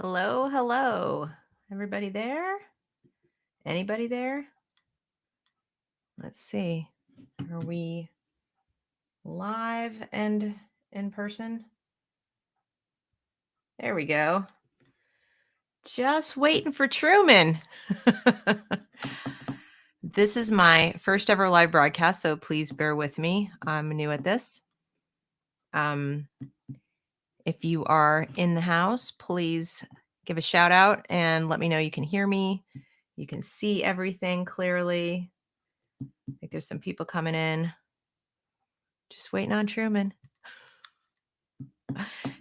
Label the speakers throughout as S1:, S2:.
S1: Hello, hello. Everybody there? Anybody there? Let's see. Are we live and in person? There we go. Just waiting for Truman. This is my first ever live broadcast, so please bear with me. I'm new at this. If you are in the house, please give a shout out and let me know you can hear me. You can see everything clearly. I think there's some people coming in. Just waiting on Truman.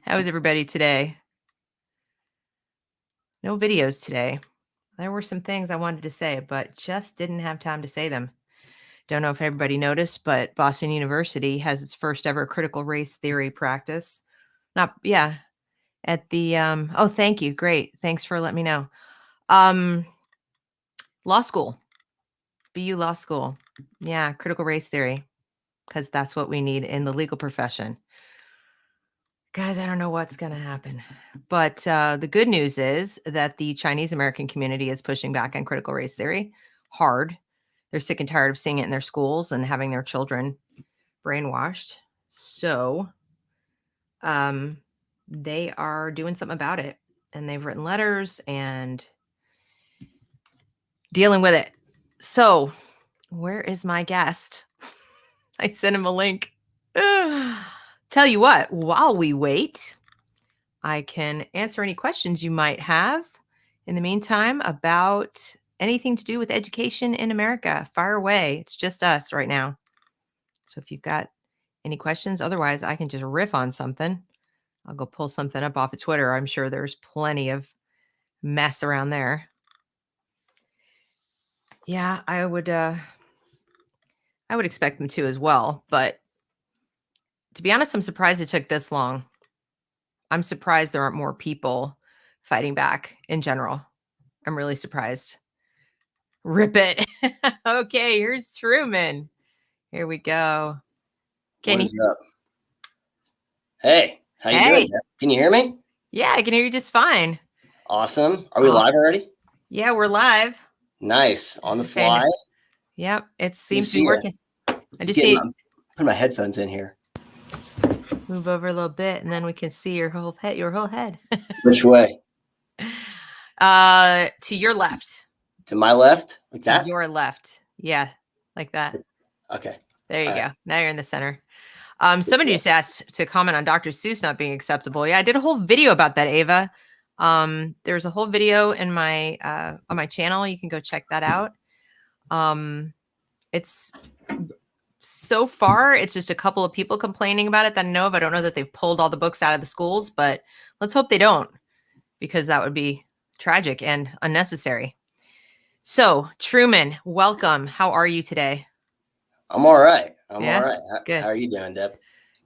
S1: How is everybody today? No videos today. There were some things I wanted to say, but just didn't have time to say them. Don't know if everybody noticed, but Boston University has its first ever critical race theory practice. At the oh, thank you. Great. Thanks for letting me know. Law school. BU Law School. Yeah, critical race theory, because that's what we need in the legal profession. Guys, I don't know what's going to happen. But the good news is that the Chinese American community is pushing back on critical race theory hard. They're sick and tired of seeing it in their schools and having their children brainwashed. So they are doing something about it. And they've written letters and dealing with it. So where is my guest? I sent him a link. Tell you what, while we wait, I can answer any questions you might have in the meantime about anything to do with education in America. Fire away. It's just us right now. So if you've got any questions, otherwise I can just riff on something. I'll go pull something up off of Twitter. I'm sure there's plenty of mess around there. Yeah, I would expect them to as well. But to be honest, I'm surprised it took this long. I'm surprised there aren't more people fighting back in general. I'm really surprised. Rip it. Okay, here's Truman. Here we go.
S2: What is up? Hey, how you doing? Can you hear me?
S1: Yeah, I can hear you just fine.
S2: Awesome. Are we live already?
S1: Yeah, we're live.
S2: Nice. On the fly.
S1: Yep, it seems to be working.
S2: I just see put my headphones in here.
S1: Move over a little bit, and then we can see your whole head.
S2: Which way?
S1: To your left.
S2: To my left? Like that?
S1: To your left. Yeah, like that.
S2: Okay.
S1: There you go. Now you're in the center. Somebody just asked to comment on Dr. Seuss not being acceptable. Yeah, I did a whole video about that, Ava. There's a whole video in my on my channel. You can go check that out. It's so far, it's just a couple of people complaining about it that I know of. I don't know that they've pulled all the books out of the schools, but let's hope they don't, because that would be tragic and unnecessary. So, Truman, welcome. How are you today?
S2: I'm all right. All right.
S1: Good.
S2: How are you doing, Deb?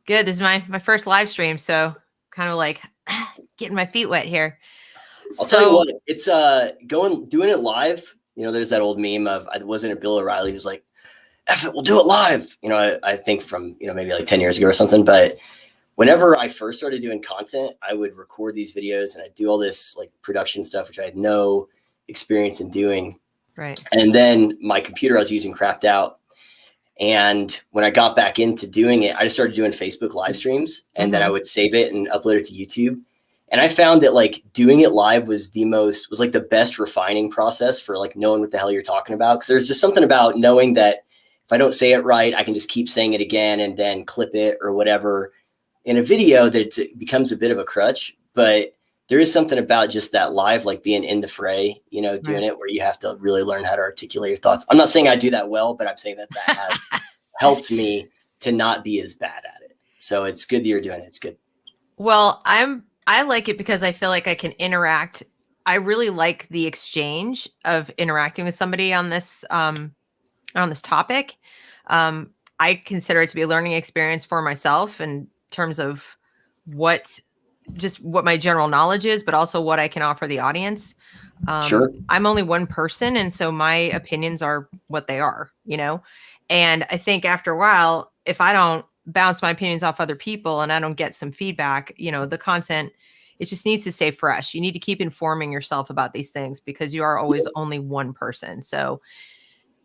S1: Good. This is my first live stream, so kind of like getting my feet wet here.
S2: I'll tell you what, it's doing it live. You know, there's that old meme of, wasn't it Bill O'Reilly who's like, F it, we'll do it live. You know, I think from, maybe like 10 years ago or something. But whenever I first started doing content, I would record these videos and I'd do all this like production stuff, which I had no experience in doing.
S1: Right.
S2: And then my computer I was using crapped out. And when I got back into doing it, I just started doing Facebook live streams, and then I would save it and upload it to YouTube. And I found that like doing it live was like the best refining process for like knowing what the hell you're talking about. Cause there's just something about knowing that if I don't say it right, I can just keep saying it again and then clip it or whatever. In a video, that becomes a bit of a crutch, but there is something about just that live, like being in the fray, doing it where you have to really learn how to articulate your thoughts. I'm not saying I do that well, but I'm saying that has helped me to not be as bad at it. So it's good that you're doing it. It's good.
S1: Well, I like it because I feel like I can interact. I really like the exchange of interacting with somebody on this topic. I consider it to be a learning experience for myself in terms of what my general knowledge is, but also what I can offer the audience.
S2: Sure.
S1: I'm only one person, and so my opinions are what they are, and I think after a while, if I don't bounce my opinions off other people and I don't get some feedback, the content it just needs to stay fresh. You need to keep informing yourself about these things because you are always only one person. So,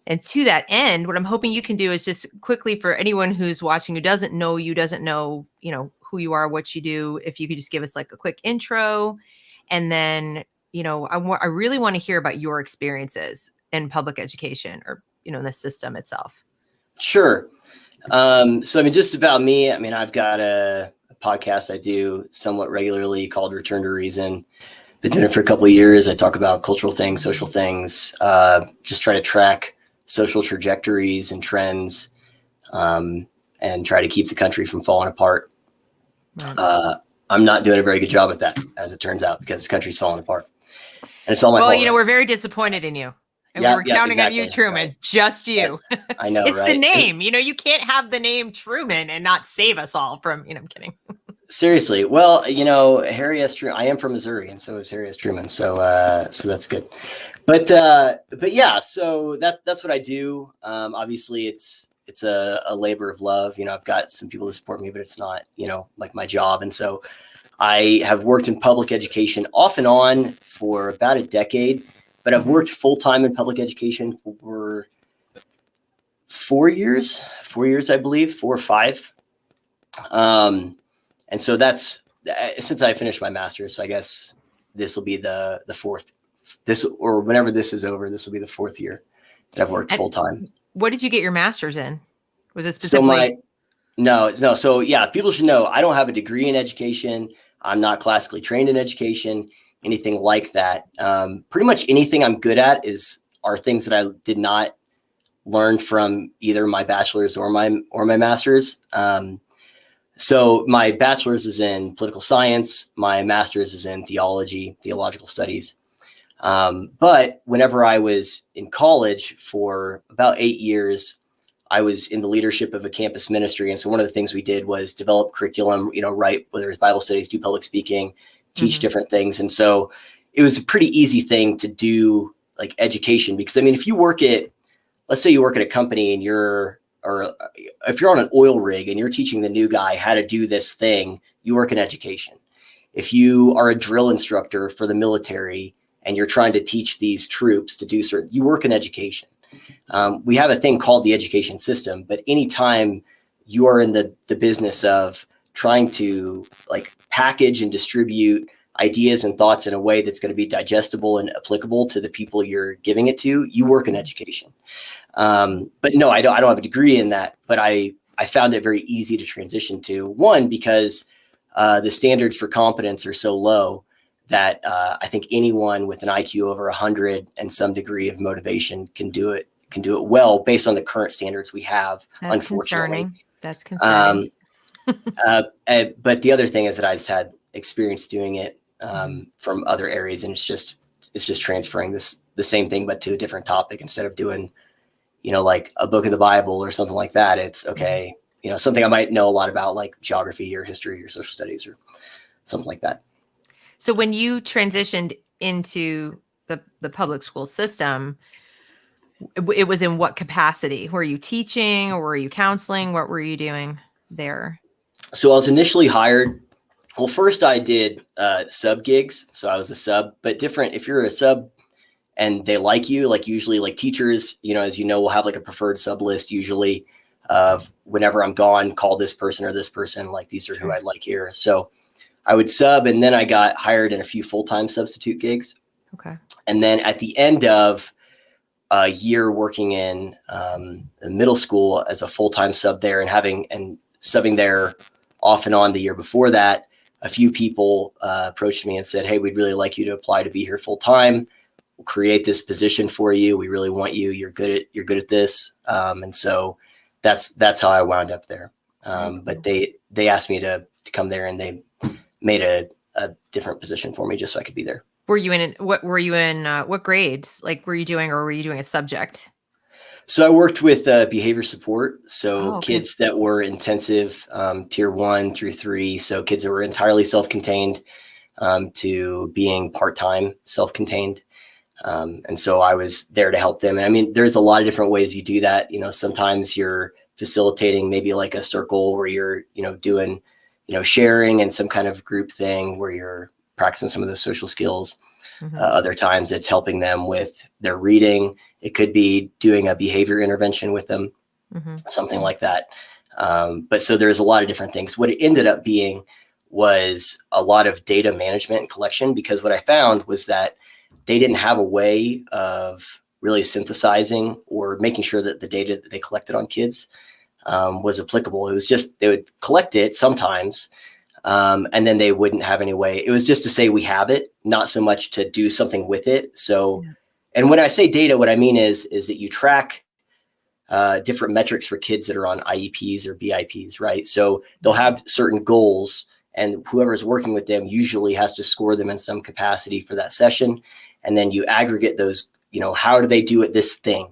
S1: and to that end, what I'm hoping you can do is just quickly, for anyone who's watching who doesn't know you, doesn't know, who you are, what you do, if you could just give us like a quick intro. And then, I really want to hear about your experiences in public education or, in the system itself.
S2: Sure. So, I mean, just about me, I mean, I've got a podcast I do somewhat regularly called Return to Reason. Been doing it for a couple of years. I talk about cultural things, social things, just try to track social trajectories and trends, and try to keep the country from falling apart. Right. I'm not doing a very good job at that, as it turns out, because the country's falling apart. And it's all my fault.
S1: Well, we're very disappointed in you. And we were counting on you, Truman. Right. Just you.
S2: I know,
S1: it's
S2: right?
S1: The name. You can't have the name Truman and not save us all from, I'm kidding.
S2: Seriously. Well, Harry S. Truman, I am from Missouri, and so is Harry S. Truman. So that's good. But yeah, so that's what I do. Obviously it's a labor of love. I've got some people that support me, but it's not, like my job. And so I have worked in public education off and on for about a decade, but I've worked full-time in public education for 4 years, I believe, 4 or 5. And so that's since I finished my master's. So I guess this will be the fourth, or whenever this is over, this will be the 4th year that I've worked full time.
S1: What did you get your master's in? Was it specifically?
S2: No. So yeah, people should know I don't have a degree in education. I'm not classically trained in education, anything like that. Pretty much anything I'm good at are things that I did not learn from either my bachelor's or my master's. So my bachelor's is in political science. My master's is in theological studies. But whenever I was in college for about 8 years, I was in the leadership of a campus ministry. And so one of the things we did was develop curriculum, write, whether it's Bible studies, do public speaking, teach different things. And so it was a pretty easy thing to do, like education, because I mean, if you let's say you work at a company and or if you're on an oil rig and you're teaching the new guy how to do this thing, you work in education. If you are a drill instructor for the military and you're trying to teach these troops to do certain, you work in education. We have a thing called the education system, but anytime you are in the business of trying to like package and distribute ideas and thoughts in a way that's going to be digestible and applicable to the people you're giving it to, you work in education. But no, I don't have a degree in that, but I found it very easy to transition to. One, because the standards for competence are so low that I think anyone with an IQ over 100 and some degree of motivation can do it well based on the current standards we have.
S1: That's
S2: unfortunately.
S1: That's concerning.
S2: But the other thing is that I just had experience doing it from other areas, and it's just transferring the same thing but to a different topic instead of doing like a book of the Bible or something like that. It's okay, something I might know a lot about, like geography or history or social studies or something like that.
S1: So when you transitioned into the public school system, it was in what capacity? Were you teaching or were you counseling? What were you doing there?
S2: So I was initially hired. Well, first I did sub gigs. So I was a sub, but different. If you're a sub and they like you, like usually like teachers, as we'll have like a preferred sub list usually of whenever I'm gone, call this person or this person, like these are who I'd like here. So I would sub, and then I got hired in a few full-time substitute gigs.
S1: Okay.
S2: And then at the end of a year working in the middle school as a full-time sub there and subbing there off and on the year before that, a few people approached me and said, "Hey, we'd really like you to apply to be here full-time. We'll create this position for you. We really want you. You're good at this." And so that's how I wound up there. But they asked me to come there, and they made a different position for me just so I could be there.
S1: What grades? Like, were you doing a subject?
S2: So I worked with behavior support. So kids that were intensive, tier 1 through 3. So kids that were entirely self-contained to being part-time self-contained. And so I was there to help them. And I mean, there's a lot of different ways you do that. Sometimes you're facilitating maybe like a circle where you're, doing, sharing and some kind of group thing where you're, practicing some of those social skills.
S1: Mm-hmm.
S2: Other times it's helping them with their reading. It could be doing a behavior intervention with them,
S1: Mm-hmm.
S2: something like that. But so there's a lot of different things. What it ended up being was a lot of data management and collection, because what I found was that they didn't have a way of really synthesizing or making sure that the data that they collected on kids was applicable. It was just, they would collect it sometimes, and then they wouldn't have any way. It was just to say we have it, not so much to do something with it. So, and when I say data, what I mean is that you track different metrics for kids that are on IEPs or BIPs, right? So they'll have certain goals, and whoever's working with them usually has to score them in some capacity for that session. And then you aggregate those, how do they do at this thing,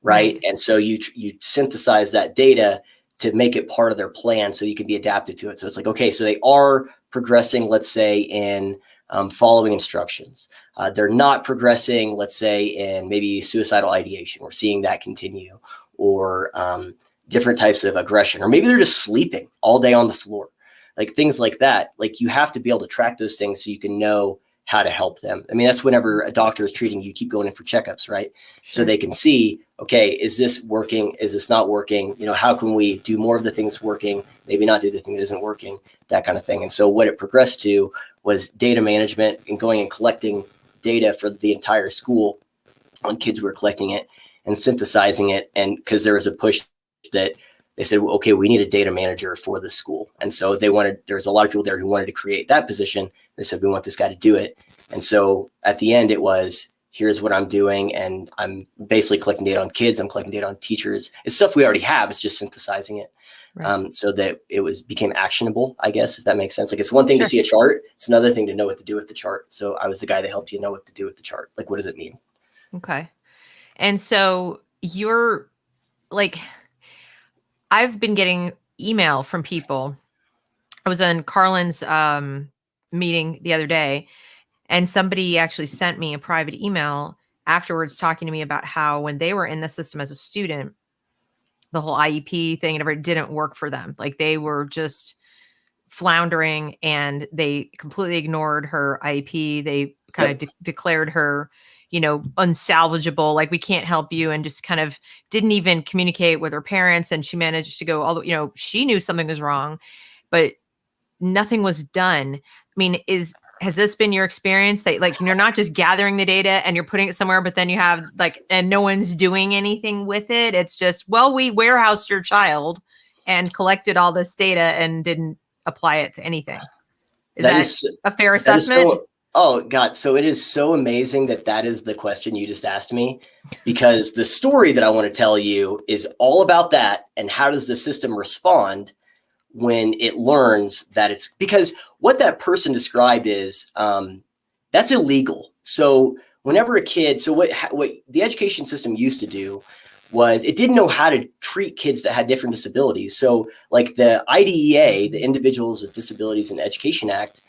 S2: right? And so you synthesize that data to make it part of their plan so you can be adapted to it. So it's like, okay, so they are progressing, let's say, in following instructions. They're not progressing, let's say, in maybe suicidal ideation. We're seeing that continue, or different types of aggression, or maybe they're just sleeping all day on the floor, like things like that. Like, you have to be able to track those things so you can know how to help them. I mean, that's whenever a doctor is treating you, keep going in for checkups, right? Sure. So they can see, okay, is this working? Is this not working? How can we do more of the things working, maybe not do the thing that isn't working, that kind of thing. And so what it progressed to was data management and going and collecting data for the entire school on kids who were collecting it and synthesizing it. And because there was a push that they said, well, okay, we need a data manager for the school. And so there was a lot of people there who wanted to create that position. They said, we want this guy to do it. And so at the end, it was, here's what I'm doing. And I'm basically collecting data on kids. I'm collecting data on teachers. It's stuff we already have. It's just synthesizing it. Right. So that it became actionable, I guess, if that makes sense. Like, it's one thing to see a chart. It's another thing to know what to do with the chart. So I was the guy that helped you know what to do with the chart. Like, what does it mean?
S1: Okay. And so you're like, I've been getting email from people. I was in Carlin's meeting the other day, and somebody actually sent me a private email afterwards talking to me about how when they were in the system as a student, the whole IEP thing and everything didn't work for them. Like, they were just floundering, and they completely ignored her IEP. They kind of declared her, unsalvageable, like, we can't help you, and just kind of didn't even communicate with her parents. And she managed to go all the, she knew something was wrong, but nothing was done. I mean, has this been your experience that, like, you're not just gathering the data and you're putting it somewhere, but then you have and no one's doing anything with it? It's just, well, we warehoused your child and collected all this data and didn't apply it to anything. Is that a fair assessment?
S2: Oh God. So it is so amazing that is the question you just asked me, because the story that I want to tell you is all about that. And how does the system respond when it learns that it's, because what that person described is, that's illegal. So whenever a kid, so what the education system used to do was, it didn't know how to treat kids that had different disabilities. So like the IDEA, the Individuals with Disabilities in Education Act,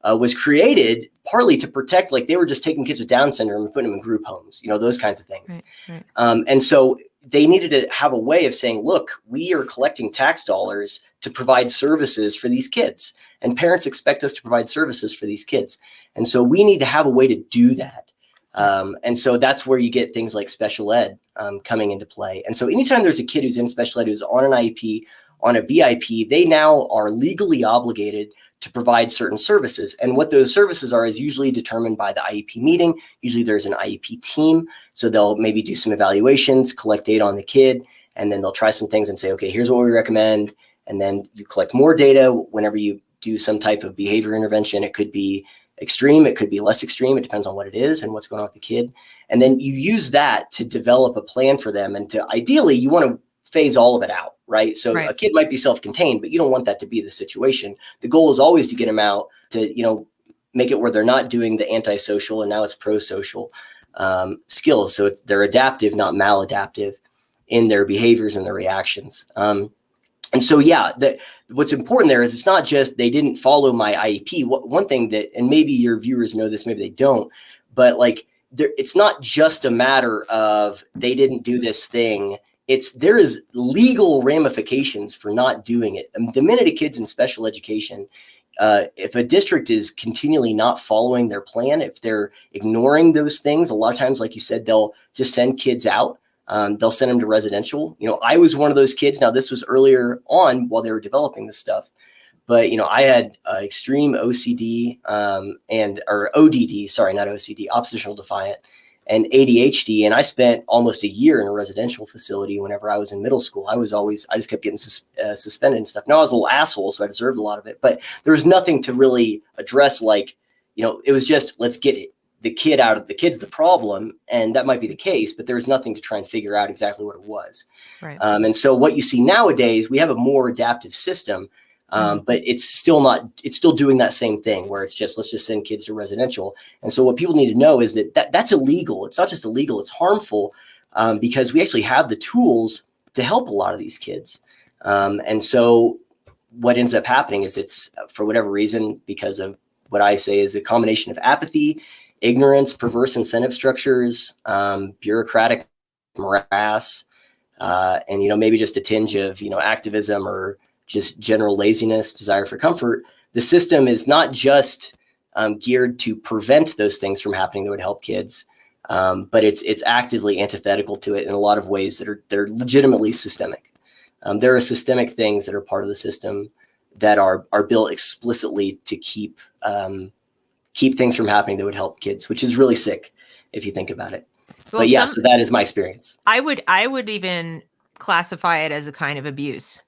S2: was created partly to protect, like, they were just taking kids with Down syndrome and putting them in group homes, those kinds of things. Right. And so they needed to have a way of saying, look, we are collecting tax dollars to provide services for these kids, and parents expect us to provide services for these kids. And so we need to have a way to do that. And so that's where you get things like special ed coming into play. And so anytime there's a kid who's in special ed, who's on an IEP, on a BIP, they now are legally obligated to provide certain services. And what those services are is usually determined by the IEP meeting. Usually there's an IEP team. So they'll maybe do some evaluations, collect data on the kid, and then they'll try some things and say, okay, here's what we recommend. And then you collect more data whenever you do some type of behavior intervention. It could be extreme, it could be less extreme. It depends on what it is and what's going on with the kid. And then you use that to develop a plan for them. And to, ideally, you want to phase all of it out, right? So a kid might be self-contained, but you don't want that to be the situation. The goal is always to get them out to, make it where they're not doing the antisocial, and now it's pro-social skills. So they're adaptive, not maladaptive in their behaviors and their reactions. And so, what's important there is, it's not just they didn't follow my IEP. One thing that, and maybe your viewers know this, maybe they don't, but like, it's not just a matter of they didn't do this thing. There is legal ramifications for not doing it. And the minute a kid's in special education, if a district is continually not following their plan, if they're ignoring those things, a lot of times, like you said, they'll just send kids out. They'll send them to residential. I was one of those kids. Now, this was earlier on while they were developing this stuff. But, I had extreme OCD or ODD, sorry, not OCD, oppositional defiant, and ADHD. And I spent almost a year in a residential facility whenever I was in middle school. I just kept getting suspended and stuff. Now, I was a little asshole, so I deserved a lot of it. But there was nothing to really address, like, it was just, let's get the kid's the problem. And that might be the case, but there was nothing to try and figure out exactly what it was.
S1: Right.
S2: And so what you see nowadays, we have a more adaptive system. But it's still doing that same thing where it's just, let's just send kids to residential. And so what people need to know is that's illegal. It's not just illegal, it's harmful, because we actually have the tools to help a lot of these kids. And so what ends up happening is it's, for whatever reason, because of what I say is a combination of apathy, ignorance, perverse incentive structures, bureaucratic morass, and, maybe just a tinge of, activism or just general laziness, desire for comfort. The system is not just geared to prevent those things from happening that would help kids, but it's actively antithetical to it in a lot of ways that are legitimately systemic. There are systemic things that are part of the system that are built explicitly to keep things from happening that would help kids, which is really sick if you think about it. Well, but yeah, so that is my experience.
S1: I would even classify it as a kind of abuse.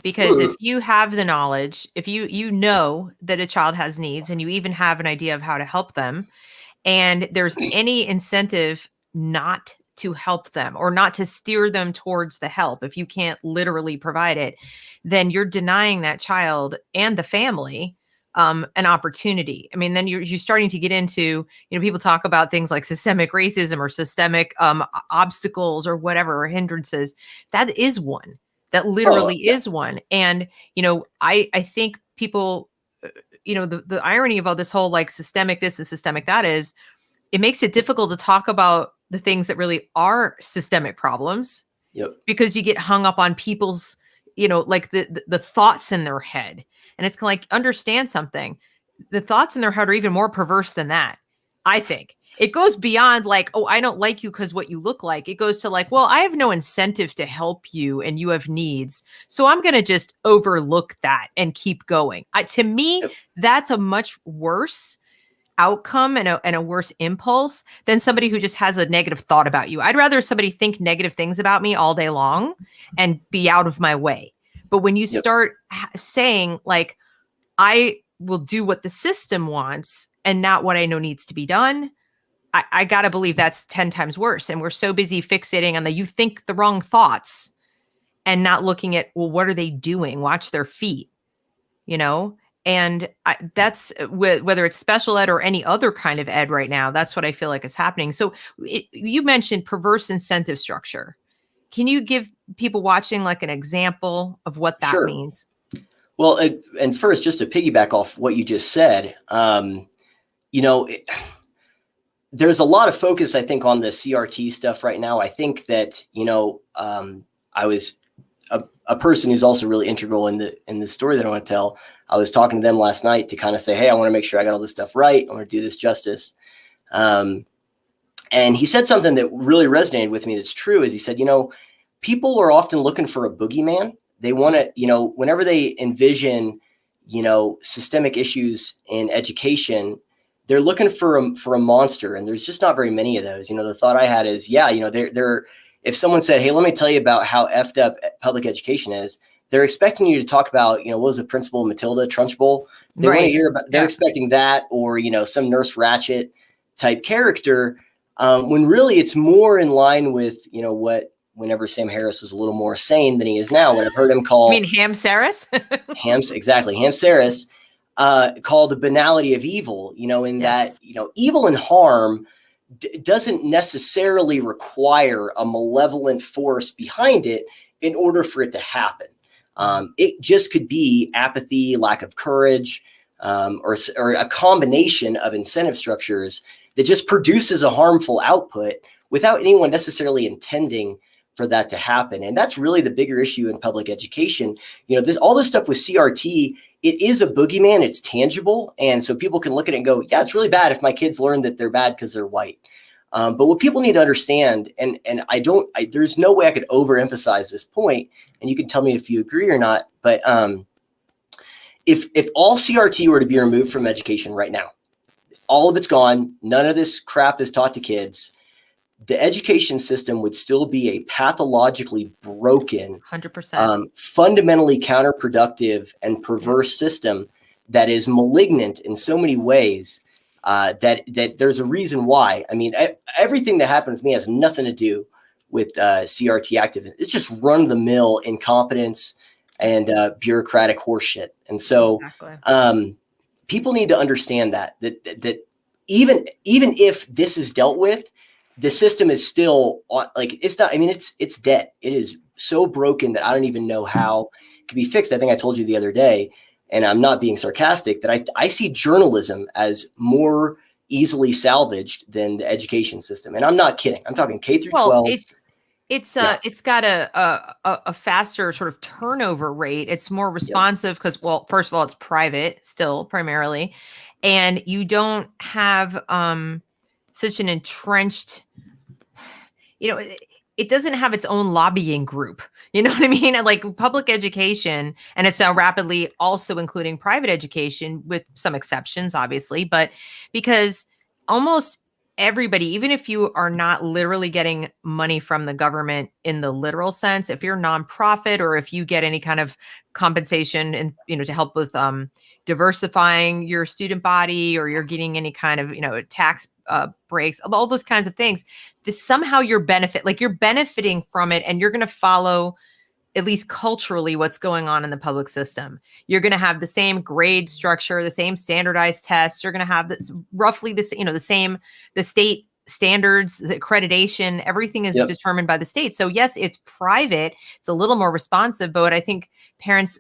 S1: Because if you have the knowledge, if you know that a child has needs and you even have an idea of how to help them, and there's any incentive not to help them or not to steer them towards the help, if you can't literally provide it, then you're denying that child and the family an opportunity. I mean, then you're starting to get into, people talk about things like systemic racism or systemic obstacles or whatever, or hindrances. That is one. That literally is one. And, I think people, the irony of all this whole like systemic this and systemic that is, it makes it difficult to talk about the things that really are systemic problems.
S2: Yep.
S1: Because you get hung up on people's, like the thoughts in their head. And it's kind of like, understand something. The thoughts in their head are even more perverse than that, I think. It goes beyond like, oh, I don't like you because what you look like. It goes to like, well, I have no incentive to help you and you have needs. So I'm going to just overlook that and keep going. To me, that's a much worse outcome and a worse impulse than somebody who just has a negative thought about you. I'd rather somebody think negative things about me all day long and be out of my way. But when you start saying like, I will do what the system wants and not what I know needs to be done, I got to believe that's 10 times worse. And we're so busy fixating on you think the wrong thoughts and not looking at, well, what are they doing? Watch their feet, and that's whether it's special ed or any other kind of ed right now. That's what I feel like is happening. So you mentioned perverse incentive structure. Can you give people watching like an example of what that means?
S2: Well, and first, just to piggyback off what you just said, there's a lot of focus, I think, on the CRT stuff right now. I think that, I was a person who's also really integral in the story that I want to tell. I was talking to them last night to kind of say, hey, I want to make sure I got all this stuff right. I want to do this justice. And he said something that really resonated with me that's true, is he said, people are often looking for a boogeyman. They want to, whenever they envision, systemic issues in education, they're looking for a monster, and there's just not very many of those. The thought I had is, they're if someone said, hey, let me tell you about how effed up public education is, they're expecting you to talk about, what was the principal Matilda Trunchbull? They want to hear about, they're expecting that, or, some Nurse Ratched type character, when really it's more in line with, whenever Sam Harris was a little more sane than he is now, when I've heard him call.
S1: You mean Ham Saris?
S2: Exactly. Ham Saris. Called the banality of evil, that, evil and harm doesn't necessarily require a malevolent force behind it in order for it to happen. It just could be apathy, lack of courage, or a combination of incentive structures that just produces a harmful output without anyone necessarily intending for that to happen. And that's really the bigger issue in public education. You know, all this stuff with CRT, it is a boogeyman, it's tangible. And so people can look at it and go, yeah, it's really bad if my kids learn that they're bad because they're white. But what people need to understand, and there's no way I could overemphasize this point, and you can tell me if you agree or not, but if all CRT were to be removed from education right now, all of it's gone, none of this crap is taught to kids, the education system would still be a pathologically broken,
S1: 100%.
S2: Fundamentally counterproductive and perverse system that is malignant in so many ways, that there's a reason why. I mean, everything that happened with me has nothing to do with CRT activism. It's just run-of-the-mill incompetence and bureaucratic horseshit. And so people need to understand that even if this is dealt with, the system is still like, it's not, I mean, it's dead. It is so broken that I don't even know how it can be fixed. I think I told you the other day, and I'm not being sarcastic, that I see journalism as more easily salvaged than the education system. And I'm not kidding. I'm talking K through 12.
S1: It's got a faster sort of turnover rate. It's more responsive because, well, first of all, it's private still primarily, and you don't have such an entrenched, you know, it doesn't have its own lobbying group. You know what I mean? Like public education, and it's now rapidly also including private education with some exceptions, obviously, but because almost everybody, even if you are not literally getting money from the government in the literal sense, if you're a nonprofit or if you get any kind of compensation and, you know, to help with diversifying your student body, or you're getting any kind of, you know, tax breaks, all those kinds of things, this somehow you're benefiting from it, and you're going to follow, at least culturally, what's going on in the public system. You're going to have the same grade structure, the same standardized tests. You're going to have this roughly this, you know, the state standards, the accreditation, everything is determined by the state. So yes, it's private. It's a little more responsive, but I think parents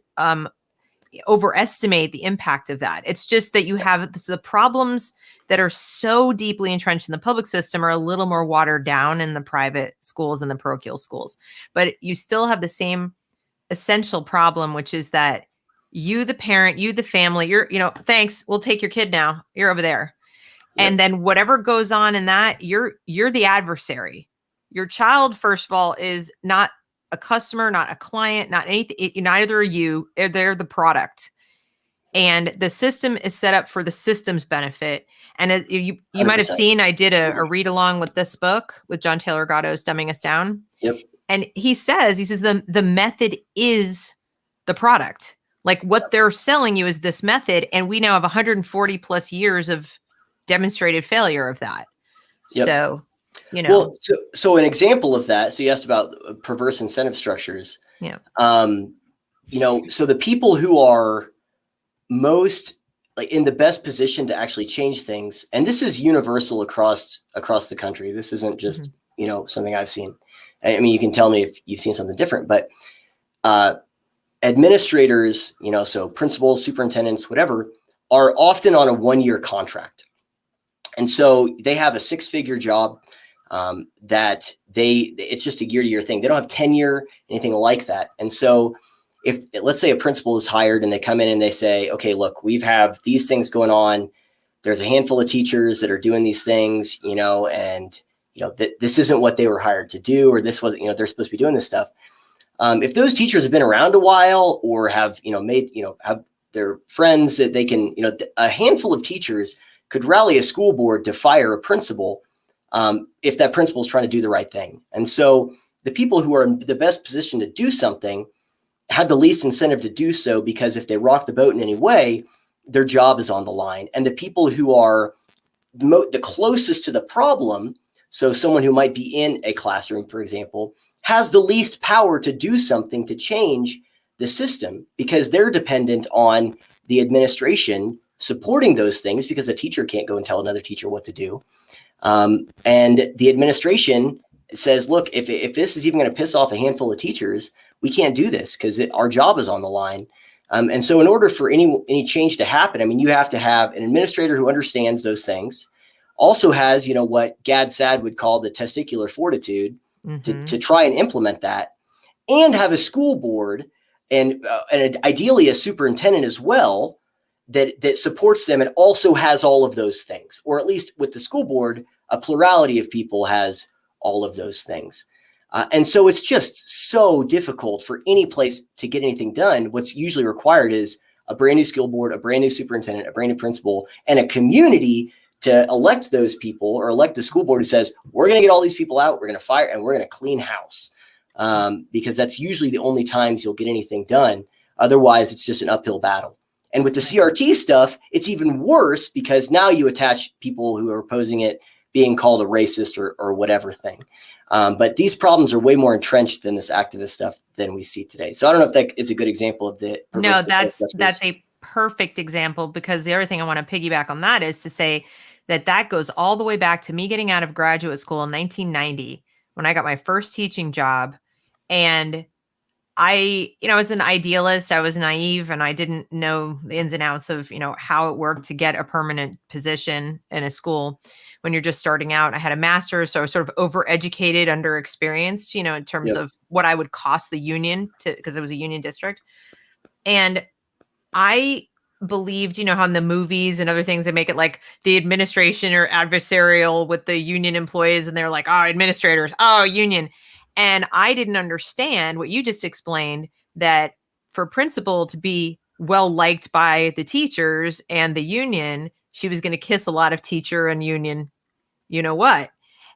S1: overestimate the impact of that. It's just that you have the problems that are so deeply entrenched in the public system are a little more watered down in the private schools and the parochial schools. But you still have the same essential problem, which is that you, the parent, you, the family, you're, you know, thanks, we'll take your kid now. You're over there. And then whatever goes on in that, you're the adversary. Your child, first of all, is not a customer, not a client, not anything. Neither are you. They're the product. And the system is set up for the system's benefit. And you might have seen, I did a read along with this book with John Taylor Gatto's Dumbing Us Down. And he says the method is the product. Like what they're selling you is this method. And we now have 140 plus years of demonstrated failure of that. So, you know.
S2: Well, so an example of that, so you asked about perverse incentive structures. You know, so the people who are most like in the best position to actually change things, and this is universal across the country. This isn't just, you know, something I've seen. I mean, you can tell me if you've seen something different, but administrators, you know, so principals, superintendents, whatever, are often on a 1-year contract. And so they have a 6-figure job that it's just a year-to-year thing. They don't have tenure, anything like that. And so if, let's say, a principal is hired and they come in and they say, okay, look, we have these things going on. There's a handful of teachers that are doing these things, you know, and, you know, this isn't what they were hired to do, or this wasn't, you know, they're supposed to be doing this stuff. If those teachers have been around a while or have, you know, made, you know, have their friends that they can, you know, a handful of teachers could rally a school board to fire a principal if that principal is trying to do the right thing. And so the people who are in the best position to do something had the least incentive to do so, because if they rock the boat in any way, their job is on the line. And the people who are the closest to the problem, so someone who might be in a classroom, for example, has the least power to do something to change the system, because they're dependent on the administration supporting those things, because a teacher can't go and tell another teacher what to do. And the administration says, look, if this is even going to piss off a handful of teachers, we can't do this because our job is on the line. And so in order for any change to happen, I mean, you have to have an administrator who understands those things, also has, you know, what Gad Sad would call the testicular fortitude, to try and implement that, and have a school board and ideally a superintendent as well that supports them and also has all of those things, or at least with the school board, a plurality of people has all of those things. And so it's just so difficult for any place to get anything done. What's usually required is a brand new school board, a brand new superintendent, a brand new principal, and a community to elect those people, or elect the school board who says, we're going to get all these people out, we're going to fire, and we're going to clean house. Because that's usually the only times you'll get anything done. Otherwise, it's just an uphill battle. And with the CRT stuff, it's even worse because now you attach people who are opposing it being called a racist or whatever thing. But these problems are way more entrenched than this activist stuff than we see today. So I don't know if that is a good example of the.
S1: No, that's a perfect example, because the other thing I want to piggyback on that is to say that goes all the way back to me getting out of graduate school in 1990 when I got my first teaching job. And I was an idealist. I was naive, and I didn't know the ins and outs of, how it worked to get a permanent position in a school when you're just starting out. I had a master's, so I was sort of overeducated, underexperienced, in terms of what I would cost the union because it was a union district. And I believed, how in the movies and other things, they make it like the administration or adversarial with the union employees, and they're like, oh, administrators, oh, union. And I didn't understand what you just explained, that for principal to be well liked by the teachers and the union, she was going to kiss a lot of teacher and union, what.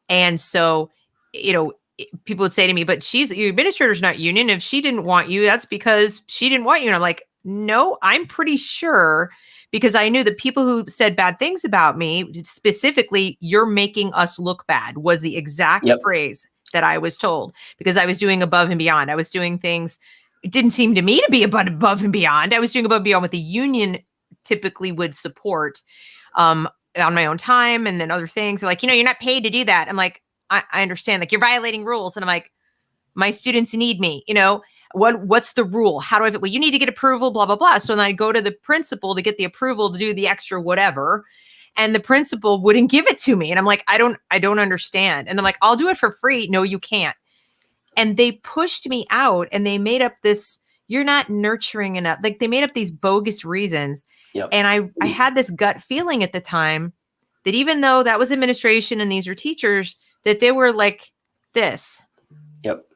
S1: And so, people would say to me, but your administrator's not union. If she didn't want you, that's because she didn't want you. And I'm like, no, I'm pretty sure, because I knew the people who said bad things about me, specifically, you're making us look bad, was the exact phrase that I was told, because I was doing above and beyond. I was doing things, it didn't seem to me to be above and beyond. I was doing above and beyond what the union typically would support on my own time. And then other things like, you're not paid to do that. I'm like, I understand, like, you're violating rules. And I'm like, my students need me, what's the rule? How do I, well, you need to get approval, blah, blah, blah. So then I go to the principal to get the approval to do the extra whatever. And the principal wouldn't give it to me. And I'm like, I don't understand. And I'm like, I'll do it for free. No, you can't. And they pushed me out, and they made up this, you're not nurturing enough. Like, they made up these bogus reasons. And I had this gut feeling at the time that even though that was administration and these are teachers, that they were like this.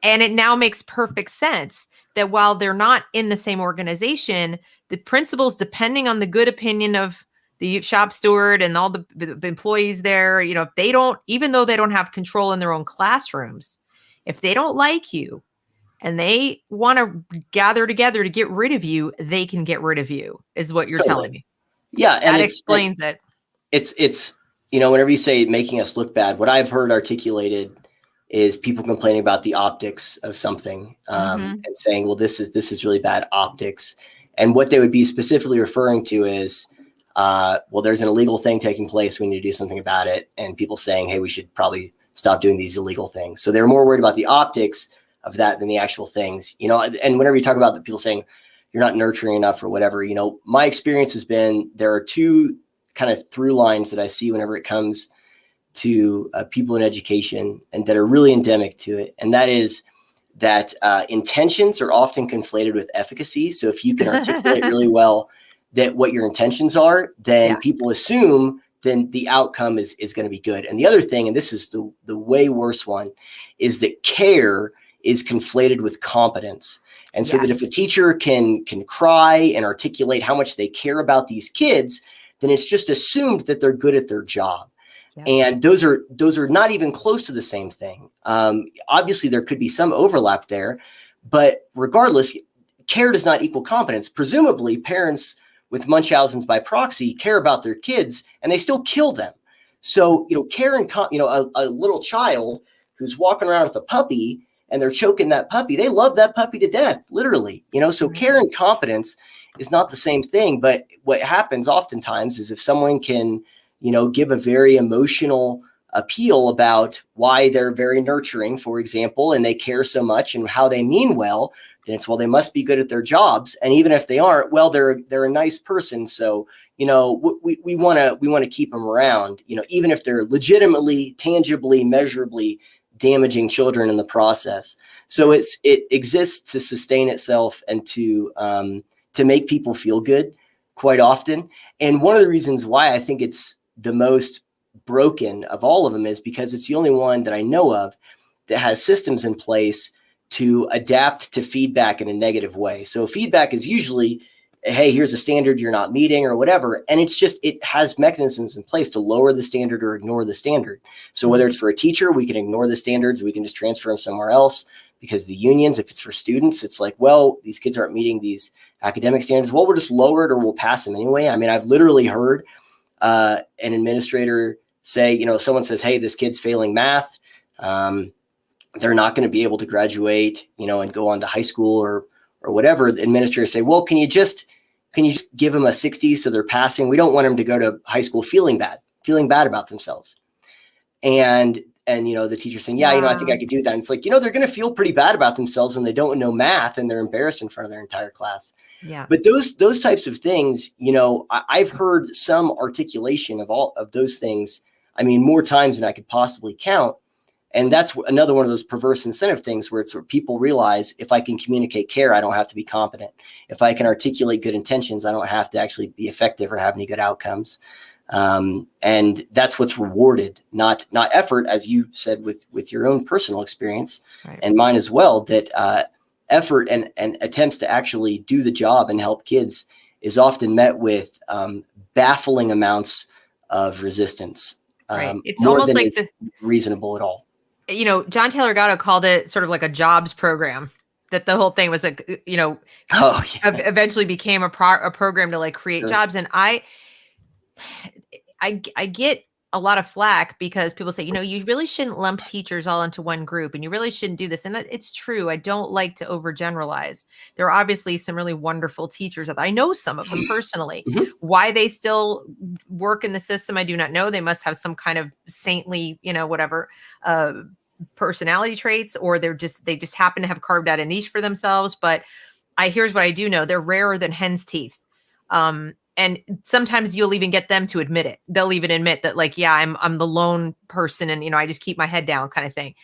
S1: And it now makes perfect sense that while they're not in the same organization, the principals, depending on the good opinion of the shop steward and all the employees there, if they don't, even though they don't have control in their own classrooms, if they don't like you and they want to gather together to get rid of you, they can get rid of you, is what you're telling me.
S2: Yeah. And
S1: that explains it.
S2: It's, whenever you say making us look bad, what I've heard articulated is people complaining about the optics of something, and saying, well, this is really bad optics. And what they would be specifically referring to is, well, there's an illegal thing taking place. We need to do something about it. And people saying, hey, we should probably stop doing these illegal things. So they're more worried about the optics of that than the actual things, and whenever you talk about the people saying you're not nurturing enough or whatever, my experience has been, there are two kind of through lines that I see whenever it comes to people in education, and that are really endemic to it. And that is that intentions are often conflated with efficacy. So if you can articulate really well that what your intentions are, then people assume then the outcome is going to be good. And the other thing, and this is the way worse one, is that care is conflated with competence. And so that if a teacher can cry and articulate how much they care about these kids, then it's just assumed that they're good at their job. And those are not even close to the same thing. Obviously, there could be some overlap there, but regardless, care does not equal competence. Presumably, parents with Munchausen's by proxy care about their kids, and they still kill them. So, care and a little child who's walking around with a puppy and they're choking that puppy, they love that puppy to death, literally. So care and competence is not the same thing. But what happens oftentimes is if someone can give a very emotional appeal about why they're very nurturing, for example, and they care so much and how they mean well, then it's, well, they must be good at their jobs. And even if they aren't, well, they're a nice person. So, we want to keep them around, even if they're legitimately, tangibly, measurably damaging children in the process. So it exists to sustain itself and to make people feel good quite often. And one of the reasons why I think it's the most broken of all of them is because it's the only one that I know of that has systems in place to adapt to feedback in a negative way. So feedback is usually, hey, here's a standard you're not meeting or whatever. And it's just, it has mechanisms in place to lower the standard or ignore the standard. So whether it's for a teacher, we can ignore the standards, we can just transfer them somewhere else. Because the unions, if it's for students, it's like, well, these kids aren't meeting these academic standards. Well, we'll just lower it or we'll pass them anyway. I mean, I've literally heard an administrator say, you know, someone says, hey, this kid's failing math. They're not going to be able to graduate, you know, and go on to high school or whatever. The administrators say, well, can you just give them a 60 so they're passing? We don't want them to go to high school feeling bad about themselves. And you know, the teacher saying, yeah, you know, I think I could do that. And it's like, you know, they're going to feel pretty bad about themselves when they don't know math and they're embarrassed in front of their entire class.
S1: Yeah.
S2: But those types of things, you know, I've heard some articulation of all of those things. I mean, more times than I could possibly count. And that's another one of those perverse incentive things where it's where people realize if I can communicate care, I don't have to be competent. If I can articulate good intentions, I don't have to actually be effective or have any good outcomes. And that's what's rewarded, not effort, as you said with your own personal experience, right, and mine as well, that effort and attempts to actually do the job and help kids is often met with baffling amounts of resistance.
S1: Right. It's
S2: more
S1: almost
S2: than
S1: like
S2: is reasonable at all.
S1: You know, John Taylor Gatto called it sort of like a jobs program, that the whole thing was like, you know, eventually became a program to like create jobs. And I get a lot of flack because people say, you know, you really shouldn't lump teachers all into one group and you really shouldn't do this. And it's true. I don't like to overgeneralize. There are obviously some really wonderful teachers. I know some of them personally. Why they still work in the system, I do not know. They must have some kind of saintly, you know, whatever, personality traits, or they just happen to have carved out a niche for themselves. But here's what I do know. They're rarer than hen's teeth. And sometimes you'll even get them to admit it. They'll even admit that, like, yeah, I'm the lone person and, you know, I just keep my head down kind of thing.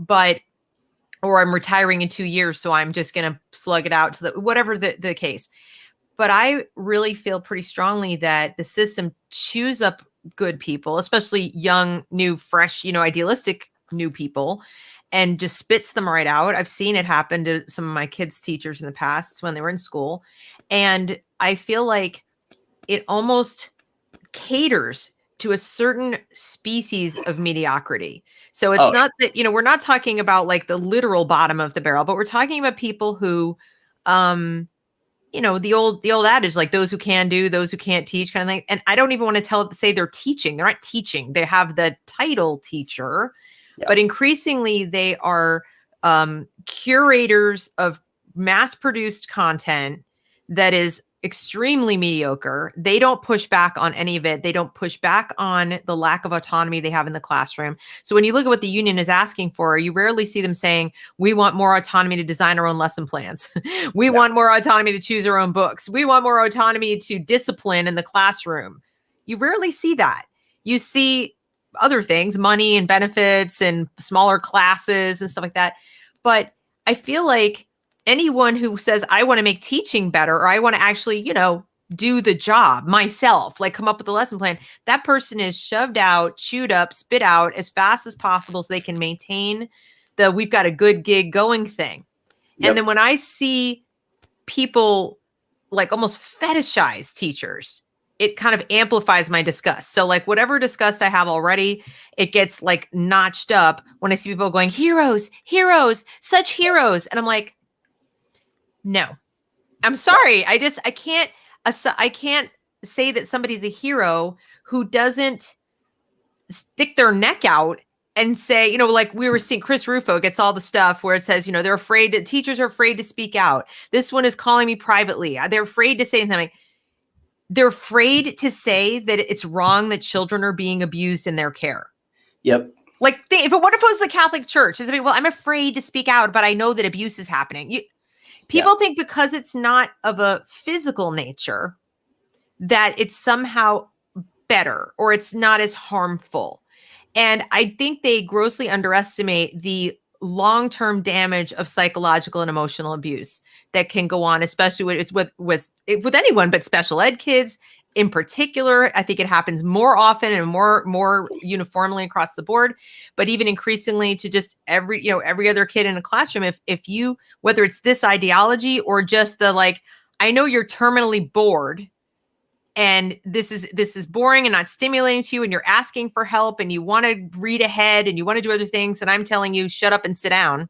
S1: Or I'm retiring in 2 years, so I'm just going to slug it out to whatever the case. But I really feel pretty strongly that the system chews up good people, especially young, new, fresh, you know, idealistic new people, and just spits them right out. I've seen it happen to some of my kids' teachers in the past when they were in school. And I feel like it almost caters to a certain species of mediocrity. So it's not that, you know, we're not talking about like the literal bottom of the barrel, but we're talking about people who, you know, the old adage, like those who can do, those who can't teach kind of thing. And I don't even want to say they're teaching. They're not teaching. They have the title teacher, but increasingly they are curators of mass-produced content that is extremely mediocre. They don't push back on any of it. They don't push back on the lack of autonomy they have in the classroom. So when you look at what the union is asking for, you rarely see them saying, we want more autonomy to design our own lesson plans. We want more autonomy to choose our own books. We want more autonomy to discipline in the classroom. You rarely see that. You see other things, money and benefits and smaller classes and stuff like that. But I feel like anyone who says, I want to make teaching better, or I want to actually, you know, do the job myself, like come up with a lesson plan, that person is shoved out, chewed up, spit out as fast as possible so they can maintain the we've got a good gig going thing. And then when I see people like almost fetishize teachers, it kind of amplifies my disgust. So like whatever disgust I have already, it gets like notched up when I see people going, heroes, such heroes. And I'm like, no, I'm sorry. I can't say that somebody's a hero who doesn't stick their neck out and say, you know, like we were seeing Chris Rufo gets all the stuff where it says, you know, teachers are afraid to speak out. This one is calling me privately. They're afraid to say anything. They're afraid to say that it's wrong that children are being abused in their care.
S2: Yep.
S1: Like what if it was the Catholic Church? It's well, I'm afraid to speak out, but I know that abuse is happening. People think because it's not of a physical nature that it's somehow better or it's not as harmful. And I think they grossly underestimate the long-term damage of psychological and emotional abuse that can go on, especially with anyone, but special ed kids in particular. I think it happens more often and more uniformly across the board, but even increasingly to just every other kid in a classroom. If you, whether it's this ideology or just the like, I know you're terminally bored and this is boring and not stimulating to you, and you're asking for help and you want to read ahead and you want to do other things, and I'm telling you shut up and sit down.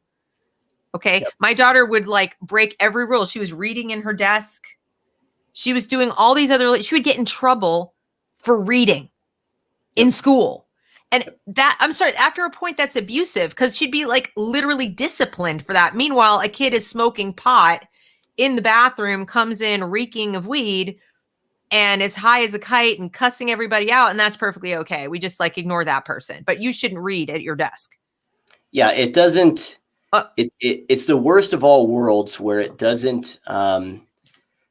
S1: Okay.
S2: Yep.
S1: My daughter would like break every rule. She was reading in her desk. She was doing all these other, she would get in trouble for reading in
S2: Yep.
S1: school. And that, I'm sorry, after a point that's abusive, because she'd be like literally disciplined for that. Meanwhile, a kid is smoking pot in the bathroom, comes in reeking of weed and is high as a kite and cussing everybody out, and that's perfectly okay. We just like ignore that person. But you shouldn't read at your desk.
S2: Yeah, it doesn't. It's the worst of all worlds where it doesn't.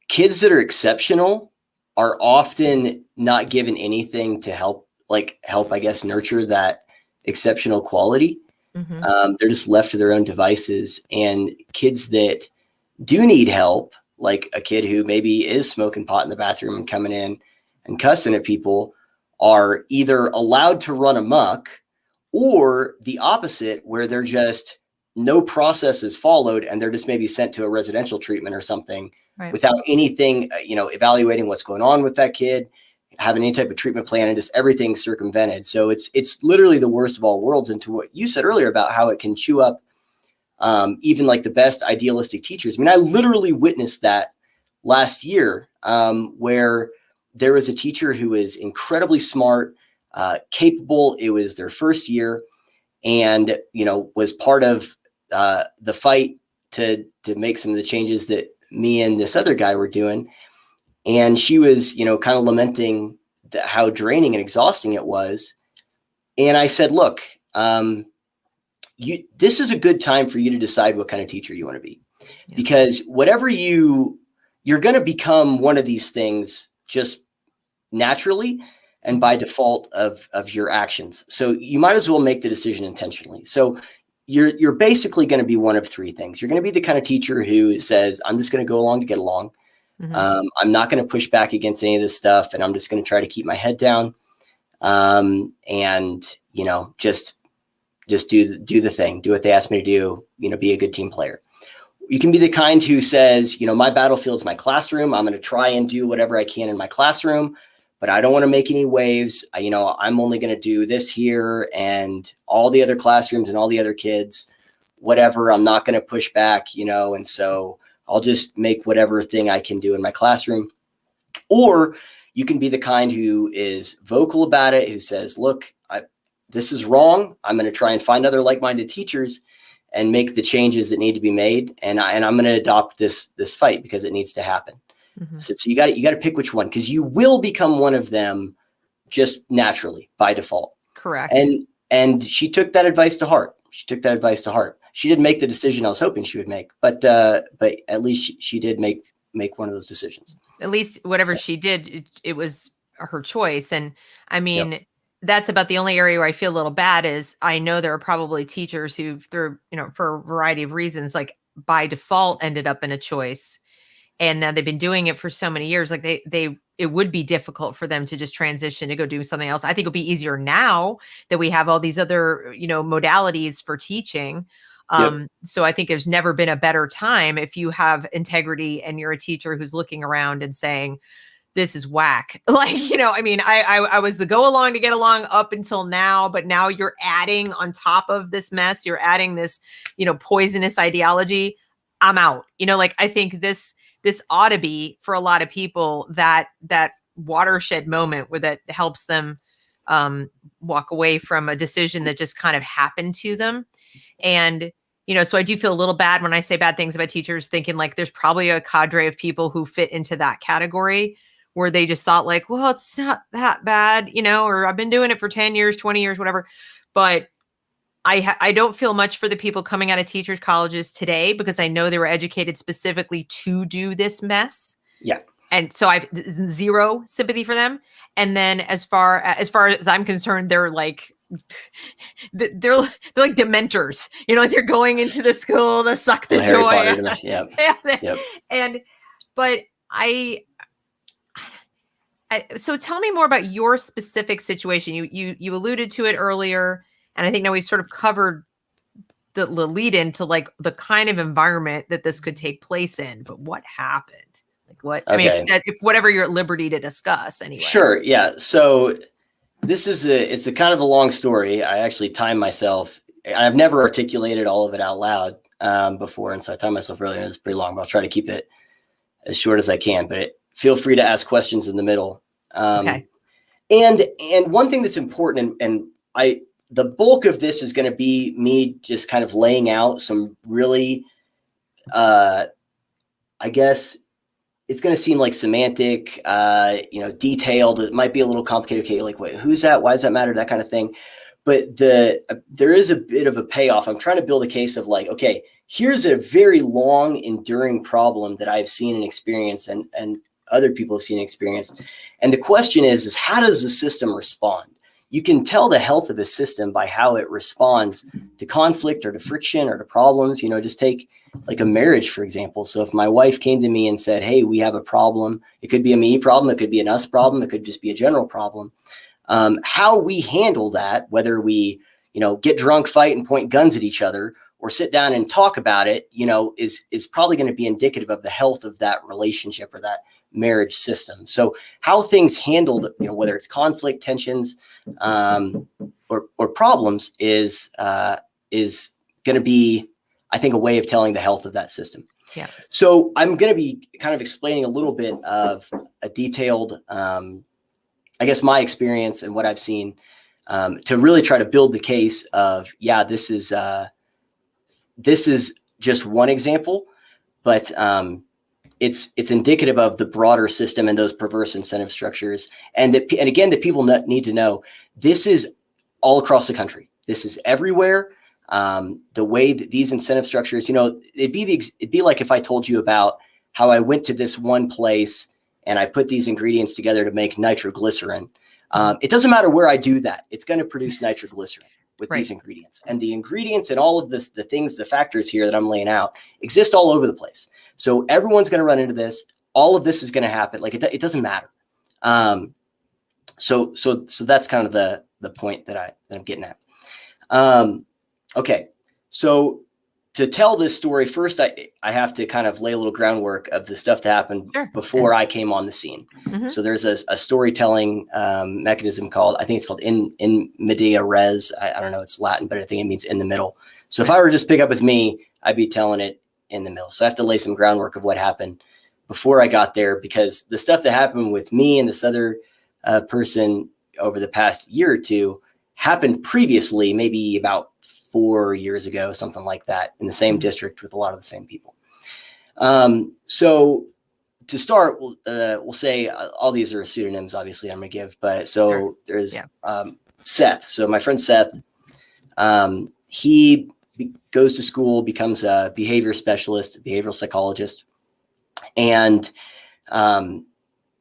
S2: Kids that are exceptional are often not given anything to help, I guess, nurture that exceptional quality. They're just left to their own devices. And kids that do need help, like a kid who maybe is smoking pot in the bathroom and coming in and cussing at people, are either allowed to run amok or the opposite, where they're just no process is followed and they're just maybe sent to a residential treatment or something without anything, evaluating what's going on with that kid, having any type of treatment plan, and just everything circumvented. So it's literally the worst of all worlds. And to what you said earlier about how it can chew up even like the best idealistic teachers. I mean, I literally witnessed that last year, where there was a teacher who was incredibly smart, capable. It was their first year, and was part of the fight to make some of the changes that me and this other guy were doing. And she was, kind of lamenting how draining and exhausting it was. And I said, look, this is a good time for you to decide what kind of teacher you want to be, because whatever you're going to become one of these things just naturally and by default of your actions. So you might as well make the decision intentionally. So you're basically going to be one of three things. You're going to be the kind of teacher who says, I'm just going to go along to get along. I'm not going to push back against any of this stuff, and I'm just going to try to keep my head down. And just do the thing, do what they ask me to do, be a good team player. You can be the kind who says, my battlefield's my classroom. I'm going to try and do whatever I can in my classroom, but I don't want to make any waves. I'm only going to do this here, and all the other classrooms and all the other kids, whatever, I'm not going to push back, and so I'll just make whatever thing I can do in my classroom. Or you can be the kind who is vocal about it, who says, look, this is wrong. I'm going to try and find other like-minded teachers and make the changes that need to be made. And I'm going to adopt this fight because it needs to happen. So you got to pick which one, because you will become one of them just naturally by default.
S1: Correct.
S2: And she took that advice to heart. She didn't make the decision I was hoping she would make, but at least she did make one of those decisions.
S1: At least whatever she did, it was her choice. And I mean, that's about the only area where I feel a little bad is I know there are probably teachers who, through, for a variety of reasons, like by default ended up in a choice. And now they've been doing it for so many years. Like it would be difficult for them to just transition to go do something else. I think it'll be easier now that we have all these other, modalities for teaching. So I think there's never been a better time if you have integrity and you're a teacher who's looking around and saying, this is whack. I was the go along to get along up until now, but now you're adding on top of this mess, you're adding this, poisonous ideology. I'm out. I think this ought to be for a lot of people that watershed moment where that helps them walk away from a decision that just kind of happened to them. And so I do feel a little bad when I say bad things about teachers, thinking like there's probably a cadre of people who fit into that category where they just thought like, well, it's not that bad, or I've been doing it for 10 years, 20 years, whatever. But I don't feel much for the people coming out of teachers' colleges today, because I know they were educated specifically to do this mess.
S2: Yeah.
S1: And so I've zero sympathy for them. And then as far as I'm concerned, they're like they're like dementors, like they're going into the school to suck the
S2: Harry
S1: joy.
S2: Potter, yeah. Yep.
S1: And, but so tell me more about your specific situation. You alluded to it earlier, and I think now we've sort of covered the lead into like the kind of environment that this could take place in. But what happened? Like what?
S2: Okay.
S1: I mean, if whatever you're at liberty to discuss, anyway.
S2: Sure. Yeah. So it's a kind of a long story. I actually timed myself. I've never articulated all of it out loud before, and so I timed myself earlier. It's pretty long, but I'll try to keep it as short as I can. But feel free to ask questions in the middle.
S1: Okay.
S2: And one thing that's important, and the bulk of this is going to be me just kind of laying out some really, I guess it's going to seem like semantic, detailed. It might be a little complicated. Okay, like, wait, who's that? Why does that matter? That kind of thing. But there is a bit of a payoff. I'm trying to build a case of like, okay, here's a very long, enduring problem that I've seen and experienced, and other people have seen and experienced. And the question is how does the system respond? You can tell the health of a system by how it responds to conflict or to friction or to problems. Just take like a marriage, for example. So if my wife came to me and said, hey, we have a problem, it could be a me problem, it could be an us problem, it could just be a general problem. How we handle that, whether we, get drunk, fight, and point guns at each other, or sit down and talk about it, is probably going to be indicative of the health of that relationship or that marriage system. So how things handled, whether it's conflict, tensions, or problems is going to be, I think, a way of telling the health of that system.
S1: Yeah.
S2: So I'm going to be kind of explaining a little bit of a detailed, I guess, my experience and what I've seen to really try to build the case of, yeah, this is just one example, but it's indicative of the broader system and those perverse incentive structures. And again, that people need to know, this is all across the country. This is everywhere. The way that these incentive structures, it'd be like if I told you about how I went to this one place and I put these ingredients together to make nitroglycerin. It doesn't matter where I do that. It's going to produce nitroglycerin with these ingredients. And the ingredients and all of this, the factors here that I'm laying out exist all over the place. So everyone's going to run into this. All of this is going to happen. Like it doesn't matter. So that's kind of the point that I'm getting at. Okay. So to tell this story, first, I have to kind of lay a little groundwork of the stuff that happened before I came on the scene. Mm-hmm. So there's a storytelling mechanism called, I think it's called in media res. I don't know, it's Latin, but I think it means in the middle. So if I were to just pick up with me, I'd be telling it in the middle. So I have to lay some groundwork of what happened before I got there, because the stuff that happened with me and this other person over the past year or two happened previously, maybe about 4 years ago, something like that, in the same district with a lot of the same people. So to start, we'll say all these are pseudonyms, obviously, I'm going to give. But so there's Seth. So my friend Seth, he goes to school, becomes a behavior specialist, behavioral psychologist, and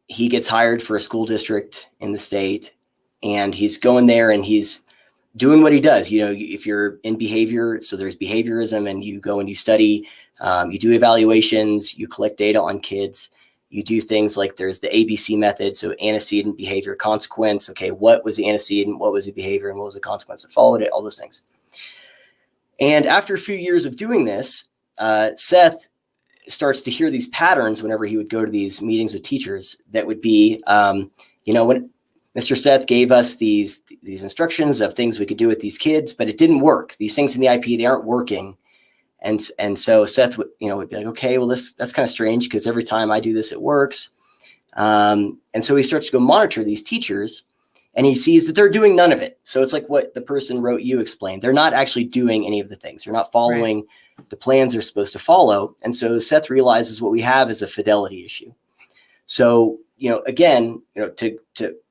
S2: he gets hired for a school district in the state, and he's going there and he's doing what he does. If you're in behavior, so there's behaviorism, and you go and you study, you do evaluations, you collect data on kids, you do things like there's the ABC method. So antecedent, behavior, consequence. Okay, what was the antecedent? What was the behavior? And what was the consequence that followed it? All those things. And after a few years of doing this, Seth starts to hear these patterns whenever he would go to these meetings with teachers that would be, when Mr. Seth gave us these instructions of things we could do with these kids, but it didn't work. These things in the IP, they aren't working. And so Seth would be like, okay, well, that's kind of strange, because every time I do this, it works. And so he starts to go monitor these teachers, and he sees that they're doing none of it. So it's like what the person wrote you explained. They're not actually doing any of the things. They're not following the plans they're supposed to follow. And so Seth realizes what we have is a fidelity issue. So, again, to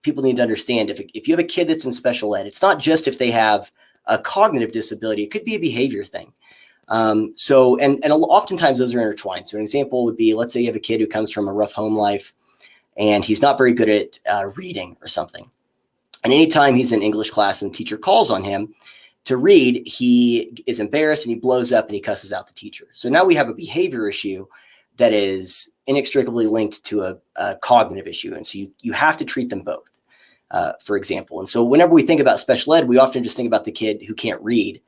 S2: people need to understand, if you have a kid that's in special ed, it's not just if they have a cognitive disability, it could be a behavior thing. So oftentimes those are intertwined. So an example would be, let's say you have a kid who comes from a rough home life and he's not very good at reading or something. And anytime he's in English class and the teacher calls on him to read, he is embarrassed and he blows up and he cusses out the teacher. So now we have a behavior issue that is inextricably linked to a cognitive issue. And so you have to treat them both, for example. And so whenever we think about special ed, we often just think about the kid who can't read,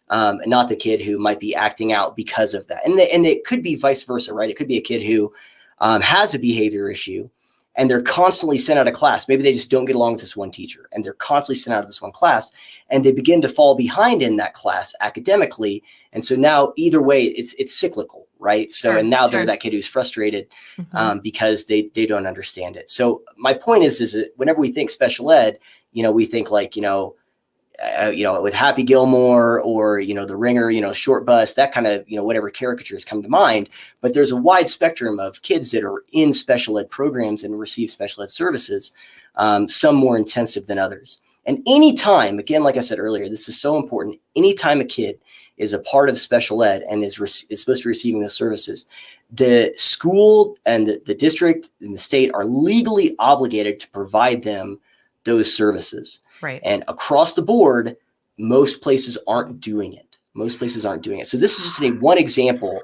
S2: and not the kid who might be acting out because of that. And it could be vice versa, right? It could be a kid who has a behavior issue and they're constantly sent out of class. Maybe they just don't get along with this one teacher and they're constantly sent out of this one class and they begin to fall behind in that class academically. And so now either way, it's cyclical, right? So,
S1: Sure,
S2: and now
S1: sure.
S2: they're that kid who's frustrated because they don't understand it. So my point is that whenever we think special ed, we think like, with Happy Gilmore or, The Ringer, Short Bus, that kind of, whatever caricatures come to mind. But there's a wide spectrum of kids that are in special ed programs and receive special ed services, some more intensive than others. And anytime, again, like I said earlier, this is so important. Anytime a kid is a part of special ed and is supposed to be receiving those services, the school and the district and the state are legally obligated to provide them those services.
S1: Right.
S2: And across the board, most places aren't doing it. So this is just one example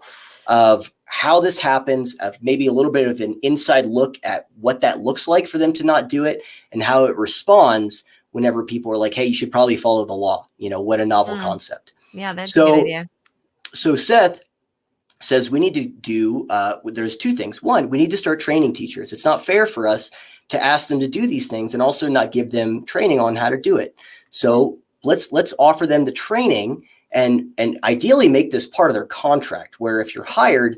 S2: of how this happens, of maybe a little bit of an inside look at what that looks like for them to not do it and how it responds whenever people are like, hey, you should probably follow the law. What a novel concept.
S1: Yeah, that's a good idea.
S2: So Seth says we need to do, there's two things. One, we need to start training teachers. It's not fair for us to ask them to do these things and also not give them training on how to do it. So let's offer them the training and ideally make this part of their contract, where if you're hired,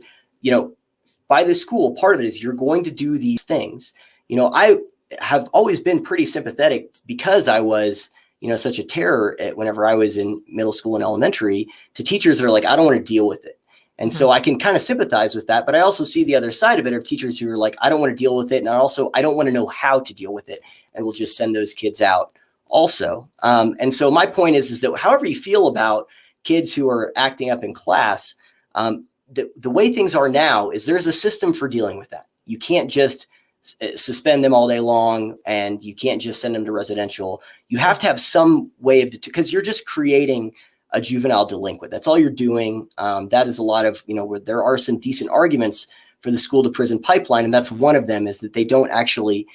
S2: by the school, part of it is you're going to do these things. I have always been pretty sympathetic because I was, such a terror whenever I was in middle school and elementary, to teachers that are like, I don't want to deal with it. And so I can kind of sympathize with that, but I also see the other side of it of teachers who are like, I don't want to deal with it. And I don't want to know how to deal with it. And we'll just send those kids out also. And so my point is that however you feel about kids who are acting up in class, the way things are now is there's a system for dealing with that. You can't just suspend them all day long and you can't just send them to residential. You have to have some way of, because you're just creating a juvenile delinquent. That's all you're doing. That is a lot of, where there are some decent arguments for the school to prison pipeline. And that's one of them, is that they don't actually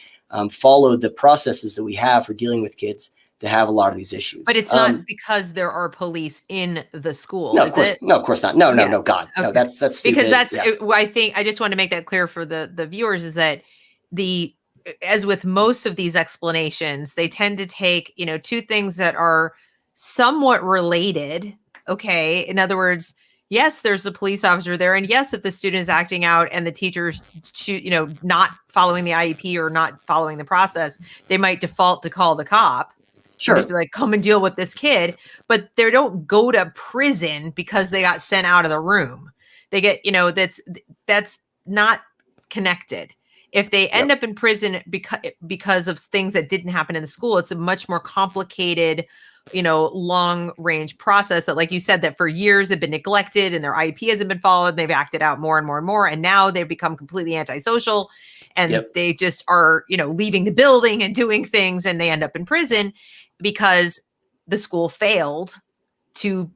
S2: follow the processes that we have for dealing with kids to have a lot of these issues.
S1: But it's not because there are police in the school.
S2: No, of course. No, of course not. No, God. Okay. No, that's stupid.
S1: Because that's, I think I just want to make that clear for the viewers, is that as with most of these explanations, they tend to take, two things that are somewhat related. Okay. In other words, yes, there's a police officer there. And yes, if the student is acting out and the teacher's, not following the IEP or not following the process, they might default to call the cop. Sure. Be like, come and deal with this kid. But they don't go to prison because they got sent out of the room. They get, that's not connected. If they end up in prison because of things that didn't happen in the school, it's a much more complicated, long range process that, like you said, that for years they've been neglected and their IEP hasn't been followed. They've acted out more and more and more. And now they've become completely antisocial and they just are, leaving the building and doing things, and they end up in prison because the school failed to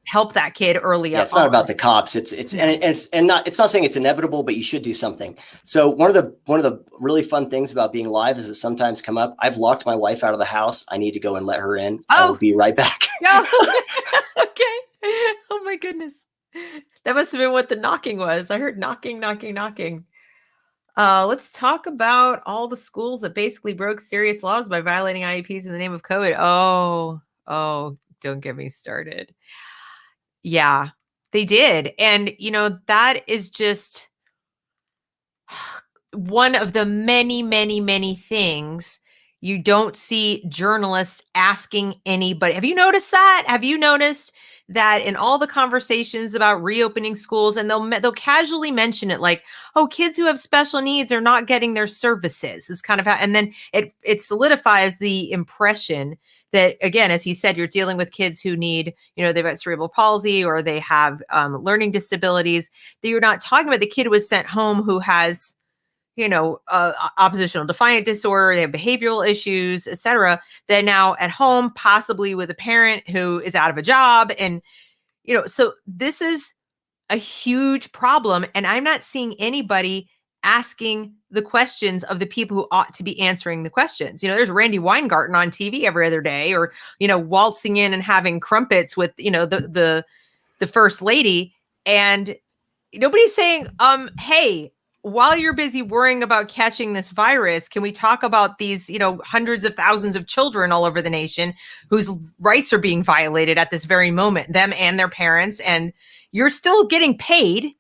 S1: help that kid early up.
S2: It's not about the cops. It's not saying it's inevitable, but you should do something. So one of the really fun things about being live is that sometimes come up. I've locked my wife out of the house. I need to go and let her in. I will be right back.
S1: Okay. Oh my goodness. That must have been what the knocking was. I heard knocking. Let's talk about all the schools that basically broke serious laws by violating IEPs in the name of COVID. Oh, don't get me started. Yeah, they did. And, that is just one of the many, many, many things you don't see journalists asking anybody. Have you noticed that? Have you noticed that in all the conversations about reopening schools, and they'll casually mention it like, oh, kids who have special needs are not getting their services. It's kind of how, and then it solidifies the impression that, again, as he said, you're dealing with kids who need, they've got cerebral palsy or they have learning disabilities, that you're not talking about the kid who was sent home who has, oppositional defiant disorder, they have behavioral issues, etc. They're now at home, possibly with a parent who is out of a job. And, so this is a huge problem. And I'm not seeing anybody asking the questions of the people who ought to be answering the questions. There's Randy Weingarten on TV every other day, or, waltzing in and having crumpets with, the first lady. And nobody's saying, hey, while you're busy worrying about catching this virus, can we talk about these, hundreds of thousands of children all over the nation whose rights are being violated at this very moment, them and their parents, and you're still getting paid.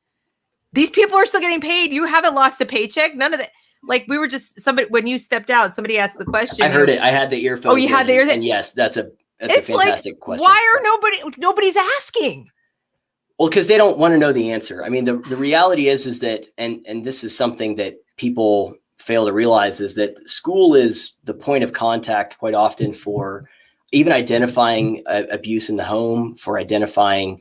S1: These people are still getting paid. You haven't lost a paycheck. None of that. Like, we were just, somebody, when you stepped out, somebody asked the question.
S2: I heard it. I had the earphones.
S1: Oh, you had the earphones.
S2: And yes, that's a fantastic question.
S1: Why are nobody's asking?
S2: Well, because they don't want to know the answer. I mean, the reality is that, and this is something that people fail to realize, is that school is the point of contact quite often for even identifying abuse in the home, for identifying,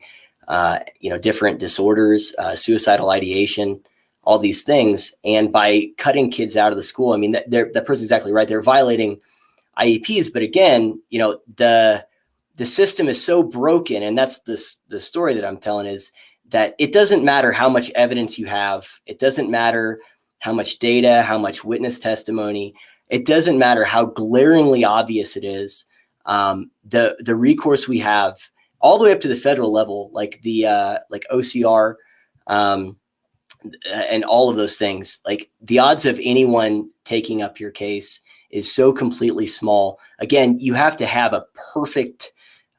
S2: different disorders, suicidal ideation, all these things. And by cutting kids out of the school, I mean, that person's exactly right. They're violating IEPs. But again, the system is so broken, and that's the story that I'm telling, is that it doesn't matter how much evidence you have. It doesn't matter how much data, how much witness testimony. It doesn't matter how glaringly obvious it is. The recourse we have all the way up to the federal level, like the OCR, and all of those things, like the odds of anyone taking up your case is so completely small. Again, you have to have a perfect,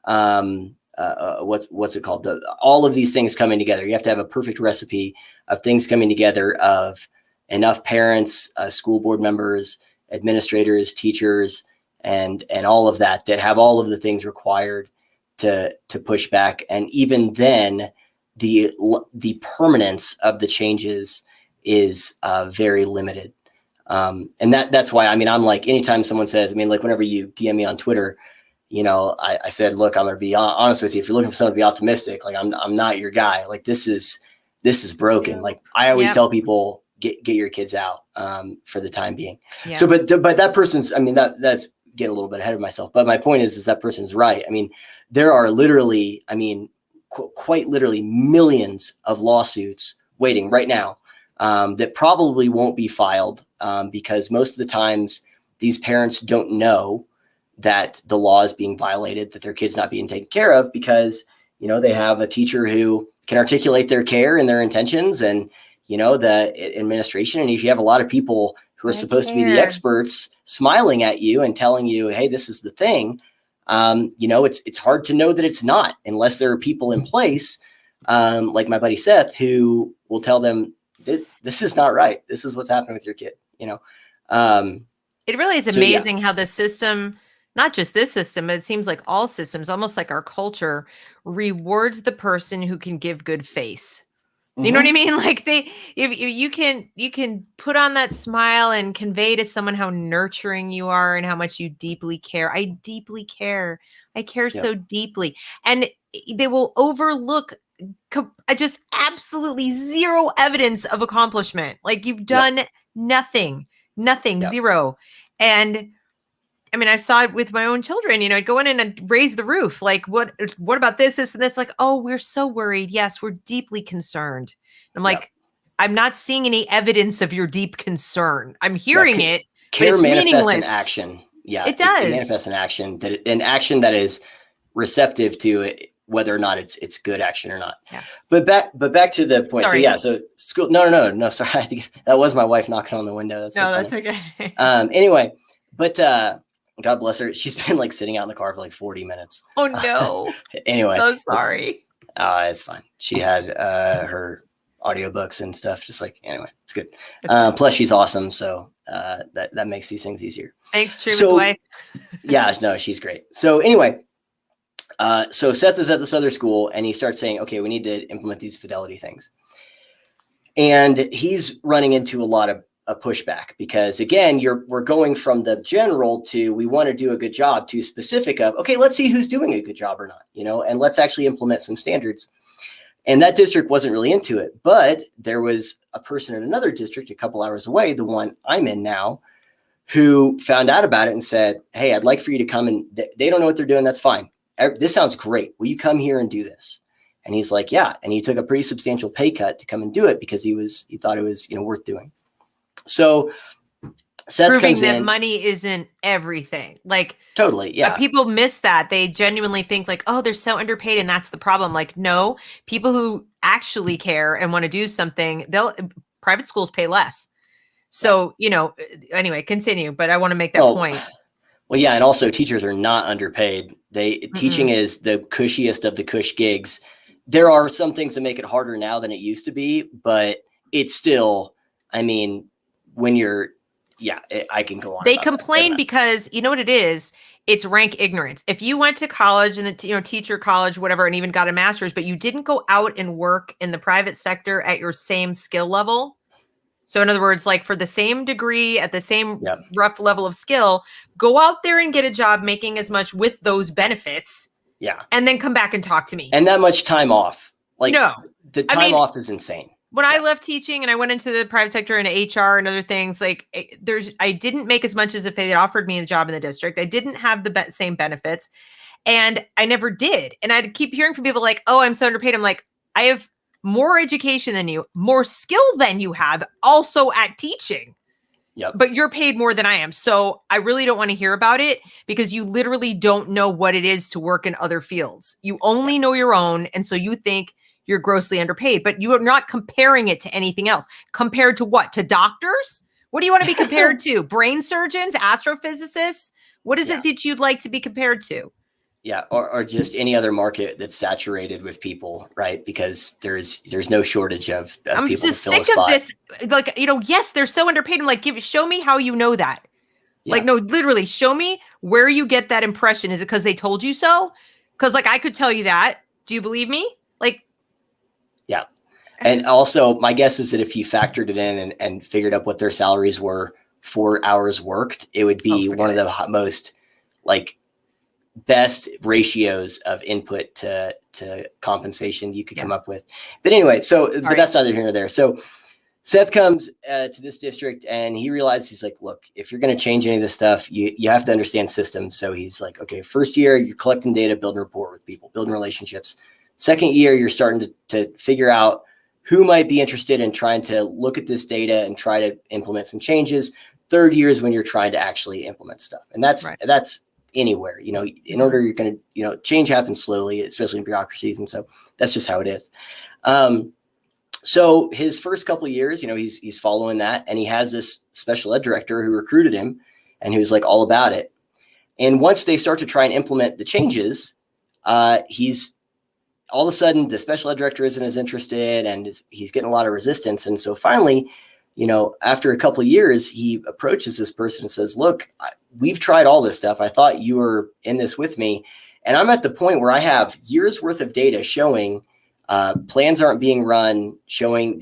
S2: what's it called? All of these things coming together. You have to have a perfect recipe of things coming together, of enough parents, school board members, administrators, teachers, and all of that have all of the things required to push back. And even then, the permanence of the changes is very limited. And that's why, I mean, I'm like, anytime someone says, I mean, like whenever you DM me on Twitter, I said, look, I'm going to be honest with you. If you're looking for someone to be optimistic, like I'm not your guy. Like this is broken. Like I always tell people, get your kids out for the time being. Yep. So, but that person's, I mean, that's getting a little bit ahead of myself. But my point is that person's right. I mean, there are literally, I mean, quite literally millions of lawsuits waiting right now that probably won't be filed because most of the times these parents don't know that the law is being violated, that their kid's not being taken care of, because, they have a teacher who can articulate their care and their intentions, and, the administration. And if you have a lot of people who are supposed to be the experts smiling at you and telling you, hey, this is the thing, it's hard to know that it's not, unless there are people in place, like my buddy Seth, who will tell them this is not right. This is what's happening with your kid.
S1: It really is amazing how the system, not just this system, but it seems like all systems, almost like our culture, rewards the person who can give good face. You know what I mean? Like you can put on that smile and convey to someone how nurturing you are and how much you deeply care. I deeply care. I care so deeply. And they will overlook just absolutely zero evidence of accomplishment. Like you've done nothing, zero. And I mean, I saw it with my own children, I'd go in and raise the roof. Like, what about this, and that's like, oh, we're so worried. Yes, we're deeply concerned. I'm like, I'm not seeing any evidence of your deep concern. I'm hearing it.
S2: Care
S1: but it's
S2: manifests
S1: meaningless.
S2: in action. Yeah,
S1: it does.
S2: It manifests in action, an action that is receptive to it, whether or not it's good action or not. Yeah. But back to the point.
S1: Sorry.
S2: So school. No. Sorry, that was my wife knocking on the window. That's
S1: that's okay.
S2: Anyway, but God bless her. She's been like sitting out in the car for like 40 minutes.
S1: Oh no.
S2: Anyway,
S1: so sorry.
S2: It's fine. She had her audiobooks and stuff. Just like, anyway, it's good. Plus she's awesome. So that makes these things easier.
S1: Thanks, Truman's wife.
S2: Yeah, no, she's great. So anyway, so Seth is at this other school and he starts saying, okay, we need to implement these fidelity things. And he's running into a lot of pushback because, again, we're going from the general to we want to do a good job to specific of, okay, let's see who's doing a good job or not, and let's actually implement some standards. And that district wasn't really into it, but there was a person in another district a couple hours away, the one I'm in now, who found out about it and said, hey, I'd like for you to come, and they don't know what they're doing. That's fine. This sounds great. Will you come here and do this? And he's like, yeah. And he took a pretty substantial pay cut to come and do it because he thought it was, worth doing. So Seth
S1: proving
S2: comes
S1: that
S2: in.
S1: Money isn't everything. Like,
S2: totally. Yeah.
S1: People miss that. They genuinely think like, oh, they're so underpaid and that's the problem. Like, no, people who actually care and want to do something, private schools pay less. So, anyway, continue, but I want to make that point.
S2: Well, yeah. And also teachers are not underpaid. Teaching is the cushiest of the cush gigs. There are some things that make it harder now than it used to be, but it's still, when you're, I can go on.
S1: They complain because you know what it is? It's rank ignorance. If you went to college and teacher college, whatever, and even got a master's, but you didn't go out and work in the private sector at your same skill level. So in other words, like for the same degree at the same rough level of skill, go out there and get a job making as much with those benefits.
S2: Yeah.
S1: And then come back and talk to me.
S2: And that much time off. Like
S1: no,
S2: the time off is insane.
S1: When I left teaching and I went into the private sector and HR and other things, like I didn't make as much as if they had offered me a job in the district. I didn't have the same benefits, and I never did. And I'd keep hearing from people like, oh, I'm so underpaid. I'm like, I have more education than you, more skill than you have also at teaching.
S2: Yep.
S1: But you're paid more than I am. So I really don't want to hear about it because you literally don't know what it is to work in other fields. You only know your own. And so you think you're grossly underpaid, but you are not comparing it to anything else. Compared to what? To doctors? What do you want to be compared to? Brain surgeons, astrophysicists? What is it that you'd like to be compared to?
S2: Yeah, or just any other market that's saturated with people, right? Because there's no shortage of
S1: I'm
S2: people
S1: just
S2: to fill
S1: sick
S2: a
S1: of
S2: spot.
S1: this. Like, yes, they're so underpaid. I'm like, show me how you know that. Yeah. Like, no, literally, show me where you get that impression. Is it because they told you so? Because like I could tell you that. Do you believe me? Like,
S2: yeah. And also, my guess is that if you factored it in and figured out what their salaries were for hours worked, it would be one of the most like best ratios of input to compensation you could come up with. But anyway, but that's neither here nor there. So Seth comes to this district and he realizes, he's like, look, if you're going to change any of this stuff, you have to understand systems. So he's like, okay, first year, you're collecting data, building rapport with people, building relationships. Second year, you're starting to figure out who might be interested in trying to look at this data and try to implement some changes. Third year is when you're trying to actually implement stuff. And that's anywhere, in order, you're going to, change happens slowly, especially in bureaucracies. And so that's just how it is. So his first couple of years, he's following that, and he has this special ed director who recruited him and who's like all about it. And once they start to try and implement the changes, he's all of a sudden the special ed director isn't as interested, and he's getting a lot of resistance. And so finally, after a couple of years, he approaches this person and says, look, we've tried all this stuff. I thought you were in this with me. And I'm at the point where I have years worth of data showing plans aren't being run, showing,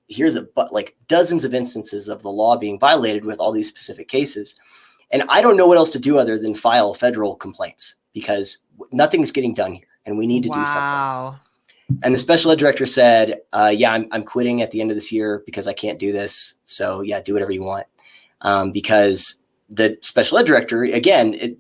S2: here's like dozens of instances of the law being violated with all these specific cases. And I don't know what else to do other than file federal complaints because nothing's getting done here and we need to do something. And the special ed director said, I'm quitting at the end of this year because I can't do this. So yeah, do whatever you want. Because the special ed director, again,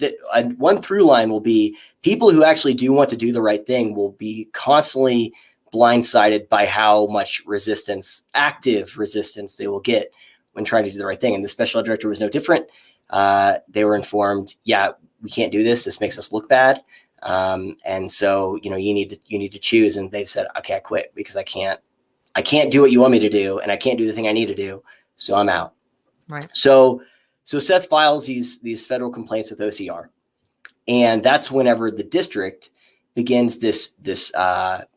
S2: one through line will be people who actually do want to do the right thing will be constantly blindsided by how much resistance, active resistance they will get when trying to do the right thing. And the special ed director was no different. They were informed, we can't do this. This makes us look bad. And so, you need to choose. And they said, okay, I quit because I can't do what you want me to do. And I can't do the thing I need to do. So I'm out.
S1: Right.
S2: So Seth files these federal complaints with OCR. And that's whenever the district begins this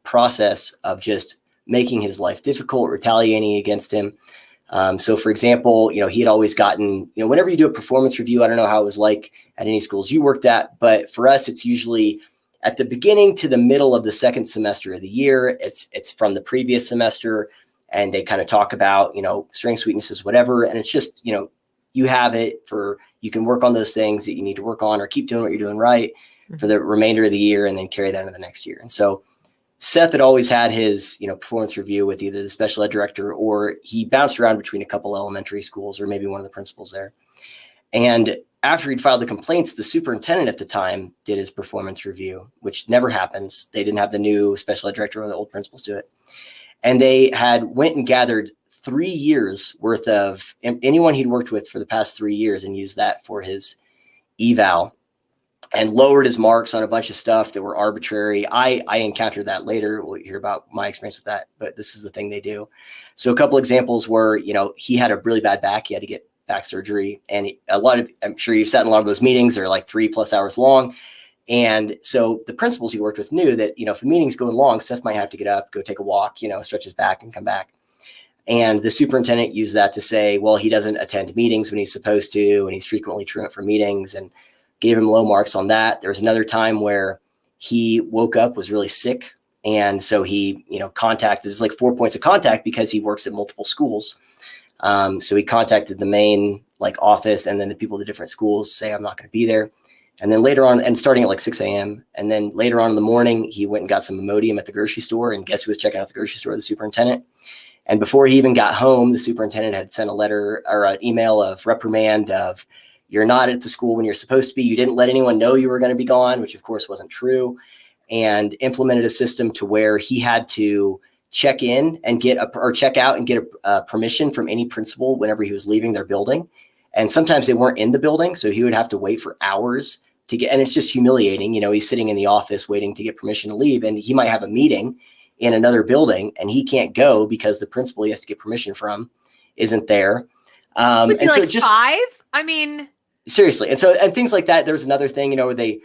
S2: process of just making his life difficult, retaliating against him. So for example, he had always gotten, whenever you do a performance review, I don't know how it was like at any schools you worked at, but for us, it's usually at the beginning to the middle of the second semester of the year. It's from the previous semester, and they kind of talk about, strengths, weaknesses, whatever. And it's just, you have it you can work on those things that you need to work on or keep doing what you're doing right for the remainder of the year and then carry that into the next year. And so Seth had always had his, performance review with either the special ed director, or he bounced around between a couple elementary schools or maybe one of the principals there. And after he'd filed the complaints, the superintendent at the time did his performance review, which never happens. They didn't have the new special ed director or the old principals do it. And they had went and gathered 3 years worth of anyone he'd worked with for the past 3 years and used that for his eval, and lowered his marks on a bunch of stuff that were arbitrary. I encountered that later. We'll hear about my experience with that, but this is the thing they do. So a couple examples were, he had a really bad back. He had to get back surgery. And I'm sure you've sat in a lot of those meetings. They're like 3+ hours long. And so the principals he worked with knew that, if a meeting's going long, Seth might have to get up, go take a walk, stretch his back and come back. And the superintendent used that to say, well, he doesn't attend meetings when he's supposed to, and he's frequently truant for meetings, and gave him low marks on that. There was another time where he woke up, was really sick. And so he, contacted, there's like 4 points of contact because he works at multiple schools. So he contacted the main office, and then the people at the different schools say, I'm not going to be there. And then later on, and starting at like 6 a.m. And then later on in the morning, he went and got some Imodium at the grocery store. And guess who was checking out the grocery store? The superintendent. And before he even got home, the superintendent had sent a letter or an email of reprimand of, you're not at the school when you're supposed to be. You didn't let anyone know you were going to be gone, which of course wasn't true, and implemented a system to where he had to check in and check out and get a permission from any principal whenever he was leaving their building. And sometimes they weren't in the building, so he would have to wait for hours to get, and it's just humiliating. He's sitting in the office waiting to get permission to leave, and he might have a meeting in another building and he can't go because the principal he has to get permission from isn't there.
S1: Was he like 5? I mean,
S2: seriously. And things like that. There was another thing, where they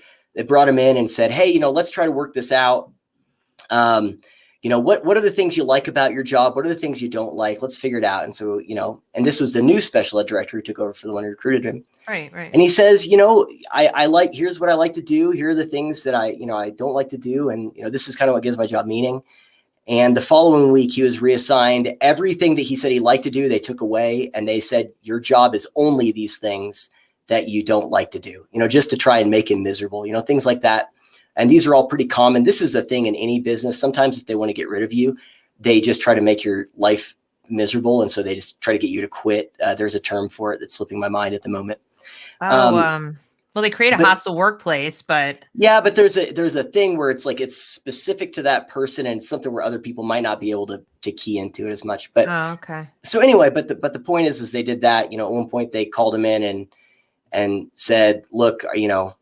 S2: brought him in and said, hey, let's try to work this out. What are the things you like about your job? What are the things you don't like? Let's figure it out. And so, and this was the new special ed director who took over for the one who recruited him.
S1: Right.
S2: And he says, here's what I like to do. Here are the things that I don't like to do. And, this is kind of what gives my job meaning. And the following week, he was reassigned. Everything that he said he liked to do, they took away. And they said, your job is only these things that you don't like to do, just to try and make him miserable, things like that. And these are all pretty common. This is a thing in any business. Sometimes if they want to get rid of you, they just try to make your life miserable. And so they just try to get you to quit. There's a term for it that's slipping my mind at the moment.
S1: Well, they create a hostile workplace, but
S2: yeah, but there's a thing where it's like, it's specific to that person and it's something where other people might not be able to key into it as much. But
S1: okay.
S2: So anyway, but the point is they did that, at one point they called him in and said, look,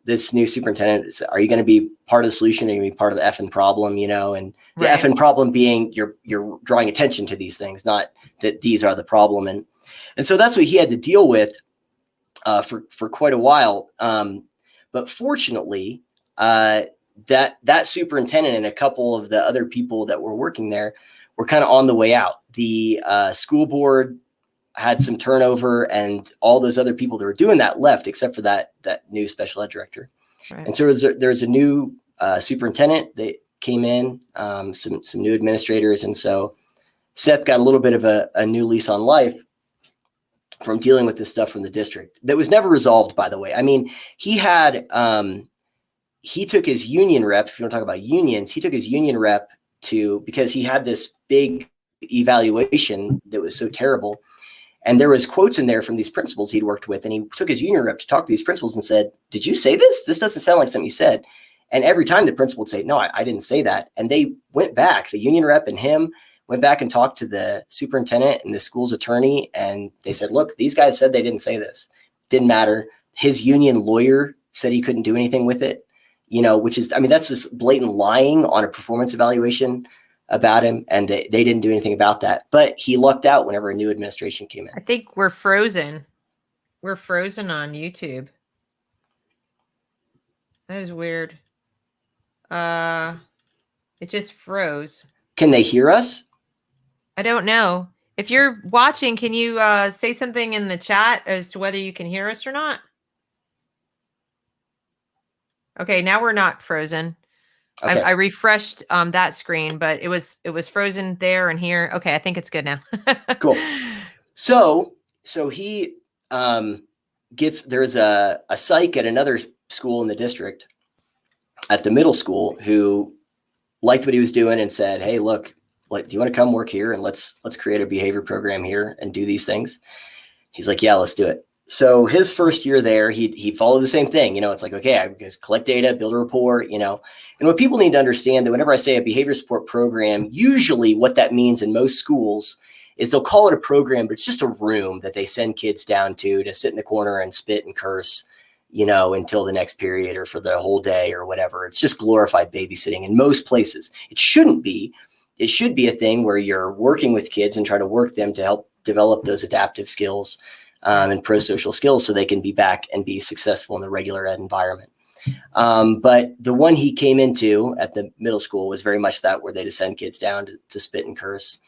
S2: this new superintendent, are you going to be part of the solution? Are you going to be part of the effing problem, and the
S1: right.
S2: effing problem being you're drawing attention to these things, not that these are the problem. And so that's what he had to deal with for quite a while. But fortunately, that superintendent and a couple of the other people that were working there were kind of on the way out. The school board had some turnover, and all those other people that were doing that left, except for that new special ed director. Right. And so there's a new superintendent that came in, some new administrators. And so Seth got a little bit of a new lease on life from dealing with this stuff from the district that was never resolved, by the way. I mean, he took his union rep, if you want to talk about unions, he took his union rep because he had this big evaluation that was so terrible. And there was quotes in there from these principals he'd worked with. And he took his union rep to talk to these principals and said, did you say this? This doesn't sound like something you said. And every time the principal would say, no, I didn't say that. And they went back, the union rep and him went back and talked to the superintendent and the school's attorney. And they said, look, these guys said they didn't say this. Didn't matter. His union lawyer said he couldn't do anything with it, which is, that's just blatant lying on a performance evaluation about him, and they didn't do anything about that. But he lucked out whenever a new administration came in.
S1: I think we're frozen. We're frozen on YouTube. That is weird. It just froze.
S2: Can they hear us?
S1: I don't know. If you're watching, can you say something in the chat as to whether you can hear us or not? Okay, now we're not frozen. Okay. I refreshed that screen, but it was frozen there and here. Okay, I think it's good now.
S2: Cool. So he there's a psych at another school in the district at the middle school who liked what he was doing and said, hey, look, do you want to come work here? And let's create a behavior program here and do these things. He's like, yeah, let's do it. So his first year there, he followed the same thing. It's like, okay, I just collect data, build a report, and what people need to understand that whenever I say a behavior support program, usually what that means in most schools is they'll call it a program, but it's just a room that they send kids down to sit in the corner and spit and curse, until the next period or for the whole day or whatever. It's just glorified babysitting in most places. It shouldn't be. It should be a thing where you're working with kids and try to work them to help develop those adaptive skills and pro-social skills so they can be back and be successful in the regular ed environment. But the one he came into at the middle school was very much that, where they just send kids down to spit and curse.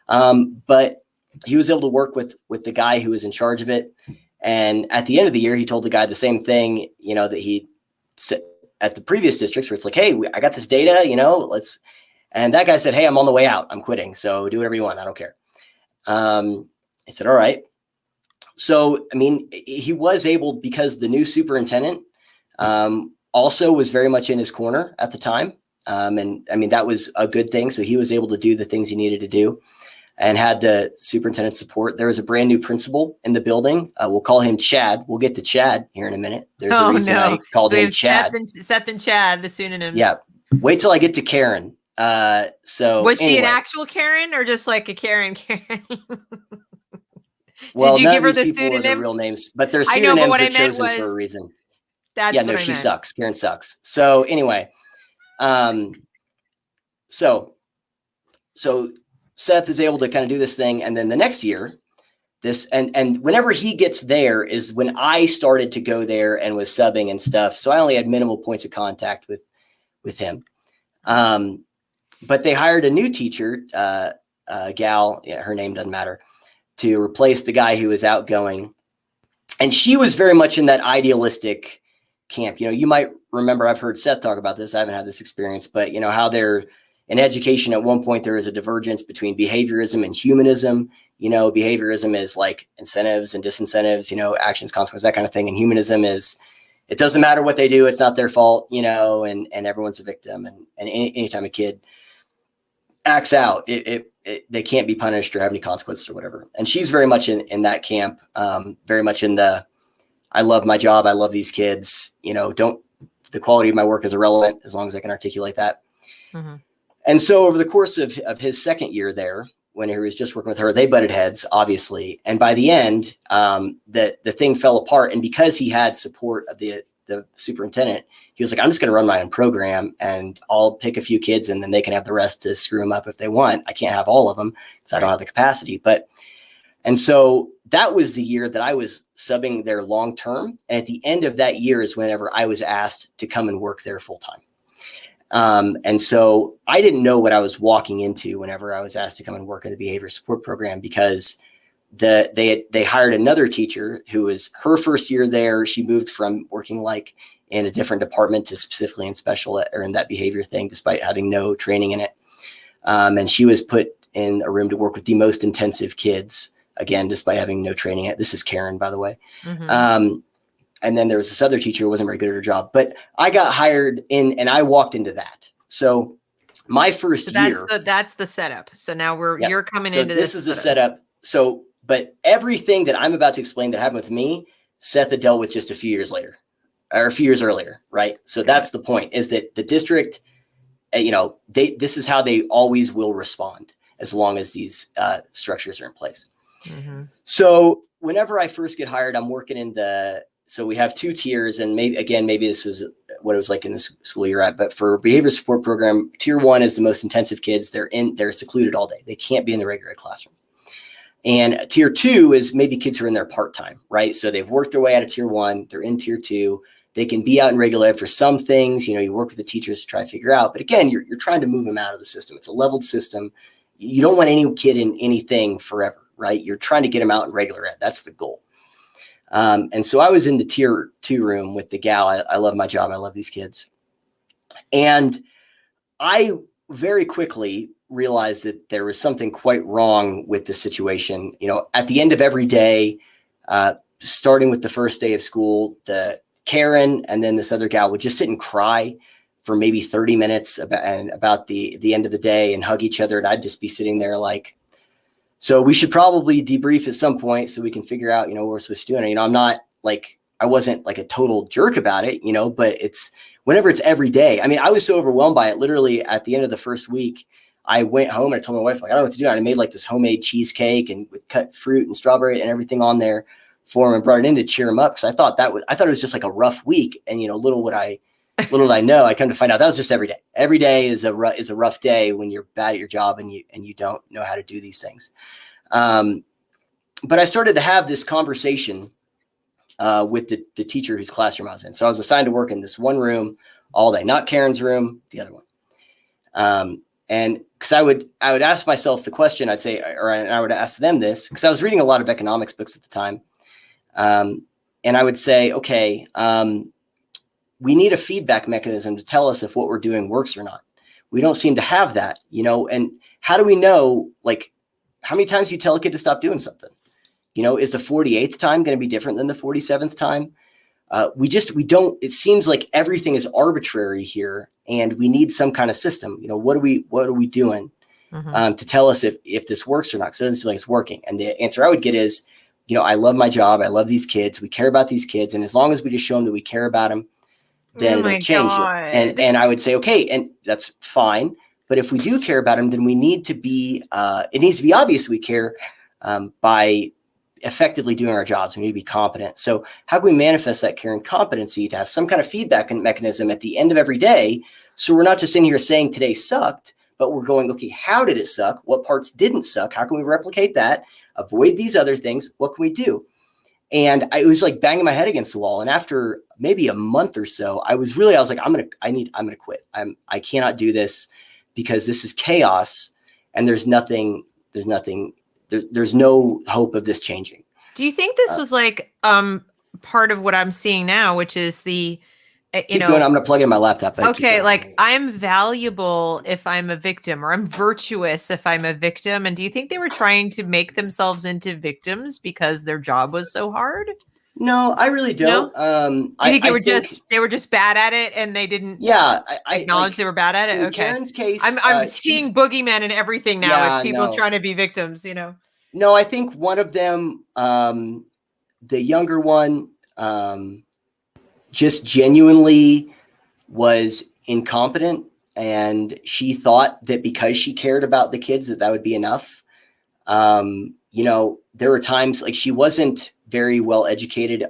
S2: But he was able to work with the guy who was in charge of it. And at the end of the year, he told the guy the same thing, that he said at the previous districts, where it's like, hey, I got this data, and that guy said, hey, I'm on the way out. I'm quitting. So do whatever you want. I don't care. I said, all right. So, he was able, because the new superintendent also was very much in his corner at the time. That was a good thing. So he was able to do the things he needed to do and had the superintendent support. There was a brand new principal in the building. We'll call him Chad. We'll get to Chad here in a minute. There's a reason I called him Chad.
S1: Seth and Chad, the pseudonyms.
S2: Yeah. Wait till I get to Karen.
S1: Was she an actual Karen or just like a Karen?
S2: Well, did you give her the pseudonym? Are their real names, but their pseudonyms are chosen for a reason. She sucks. Karen sucks. So anyway, so Seth is able to kind of do this thing, and then the next year, and whenever he gets there is when I started to go there and was subbing and stuff. So I only had minimal points of contact with him. But they hired a new teacher, gal, her name doesn't matter, to replace the guy who was outgoing. And she was very much in that idealistic camp. You might remember, I've heard Seth talk about this. I haven't had this experience, but how they're in education at one point, there is a divergence between behaviorism and humanism. Behaviorism is like incentives and disincentives, actions, consequences, that kind of thing. And humanism is, it doesn't matter what they do. It's not their fault, and everyone's a victim. And anytime a kid acts out, they can't be punished or have any consequences or whatever. And she's very much in that camp, very much in the, I love my job. I love these kids, the quality of my work is irrelevant as long as I can articulate that. Mm-hmm. And so over the course of his second year there, when he was just working with her, they butted heads, obviously. And by the end, the thing fell apart. And because he had support of the superintendent, he was like, I'm just going to run my own program and I'll pick a few kids and then they can have the rest to screw them up if they want. I can't have all of them because I don't have the capacity. And so that was the year that I was subbing there long term. And at the end of that year is whenever I was asked to come and work there full time. And so I didn't know what I was walking into whenever I was asked to come and work in the behavior support program, because they hired another teacher who was her first year there. She moved from working like in a different department to specifically in special or in that behavior thing, despite having no training in it. And she was put in a room to work with the most intensive kids, again, despite having no training in it. This is Karen, by the way. Mm-hmm. And then there was this other teacher who wasn't very good at her job, but I got hired in and I walked into that. So my first year.
S1: That's the setup. So now you're coming into
S2: this. This is the setup. So, but everything that I'm about to explain that happened with me, Seth had dealt with just a few years later or a few years earlier. Right. So that's the point, is that the district, this is how they always will respond as long as these structures are in place. Mm-hmm. So whenever I first get hired, I'm working so we have two tiers, and maybe this is what it was like in the school you're at, but for behavior support program, tier 1 is the most intensive kids. They're secluded all day. They can't be in the regular classroom. And tier 2 is maybe kids who are in there part-time, right? So they've worked their way out of tier 1. They're in tier 2. They can be out in regular ed for some things. You work with the teachers to try to figure out. But again, you're trying to move them out of the system. It's a leveled system. You don't want any kid in anything forever, right? You're trying to get them out in regular ed. That's the goal. And so I was in the tier 2 room with the gal. I love my job. I love these kids. And I very quickly realized that there was something quite wrong with the situation. At the end of every day, starting with the first day of school, the Karen and then this other gal would just sit and cry for maybe 30 minutes about the end of the day and hug each other. And I'd just be sitting there like, so we should probably debrief at some point so we can figure out, what we're supposed to do. And, I'm not like, I wasn't like a total jerk about it, but it's whenever it's every day. I mean, I was so overwhelmed by it. Literally at the end of the first week, I went home and I told my wife, like, I don't know what to do. And I made like this homemade cheesecake and with cut fruit and strawberry and everything on there for him and brought it in to cheer him up. Cause I thought it was just like a rough week. And, little did I know, I come to find out that was just every day. Every day is a rough day when you're bad at your job and you don't know how to do these things. But I started to have this conversation with the teacher whose classroom I was in. So I was assigned to work in this one room all day, not Karen's room, the other one. And because I would ask myself the question, I'd say, or I would ask them this, because I was reading a lot of economics books at the time. And I would say, okay, we need a feedback mechanism to tell us if what we're doing works or not. We don't seem to have that, and how do we know, like, how many times do you tell a kid to stop doing something? Is the 48th time going to be different than the 47th time? We don't, it seems like everything is arbitrary here and we need some kind of system. What are we doing to tell us if this works or not? Because it doesn't seem like it's working. And the answer I would get is, I love my job. I love these kids. We care about these kids. And as long as we just show them that we care about them, then it'll change it. And I would say, okay, and that's fine. But if we do care about them, then we need to be, it needs to be obvious we care by effectively doing our jobs. We need to be competent. So how can we manifest that care and competency to have some kind of feedback mechanism at the end of every day? So we're not just in here saying today sucked, but we're going, okay, how did it suck? What parts didn't suck? How can we replicate that? Avoid these other things. What can we do? And it was like banging my head against the wall. And after maybe a month or so, I was like, I'm going to quit. I cannot do this because this is chaos and there's no hope of this changing.
S1: Do you think this was like part of what I'm seeing now, which is the,
S2: keep going. I'm going to plug in my laptop.
S1: Okay, like I'm valuable if I'm a victim, or I'm virtuous if I'm a victim. And do you think they were trying to make themselves into victims because their job was so hard?
S2: No, I really don't.
S1: No? I think they were just bad at it, and they didn't.
S2: Yeah,
S1: acknowledge they were bad at it.
S2: In
S1: okay.
S2: Karen's case,
S1: I'm seeing boogeymen in everything now. With people trying to be victims,
S2: No, I think one of them, the younger one, just genuinely was incompetent, and she thought that because she cared about the kids that would be enough. There were times like she wasn't very well educated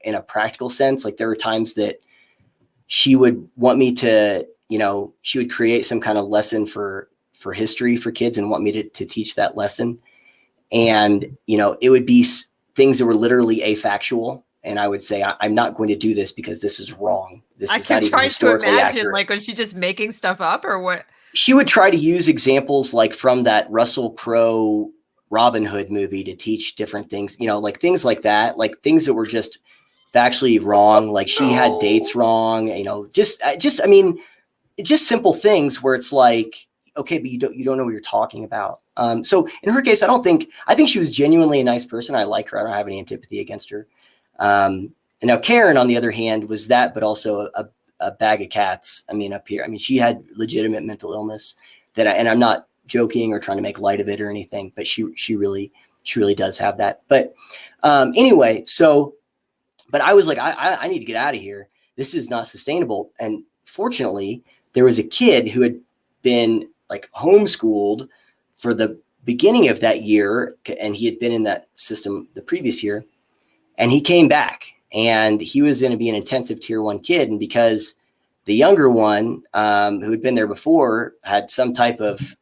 S2: in a practical sense. Like there were times that she would want me to, she would create some kind of lesson for history for kids and want me to teach that lesson. And, it would be things that were literally afactual. And I would say, I'm not going to do this because this is wrong. This is not even historically accurate.
S1: Like, was she just making stuff up or what?
S2: She would try to use examples like from that Russell Crowe Robin Hood movie to teach different things, like things like that, like things that were just factually wrong. Like she had dates wrong, just simple things where it's like, okay, but you don't know what you're talking about. So in her case, I think she was genuinely a nice person. I like her. I don't have any antipathy against her. And now Karen, on the other hand, was that, but also a bag of cats. Up here, she had legitimate mental illness and I'm not joking or trying to make light of it or anything, but she really does have that. But anyway, but I was like, I need to get out of here. This is not sustainable. And fortunately, there was a kid who had been like homeschooled for the beginning of that year, and he had been in that system the previous year, and he came back, and he was going to be an intensive tier 1 kid. And because the younger one, who had been there before, had some type of,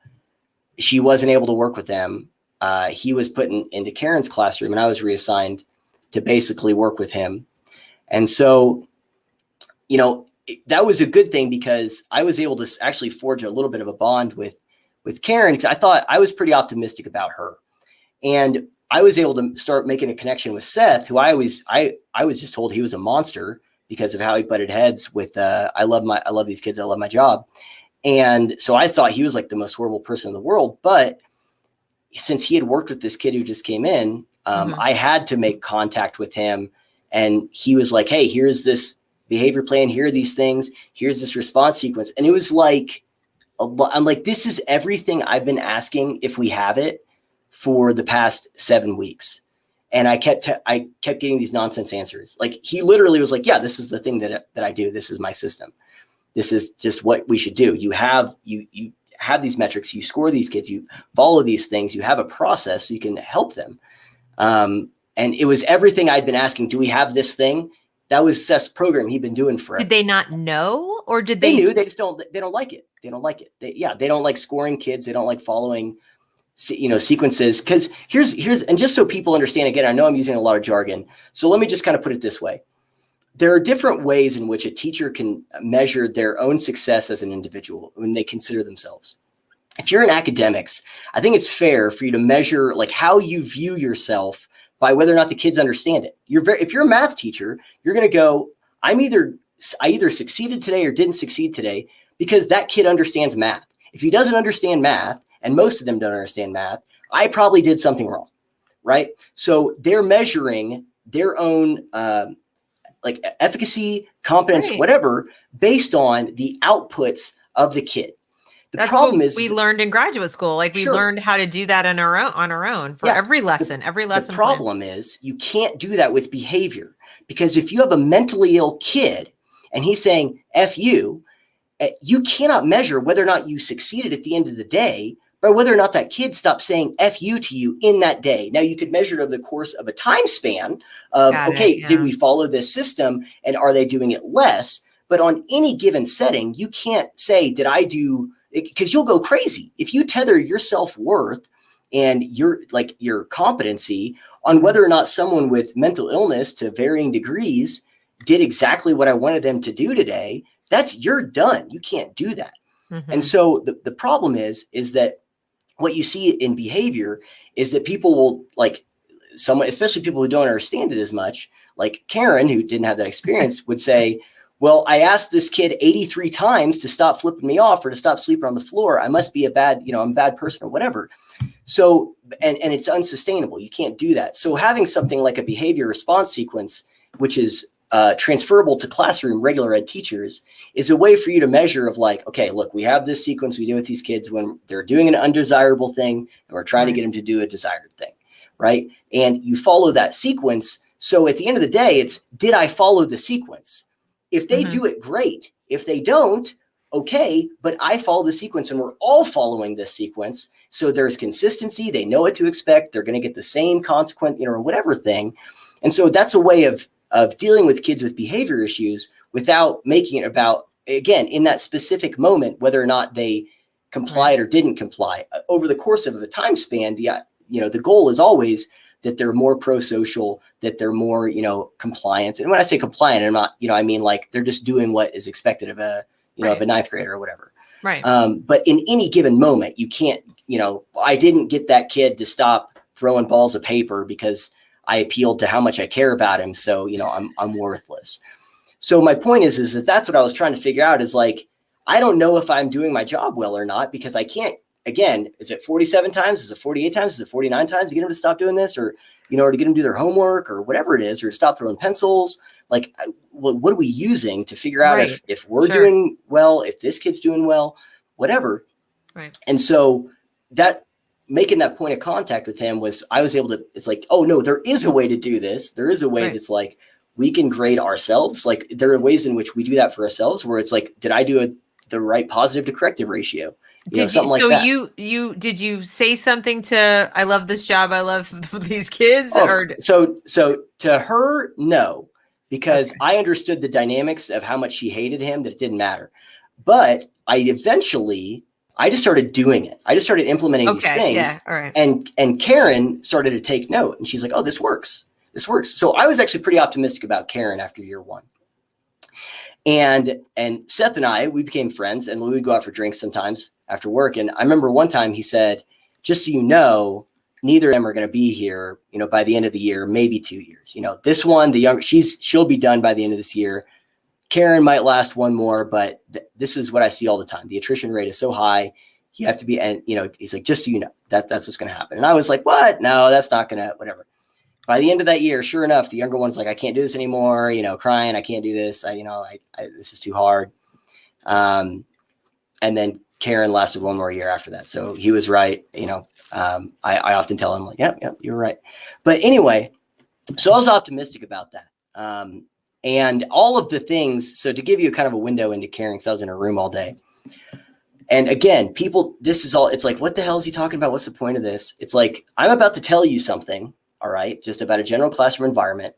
S2: she wasn't able to work with them. He was put into Karen's classroom, and I was reassigned to basically work with him. And so, that was a good thing because I was able to actually forge a little bit of a bond with Karen, because I thought I was pretty optimistic about her. And I was able to start making a connection with Seth, who I was just told he was a monster because of how he butted heads with, I love these kids. I love my job. And so I thought he was like the most horrible person in the world. But since he had worked with this kid who just came in, I had to make contact with him. And he was like, hey, here's this behavior plan. Here are these things. Here's this response sequence. And it was like, I'm like, this is everything I've been asking if we have it for the past 7 weeks. And I kept getting these nonsense answers. Like he literally was like, yeah, this is the thing that I do. This is my system. This is just what we should do. You have these metrics, you score these kids, you follow these things, you have a process so you can help them. And it was everything I'd been asking. Do we have this thing? That was Seth's program he'd been doing forever.
S1: Did they not know, or did
S2: they knew? They just don't like it. They don't like it. They don't like scoring kids. They don't like following, sequences. Because here's, and just so people understand, again, I know I'm using a lot of jargon. So let me just kind of put it this way. There are different ways in which a teacher can measure their own success as an individual when they consider themselves. If you're in academics, I think it's fair for you to measure like how you view yourself by whether or not the kids understand it. If you're a math teacher, you're going to go, I either succeeded today or didn't succeed today because that kid understands math. If he doesn't understand math, and most of them don't understand math, I probably did something wrong, right? So they're measuring their own like efficacy, competence,
S1: Right.
S2: whatever, based on the outputs of the kid.
S1: That's problem is we learned in graduate school. Like we learned how to do that on our own for every lesson.
S2: The problem is you can't do that with behavior, because if you have a mentally ill kid and he's saying F you cannot measure whether or not you succeeded at the end of the day by whether or not that kid stopped saying F you to you in that day. Now you could measure it over the course of a time span of, did we follow this system and are they doing it less? But on any given setting, you can't say, did I do, because you'll go crazy. If you tether your self-worth and your competency on whether or not someone with mental illness to varying degrees did exactly what I wanted them to do today, you're done. You can't do that. Mm-hmm. And so the problem is that what you see in behavior is that people will especially people who don't understand it as much, like Karen, who didn't have that experience, would say, well, I asked this kid 83 times to stop flipping me off or to stop sleeping on the floor. I must be I'm a bad person or whatever. So, and it's unsustainable. You can't do that. So having something like a behavior response sequence, which is transferable to classroom regular ed teachers, is a way for you to measure of like, okay, look, we have this sequence we do with these kids when they're doing an undesirable thing and we're trying to get them to do a desired thing, right? And you follow that sequence. So at the end of the day, it's, did I follow the sequence? If they do it, great. If they don't, okay, but I follow the sequence and we're all following this sequence. So there's consistency. They know what to expect. They're going to get the same consequence, or whatever thing. And so that's a way of dealing with kids with behavior issues without making it about, again, in that specific moment, whether or not they complied or didn't comply. Over the course of a time span, the goal is always that they're more pro-social, that they're more, compliant. And when I say compliant, I'm not, I mean, like they're just doing what is expected of a, of a ninth grader or whatever.
S1: Right.
S2: But in any given moment, you can't, I didn't get that kid to stop throwing balls of paper because I appealed to how much I care about him. So, I'm worthless. So my point is that that's what I was trying to figure out is like, I don't know if I'm doing my job well or not, because I can't, again, is it 47 times? Is it 48 times? Is it 49 times to get them to stop doing this, or, or to get them to do their homework or whatever it is, or to stop throwing pencils? Like, what are we using to figure out if we're doing well, if this kid's doing well, whatever.
S1: Right.
S2: And so that making that point of contact with him I was able to, it's like, oh no, there is a way to do this. There is a way that's like, we can grade ourselves. Like there are ways in which we do that for ourselves, where it's like, did I do the right positive to corrective ratio? Something like that. So
S1: did you say something to, I love this job, I love these kids?
S2: So to her, no, because I understood the dynamics of how much she hated him, that it didn't matter. But I just started doing it. I just started implementing these things.
S1: Yeah, all right.
S2: And Karen started to take note, and she's like, oh, this works. This works. So I was actually pretty optimistic about Karen after year one. And Seth and I, we became friends, and we would go out for drinks sometimes after work. And I remember one time he said, just so you know, neither of them are going to be here, by the end of the year, maybe 2 years. This one, she'll be done by the end of this year. Karen might last one more, but this is what I see all the time. The attrition rate is so high. You have to be, and he's like, just so you know, that's what's going to happen. And I was like, what? No, that's not going to, whatever. by the end of that year, sure enough, the younger one's like, I can't do this anymore, you know, crying, I can't do this. This is too hard. And then Karen lasted one more year after that. So he was right. You know, I often tell him like, yep, you're right. But anyway, so I was optimistic about that. And all of the things, so to give you kind of a window into Karen, because I was in her room all day. And again, people, this is all, it's like, what the hell is he talking about? What's the point of this? It's like, I'm about to tell you something, all right, just about a general classroom environment.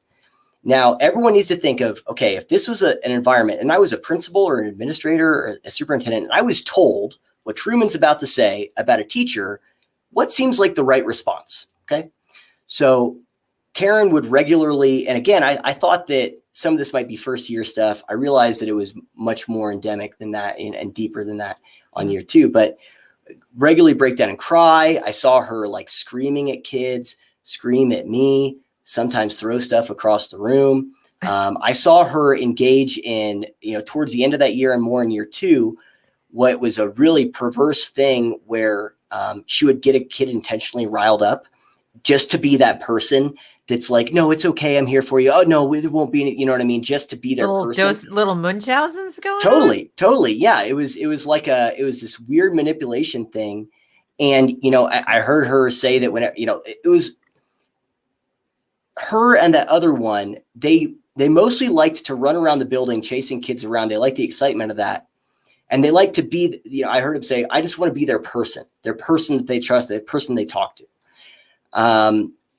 S2: Now, everyone needs to think of, okay, if this was an environment and I was a principal or an administrator or a superintendent, and I was told what Truman's about to say about a teacher, what seems like the right response? Okay. So Karen would regularly, and again, I thought that some of this might be first year stuff. I realized that it was much more endemic than that and deeper than that on year 2, but regularly break down and cry. I saw her like screaming at kids, scream at me, sometimes throw stuff across the room. I saw her engage in, you know, towards the end of that year and more in year 2, what was a really perverse thing where she would get a kid intentionally riled up just to be that person that's like, no, it's okay, I'm here for you. Oh no, it won't be, you know what I mean? Just to be their person.
S1: Those little Munchausen's going
S2: Totally. Yeah. It was this weird manipulation thing. And, you know, I heard her say that when, you know, it was her and that other one, they mostly liked to run around the building, chasing kids around. They liked the excitement of that. And they like to be, you know, I heard him say, I just want to be their person that they trust, their person they talk to.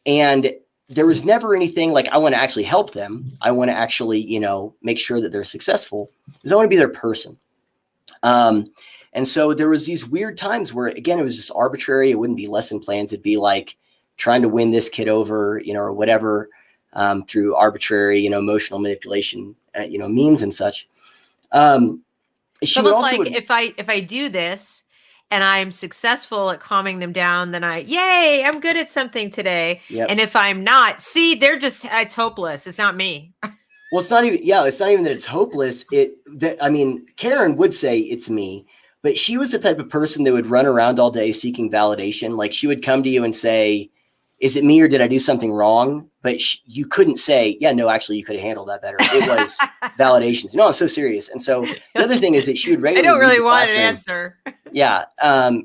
S2: And there was never anything like, I want to actually help them. I want to actually, you know, make sure that they're successful, because I want to be their person. And so there was these weird times where, again, it was just arbitrary. It wouldn't be lesson plans. It'd be like trying to win this kid over, you know, or whatever, through arbitrary, you know, emotional manipulation, you know, means and such. She would also
S1: like if I do this and I'm successful at calming them down, then yay, I'm good at something today.
S2: Yep.
S1: And if I'm not, see, it's hopeless. It's not me.
S2: Well, it's not even that it's hopeless. I mean, Karen would say it's me, but she was the type of person that would run around all day seeking validation. Like she would come to you and say, is it me or did I do something wrong? But you couldn't say, yeah, no, actually you could have handled that better. It was validations. No, I'm so serious. And so the other thing is that she would regularly
S1: I don't really want an answer.
S2: Yeah.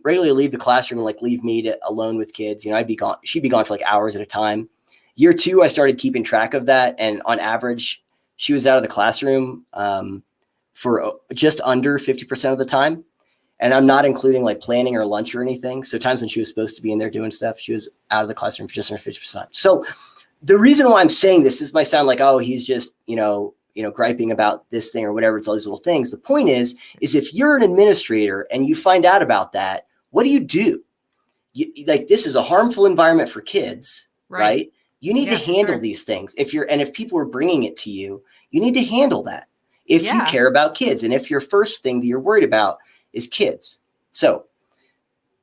S2: Regularly leave the classroom and like leave me alone with kids. You know, she'd be gone for like hours at a time. Year 2, I started keeping track of that. And on average, she was out of the classroom for just under 50% of the time. And I'm not including like planning or lunch or anything. So times when she was supposed to be in there doing stuff, she was out of the classroom for just under 50%. So the reason why I'm saying this might sound like, oh, he's just, you know, griping about this thing or whatever. It's all these little things. The point is if you're an administrator and you find out about that, what do? Like, this is a harmful environment for kids, right? You need to handle these things. If people are bringing it to you, you need to handle that. If you care about kids, and if your first thing that you're worried about is kids. So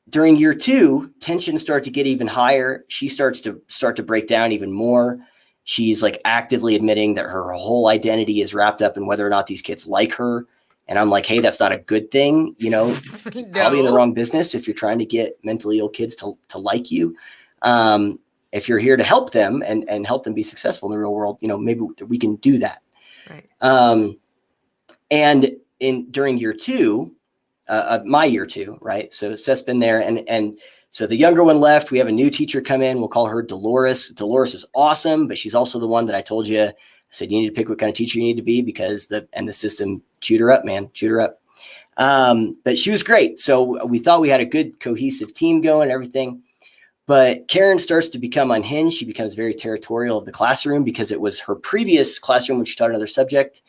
S2: during year 2, tensions start to get even higher. She starts to break down even more. She's like actively admitting that her whole identity is wrapped up in whether or not these kids like her. And I'm like, hey, that's not a good thing. You know, no. Probably in the wrong business if you're trying to get mentally ill kids to like you. If you're here to help them and help them be successful in the real world, you know, maybe we can do that. Right. And during year 2, my year 2, right? So Seth's been there, and so the younger one left. We have a new teacher come in. We'll call her Dolores. Dolores is awesome, but she's also the one that I told you. I said you need to pick what kind of teacher you need to be because the system chewed her up, man, chewed her up. But she was great. So we thought we had a good cohesive team going, everything. But Karen starts to become unhinged. She becomes very territorial of the classroom because it was her previous classroom when she taught another subject.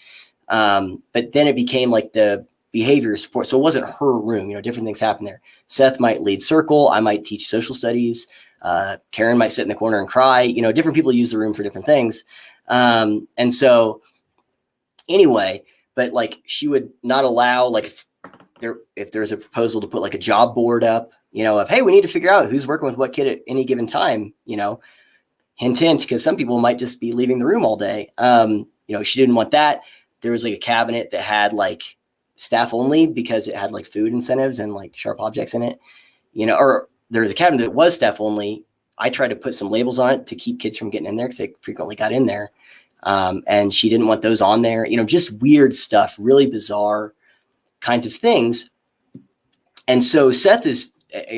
S2: But then it became like the behavior support. So it wasn't her room, you know, different things happen there. Seth might lead circle. I might teach social studies. Karen might sit in the corner and cry, you know, different people use the room for different things. And so anyway, but like she would not allow, like if there's a proposal to put like a job board up, you know, of, hey, we need to figure out who's working with what kid at any given time, you know, hint, because some people might just be leaving the room all day. You know, she didn't want that. There was like a cabinet that had like staff only because it had like food incentives and like sharp objects in it, you know, or there was a cabinet that was staff only I tried to put some labels on it to keep kids from getting in there because they frequently got in there. And she didn't want those on there, just weird stuff, really bizarre kinds of things. And so Seth is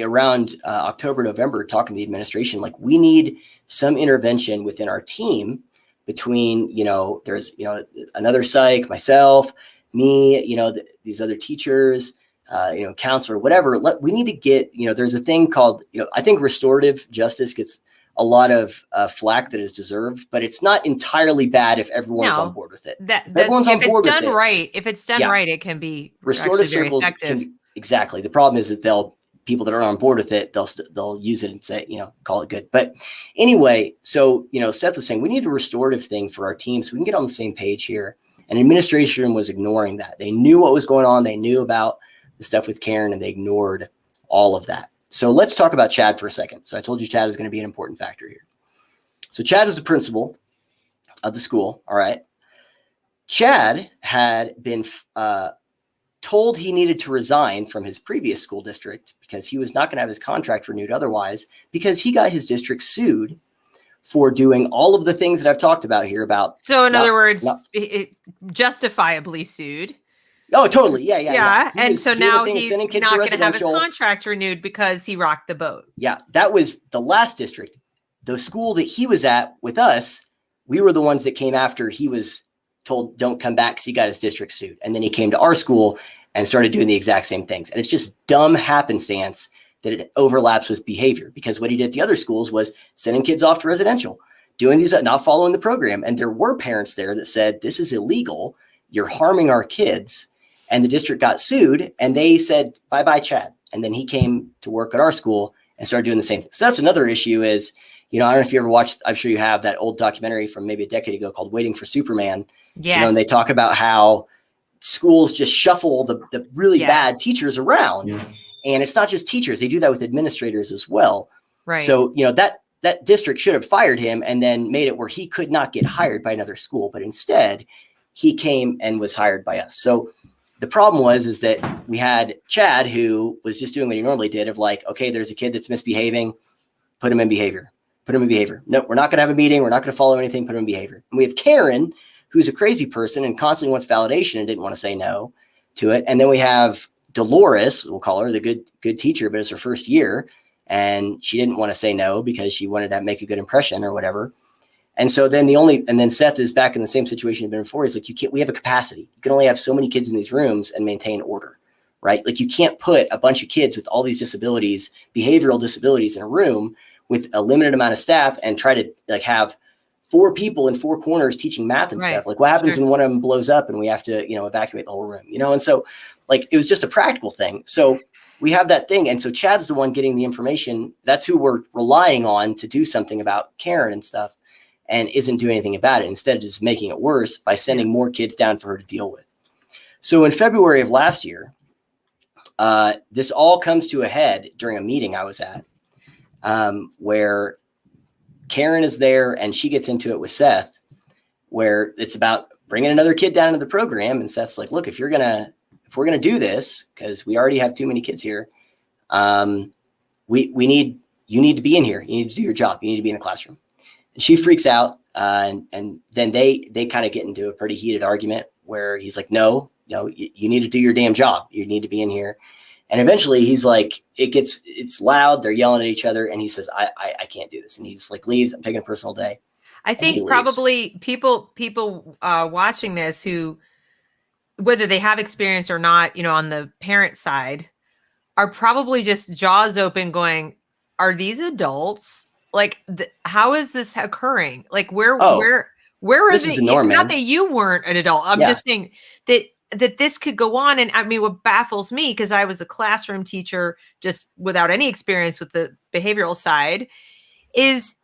S2: around October, November, talking to the administration, like, we need some intervention within our team between, there's, another psych, myself, me, these other teachers, counselor, whatever. We need to get, there's a thing called, I think restorative justice gets a lot of flack that is deserved, but it's not entirely bad if everyone's on board with it.
S1: If it's done right, it can be
S2: restorative circles
S1: effective.
S2: Exactly. The problem is that people that are on board with it, they'll use it and say, call it good. But anyway, so, Seth was saying we need a restorative thing for our team so we can get on the same page here. And administration was ignoring that. They knew what was going on. They knew about the stuff with Karen, and they ignored all of that. So let's talk about Chad for a second. So I told you Chad is going to be an important factor here. So Chad is the principal of the school. All right. Chad had been told he needed to resign from his previous school district because he was not going to have his contract renewed otherwise, because he got his district sued for doing all of the things that I've talked about here about.
S1: So in other words, justifiably sued.
S2: Oh, totally. Yeah.
S1: And so now he's not going to have his contract renewed because he rocked the boat.
S2: Yeah. That was the last district. The school that he was at with us, we were the ones that came after he was told don't come back because he got his district sued. And then he came to our school and started doing the exact same things. And it's just dumb happenstance that it overlaps with behavior, because what he did at the other schools was sending kids off to residential, doing these, not following the program. And there were parents there that said, this is illegal. You're harming our kids. And the district got sued, and they said, bye-bye, Chad. And then he came to work at our school and started doing the same thing. So that's another issue is, I don't know if you ever watched, I'm sure you have, that old documentary from maybe a decade ago called Waiting for Superman.
S1: Yes.
S2: And they talk about how schools just shuffle the really bad teachers around. Yeah. And it's not just teachers. They do that with administrators as well.
S1: Right.
S2: So, that district should have fired him and then made it where he could not get hired by another school. But instead, he came and was hired by us. So the problem is that we had Chad, who was just doing what he normally did, of like, okay, there's a kid that's misbehaving, put him in behavior. No, we're not going to have a meeting. We're not going to follow anything, put him in behavior. And we have Karen, who's a crazy person and constantly wants validation and didn't want to say no to it. And then we have Dolores, we'll call her the good teacher, but it's her first year. And she didn't want to say no because she wanted to make a good impression or whatever. And so then then Seth is back in the same situation he'd been before. He's like, we have a capacity. You can only have so many kids in these rooms and maintain order, right? Like, you can't put a bunch of kids with all these disabilities, behavioral disabilities, in a room with a limited amount of staff and try to have 4 people in 4 corners teaching math and stuff. Like, what happens when one of them blows up and we have to, evacuate the whole room, And so it was just a practical thing. So we have that thing. And so Chad's the one getting the information. That's who we're relying on to do something about Karen and stuff, and isn't doing anything about it. Instead, just making it worse by sending more kids down for her to deal with. So in February of last year, this all comes to a head during a meeting I was at, where Karen is there and she gets into it with Seth, where it's about bringing another kid down into the program. And Seth's like, look, if we're going to do this, because we already have too many kids here, you need to be in here. You need to do your job. You need to be in the classroom. And she freaks out. And then they kind of get into a pretty heated argument where he's like, no, you need to do your damn job. You need to be in here. And eventually he's like, it's loud. They're yelling at each other. And he says, I can't do this. And he just leaves. I'm taking a personal day.
S1: I think probably people watching this who, whether they have experience or not, on the parent side, are probably just jaws open going, are these adults? How is this occurring? Where are
S2: this
S1: they?
S2: Is the norm,
S1: not that you weren't an adult. I'm just saying that this could go on. And I mean, what baffles me, because I was a classroom teacher just without any experience with the behavioral side, is,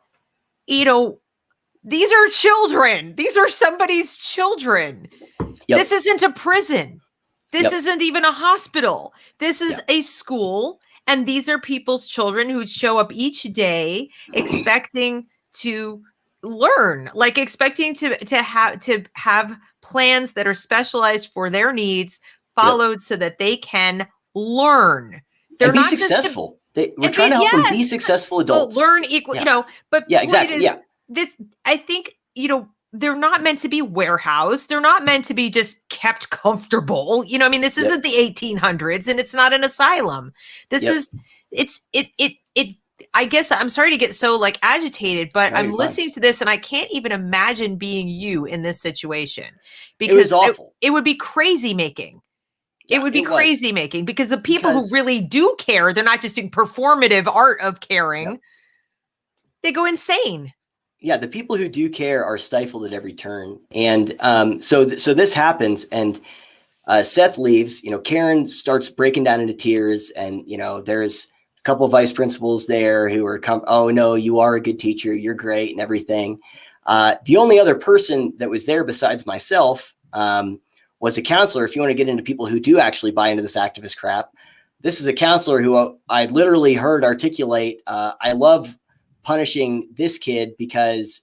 S1: these are children. These are somebody's children. Yep. This isn't a prison. This isn't even a hospital. This is a school. And these are people's children who show up each day expecting to learn, expecting to have plans that are specialized for their needs followed so that they can learn.
S2: They're not successful. We're trying to help them be successful adults.
S1: Learn equal, but
S2: yeah, exactly. Yeah.
S1: This, I think, they're not meant to be warehoused. They're not meant to be just kept comfortable. I mean, this isn't the 1800s and it's not an asylum. This is, I guess I'm sorry to get so like agitated, but I'm listening to this and I can't even imagine being you in this situation because
S2: it was awful.
S1: It would be crazy making. It would be crazy making because the people who really do care, they're not just doing performative art of caring. They go insane.
S2: Yeah, the people who do care are stifled at every turn. And so this happens and Seth leaves. Karen starts breaking down into tears and, there's a couple of vice principals there who are oh, no, you are a good teacher. You're great and everything. The only other person that was there besides myself was a counselor. If you want to get into people who do actually buy into this activist crap, this is a counselor who I literally heard articulate, I love punishing this kid because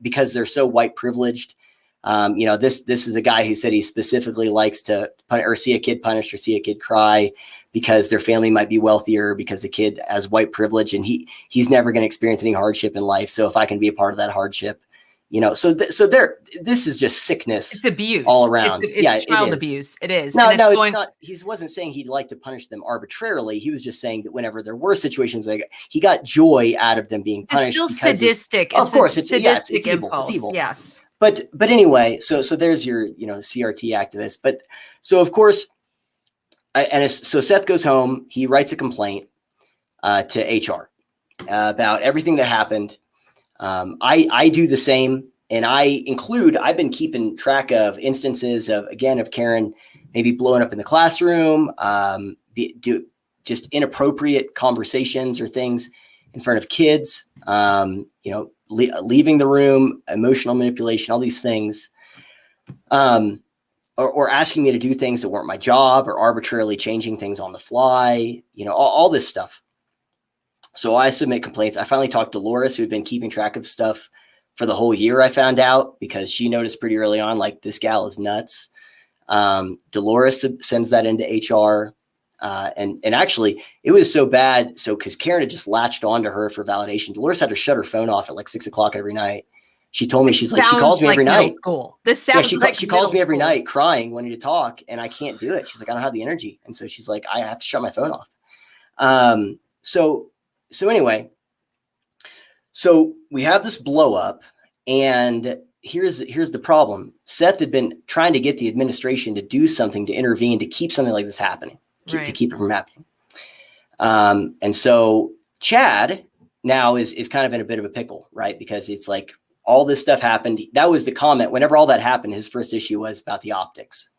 S2: because they're so white privileged. This is a guy who said he specifically likes to see a kid punished or see a kid cry because their family might be wealthier because the kid has white privilege and he's never going to experience any hardship in life. So if I can be a part of that hardship, this is just sickness.
S1: It's abuse
S2: all around.
S1: It's child abuse. It is.
S2: No, it's not. He wasn't saying he'd like to punish them arbitrarily. He was just saying that whenever there were situations where he got joy out of them being punished.
S1: It's still sadistic.
S2: Of course, it's
S1: sadistic
S2: evil.
S1: Impulse.
S2: It's evil.
S1: Yes.
S2: But anyway, so there's your CRT activist. But so of course, so Seth goes home. He writes a complaint to HR about everything that happened. I do the same, and I've been keeping track of instances of Karen maybe blowing up in the classroom, do just inappropriate conversations or things in front of kids, leaving the room, emotional manipulation, all these things, or asking me to do things that weren't my job, or arbitrarily changing things on the fly, all this stuff. So I submit complaints. I finally talked to Dolores, who had been keeping track of stuff for the whole year. I found out because she noticed pretty early on, like, this gal is nuts. Dolores sends that into HR. And actually it was so bad. So, cause Karen had just latched onto her for validation. Dolores had to shut her phone off at like 6 o'clock every night. She told me, she's like, she calls me every night.
S1: This sounds
S2: she calls me every night crying, wanting to talk, and I can't do it. She's like, I don't have the energy. And so she's like, I have to shut my phone off. So anyway, so we have this blow up, and here's the problem. Seth had been trying to get the administration to do something to intervene to keep something like this happening, to keep it from happening. And so Chad now is kind of in a bit of a pickle, right? Because it's like all this stuff happened. That was the comment. Whenever all that happened, his first issue was about the optics.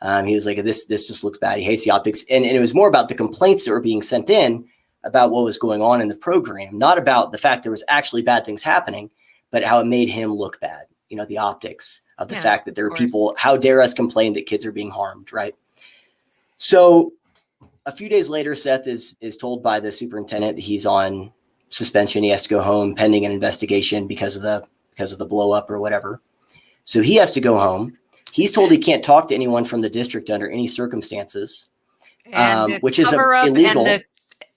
S2: He was like, this just looks bad. He hates the optics. And it was more about the complaints that were being sent in about what was going on in the program, not about the fact there was actually bad things happening, but how it made him look bad. The optics of the fact that there are people, how dare us complain that kids are being harmed, right? So a few days later, Seth is told by the superintendent that he's on suspension. He has to go home pending an investigation because of the blow up or whatever. So he has to go home. He's told he can't talk to anyone from the district under any circumstances, which is illegal.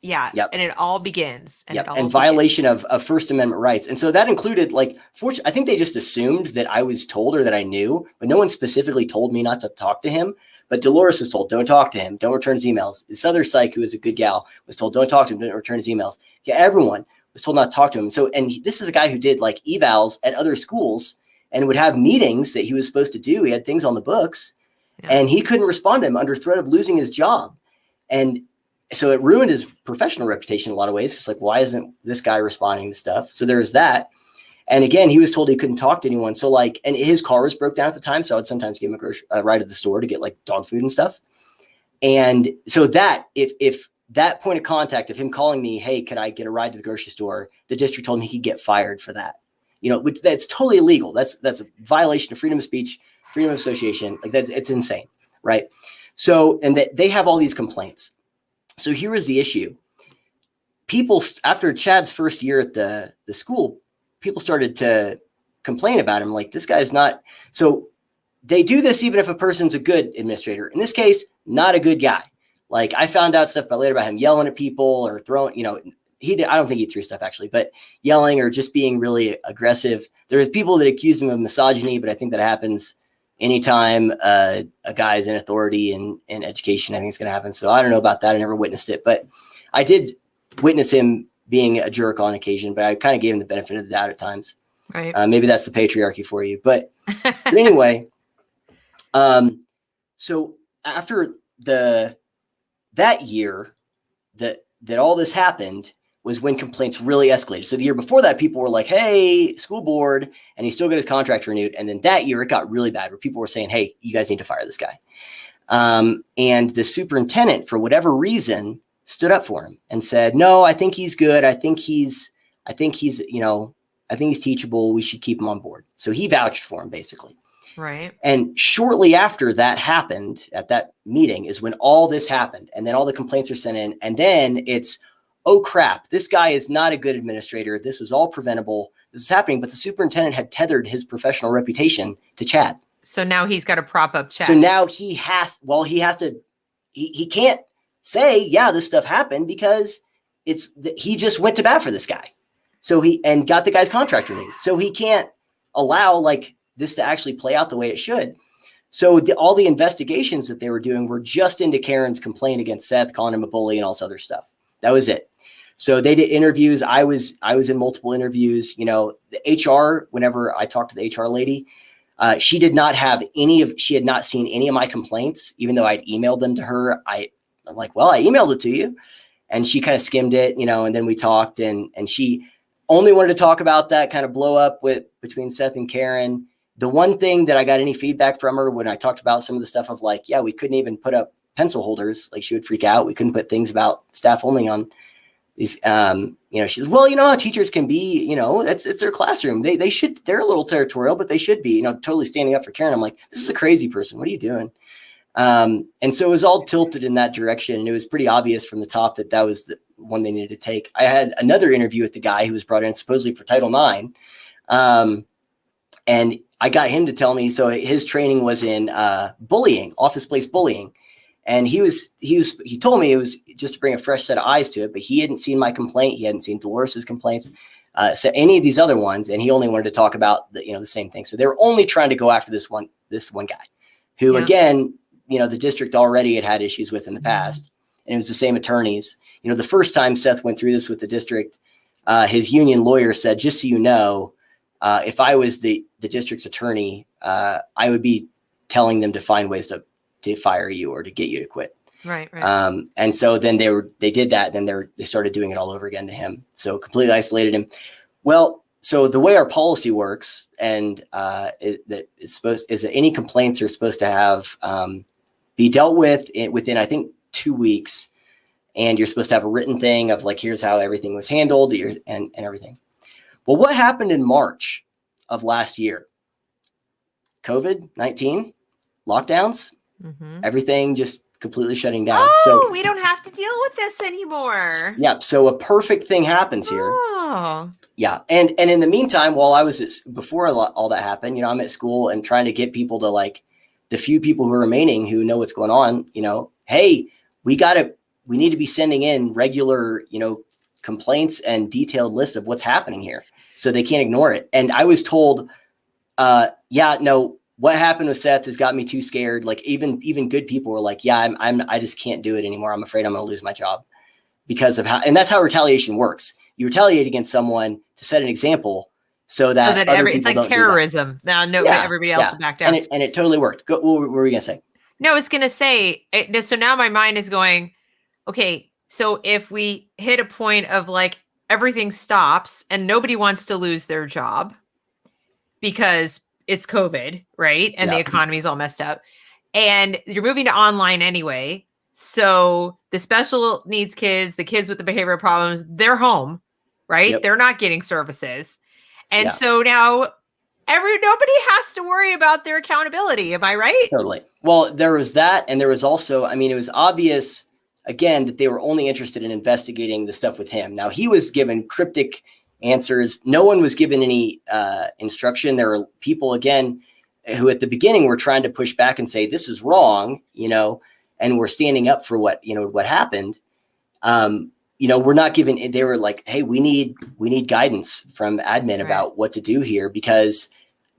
S1: And it all begins.
S2: And violation of First Amendment rights. And so that included, I think they just assumed that I was told or that I knew, but no one specifically told me not to talk to him. But Dolores was told, don't talk to him, don't return his emails. This other psych, who was a good gal, was told, don't talk to him, don't return his emails. Yeah, everyone was told not to talk to him. So, and this is a guy who did like evals at other schools and would have meetings that he was supposed to do. He had things on the books, and he couldn't respond to him under threat of losing his job. And so it ruined his professional reputation in a lot of ways. It's like, why isn't this guy responding to stuff? So there's that. And again, he was told he couldn't talk to anyone. So and his car was broke down at the time. So I'd sometimes give him a ride to the store to get like dog food and stuff. And so that if that point of contact of him calling me, hey, could I get a ride to the grocery store? The district told me he could get fired for that. Which that's totally illegal. That's a violation of freedom of speech, freedom of association. Like it's insane. Right. So, and they have all these complaints. So here is the issue. People, after Chad's first year at the school, people started to complain about him. Like, this guy's not. So they do this even if a person's a good administrator. In this case, not a good guy. Like I found out stuff later about him yelling at people or throwing, I don't think he threw stuff actually, but yelling or just being really aggressive. There are people that accuse him of misogyny, but I think that happens anytime a guy is in authority in education. I think it's going to happen. So I don't know about that. I never witnessed it, but I did witness him being a jerk on occasion, but I kind of gave him the benefit of the doubt at times.
S1: Right.
S2: Maybe that's the patriarchy for you, but anyway, so after that year that all this happened was when complaints really escalated. So the year before that, people were like, hey, school board, and he still got his contract renewed. And then that year it got really bad where people were saying, hey, you guys need to fire this guy. And the superintendent, for whatever reason, stood up for him and said, no, I think he's good. I think he's teachable. We should keep him on board. So he vouched for him basically.
S1: Right.
S2: And shortly after that happened at that meeting is when all this happened. And then all the complaints are sent in. And then it's, oh crap, this guy is not a good administrator. This was all preventable. This is happening. But the superintendent had tethered his professional reputation to Chad.
S1: So now he's got to prop up Chad.
S2: So now he can't say, yeah, this stuff happened because he just went to bat for this guy. So and got the guy's contract renewed. So he can't allow like this to actually play out the way it should. So all the investigations that they were doing were just into Karen's complaint against Seth, calling him a bully and all this other stuff. That was it. So they did interviews. I was in multiple interviews. The HR, whenever I talked to the HR lady, she did not have she had not seen any of my complaints, even though I'd emailed them to her. I'm like, well, I emailed it to you. And she kind of skimmed it, and then we talked and she only wanted to talk about that kind of blow up between Seth and Karen. The one thing that I got any feedback from her when I talked about some of the stuff of like, yeah, we couldn't even put up pencil holders. Like she would freak out. We couldn't put things about staff only on these, she says, well, how teachers can be, it's their classroom. They're a little territorial, but they should be, totally standing up for Karen. I'm like, this is a crazy person. What are you doing? And so it was all tilted in that direction. And it was pretty obvious from the top that was the one they needed to take. I had another interview with the guy who was brought in supposedly for Title IX. And I got him to tell me, so his training was in bullying, office place bullying. And he told me it was just to bring a fresh set of eyes to it, but he hadn't seen my complaint. He hadn't seen Dolores's complaints. So any of these other ones, and he only wanted to talk about the same thing. So they were only trying to go after this one guy who, again, the district already had issues with in the past, and it was the same attorneys. The first time Seth went through this with the district, his union lawyer said, just so you know, if I was the district's attorney, I would be telling them to find ways to fire you or to get you to quit.
S1: Right.
S2: And so then they did that. And then they started doing it all over again to him. So completely isolated him. Well, so the way our policy works and is that any complaints are supposed to have be dealt with within, I think, 2 weeks. And you're supposed to have a written thing of like, here's how everything was handled and everything. Well, what happened in March of last year? COVID-19, lockdowns, everything just completely shutting down.
S1: Oh,
S2: so
S1: we don't have to deal with this anymore.
S2: Yeah. So a perfect thing happens here.
S1: Oh. Yeah.
S2: And in the meantime, while I was before all that happened, I'm at school and trying to get people to like the few people who are remaining who know what's going on, hey, we need to be sending in regular, complaints and detailed lists of what's happening here. So they can't ignore it. And I was told, what happened with Seth has got me too scared. Like even good people were like, yeah, I just can't do it anymore. I'm afraid I'm going to lose my job because of and that's how retaliation works. You retaliate against someone to set an example so that
S1: it's like terrorism. Now, everybody else will back down.
S2: And it totally worked. What were we going to say?
S1: No, I was going to say, so now my mind is going, okay, so if we hit a point of like everything stops and nobody wants to lose their job because it's COVID, right? And the economy's all messed up and you're moving to online anyway. So the special needs kids, the kids with the behavioral problems, they're home, right? Yep. They're not getting services. And so now nobody has to worry about their accountability. Am I right?
S2: Totally. Well, there was that. And there was also, it was obvious again, that they were only interested in investigating the stuff with him. Now he was given cryptic answers. No one was given any instruction. There were people again who at the beginning were trying to push back and say, this is wrong, and were standing up for what happened, we're not given, they were like, hey, we need guidance from admin about what to do here, because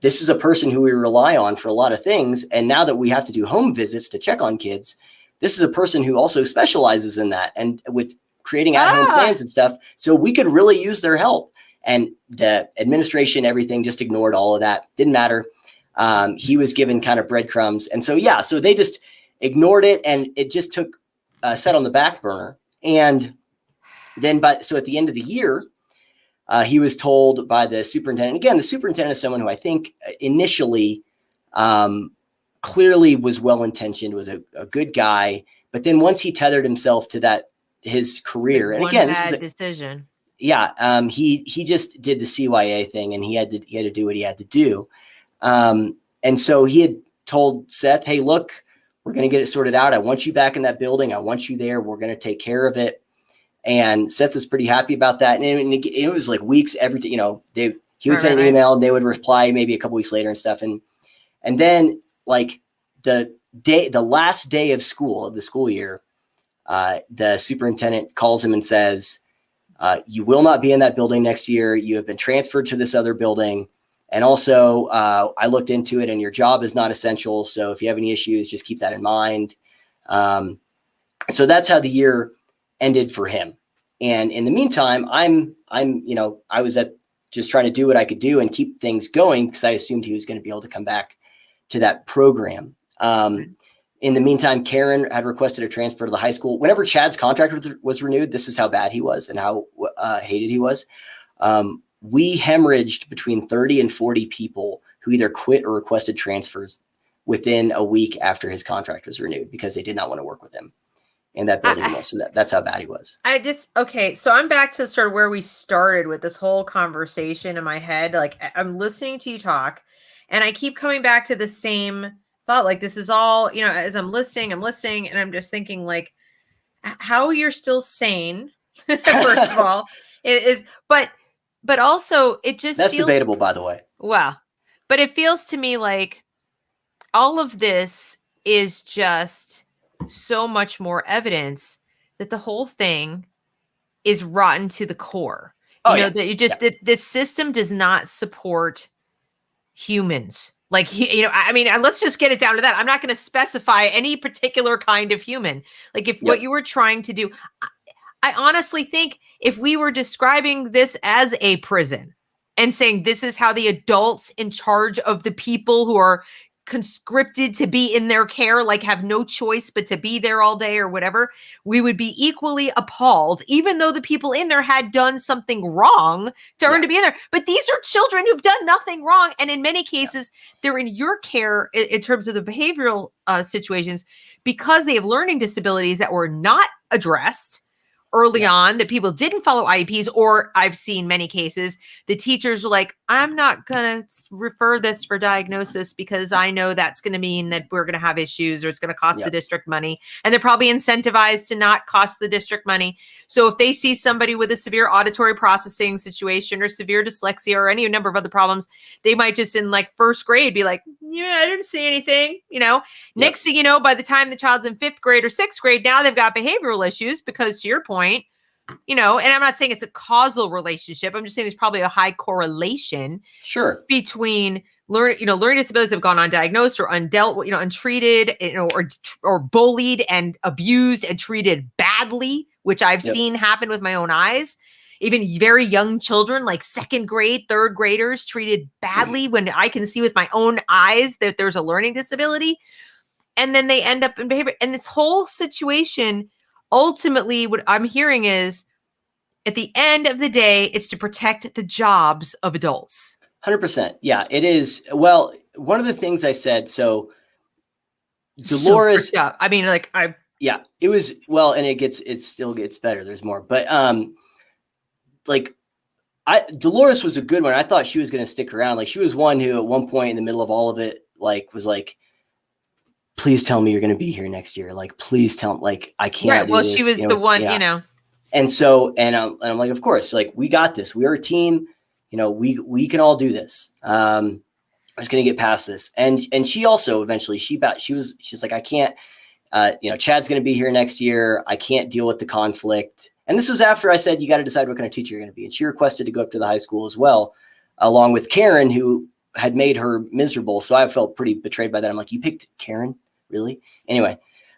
S2: this is a person who we rely on for a lot of things. And now that we have to do home visits to check on kids, this is a person who also specializes in that and with creating at-home plans and stuff. So we could really use their help. And the administration, everything just ignored all of that. Didn't matter. He was given kind of breadcrumbs. And so, so they just ignored it, and it just took set on the back burner. And then, so at the end of the year, he was told by the superintendent. Again, the superintendent is someone who I think initially clearly was well-intentioned, was a good guy. But then once he tethered himself to his career, and again, this is a
S1: decision.
S2: Yeah, he just did the CYA thing, and he had to do what he had to do. And so he had told Seth, hey, look, we're going to get it sorted out. I want you back in that building. I want you there. We're going to take care of it. And Seth was pretty happy about that. And it was like weeks, he would send an email, and they would reply maybe a couple weeks later and stuff. And then like the last day of school, of the school year, the superintendent calls him and says, you will not be in that building next year. You have been transferred to this other building. And also, I looked into it, and your job is not essential. So if you have any issues, just keep that in mind. So that's how the year ended for him. And in the meantime, I was just trying to do what I could do and keep things going, because I assumed he was going to be able to come back to that program. In the meantime, Karen had requested a transfer to the high school. Whenever Chad's contract was renewed, this is how bad he was and how hated he was. We hemorrhaged between 30 and 40 people who either quit or requested transfers within a week after his contract was renewed, because they did not want to work with him in that building anymore. So that's how bad he was.
S1: So I'm back to sort of where we started with this whole conversation in my head. Like, I'm listening to you talk, and I keep coming back to the same thought. Like, this is all, as I'm listening, and I'm just thinking, like, how you're still sane, first of all, but also it just
S2: that's
S1: feels
S2: debatable, by the way.
S1: Wow. But it feels to me like all of this is just so much more evidence that the whole thing is rotten to the core. That this system does not support humans. Like, let's just get it down to that. I'm not going to specify any particular kind of human. Like, if what you were trying to do, I honestly think if we were describing this as a prison and saying this is how the adults in charge of the people who are conscripted to be in their care, like, have no choice but to be there all day or whatever, we would be equally appalled, even though the people in there had done something wrong to earn to be in there. But these are children who've done nothing wrong. And in many cases, they're in your care in terms of the behavioral situations, because they have learning disabilities that were not addressed early on, that people didn't follow IEPs, or I've seen many cases, the teachers were like, I'm not going to refer this for diagnosis because I know that's going to mean that we're going to have issues, or it's going to cost the district money. And they're probably incentivized to not cost the district money. So if they see somebody with a severe auditory processing situation or severe dyslexia or any number of other problems, they might just in like first grade be like, I didn't see anything, Next thing you know, by the time the child's in 5th grade or 6th grade, now they've got behavioral issues, because to your point, and I'm not saying it's a causal relationship. I'm just saying there's probably a high correlation between learning disabilities that have gone undiagnosed or undealt with, untreated, or bullied and abused and treated badly, which I've seen happen with my own eyes. Even very young children, like 2nd grade, 3rd graders, treated badly when I can see with my own eyes that there's a learning disability. And then they end up in behavior. And this whole situation, ultimately, what I'm hearing is, at the end of the day, it's to protect the jobs of adults.
S2: 100%. Yeah, it is. Well, one of the things I said, so Dolores, it was, well, and it still gets better. There's more, but, Dolores was a good one. I thought she was going to stick around. Like, she was one who at one point in the middle of all of it, was like, please tell me you're going to be here next year. Like, please tell me, like, I can't do this.
S1: She was the one,
S2: And so, and I'm like, of course, like, we got this. We're a team. We can all do this. I'm just going to get past this. And she also eventually, she's like, I can't. Chad's going to be here next year. I can't deal with the conflict. And this was after I said, you got to decide what kind of teacher you're going to be. And she requested to go up to the high school as well, along with Karen, who had made her miserable. So I felt pretty betrayed by that. I'm like, you picked Karen? Really? Anyway,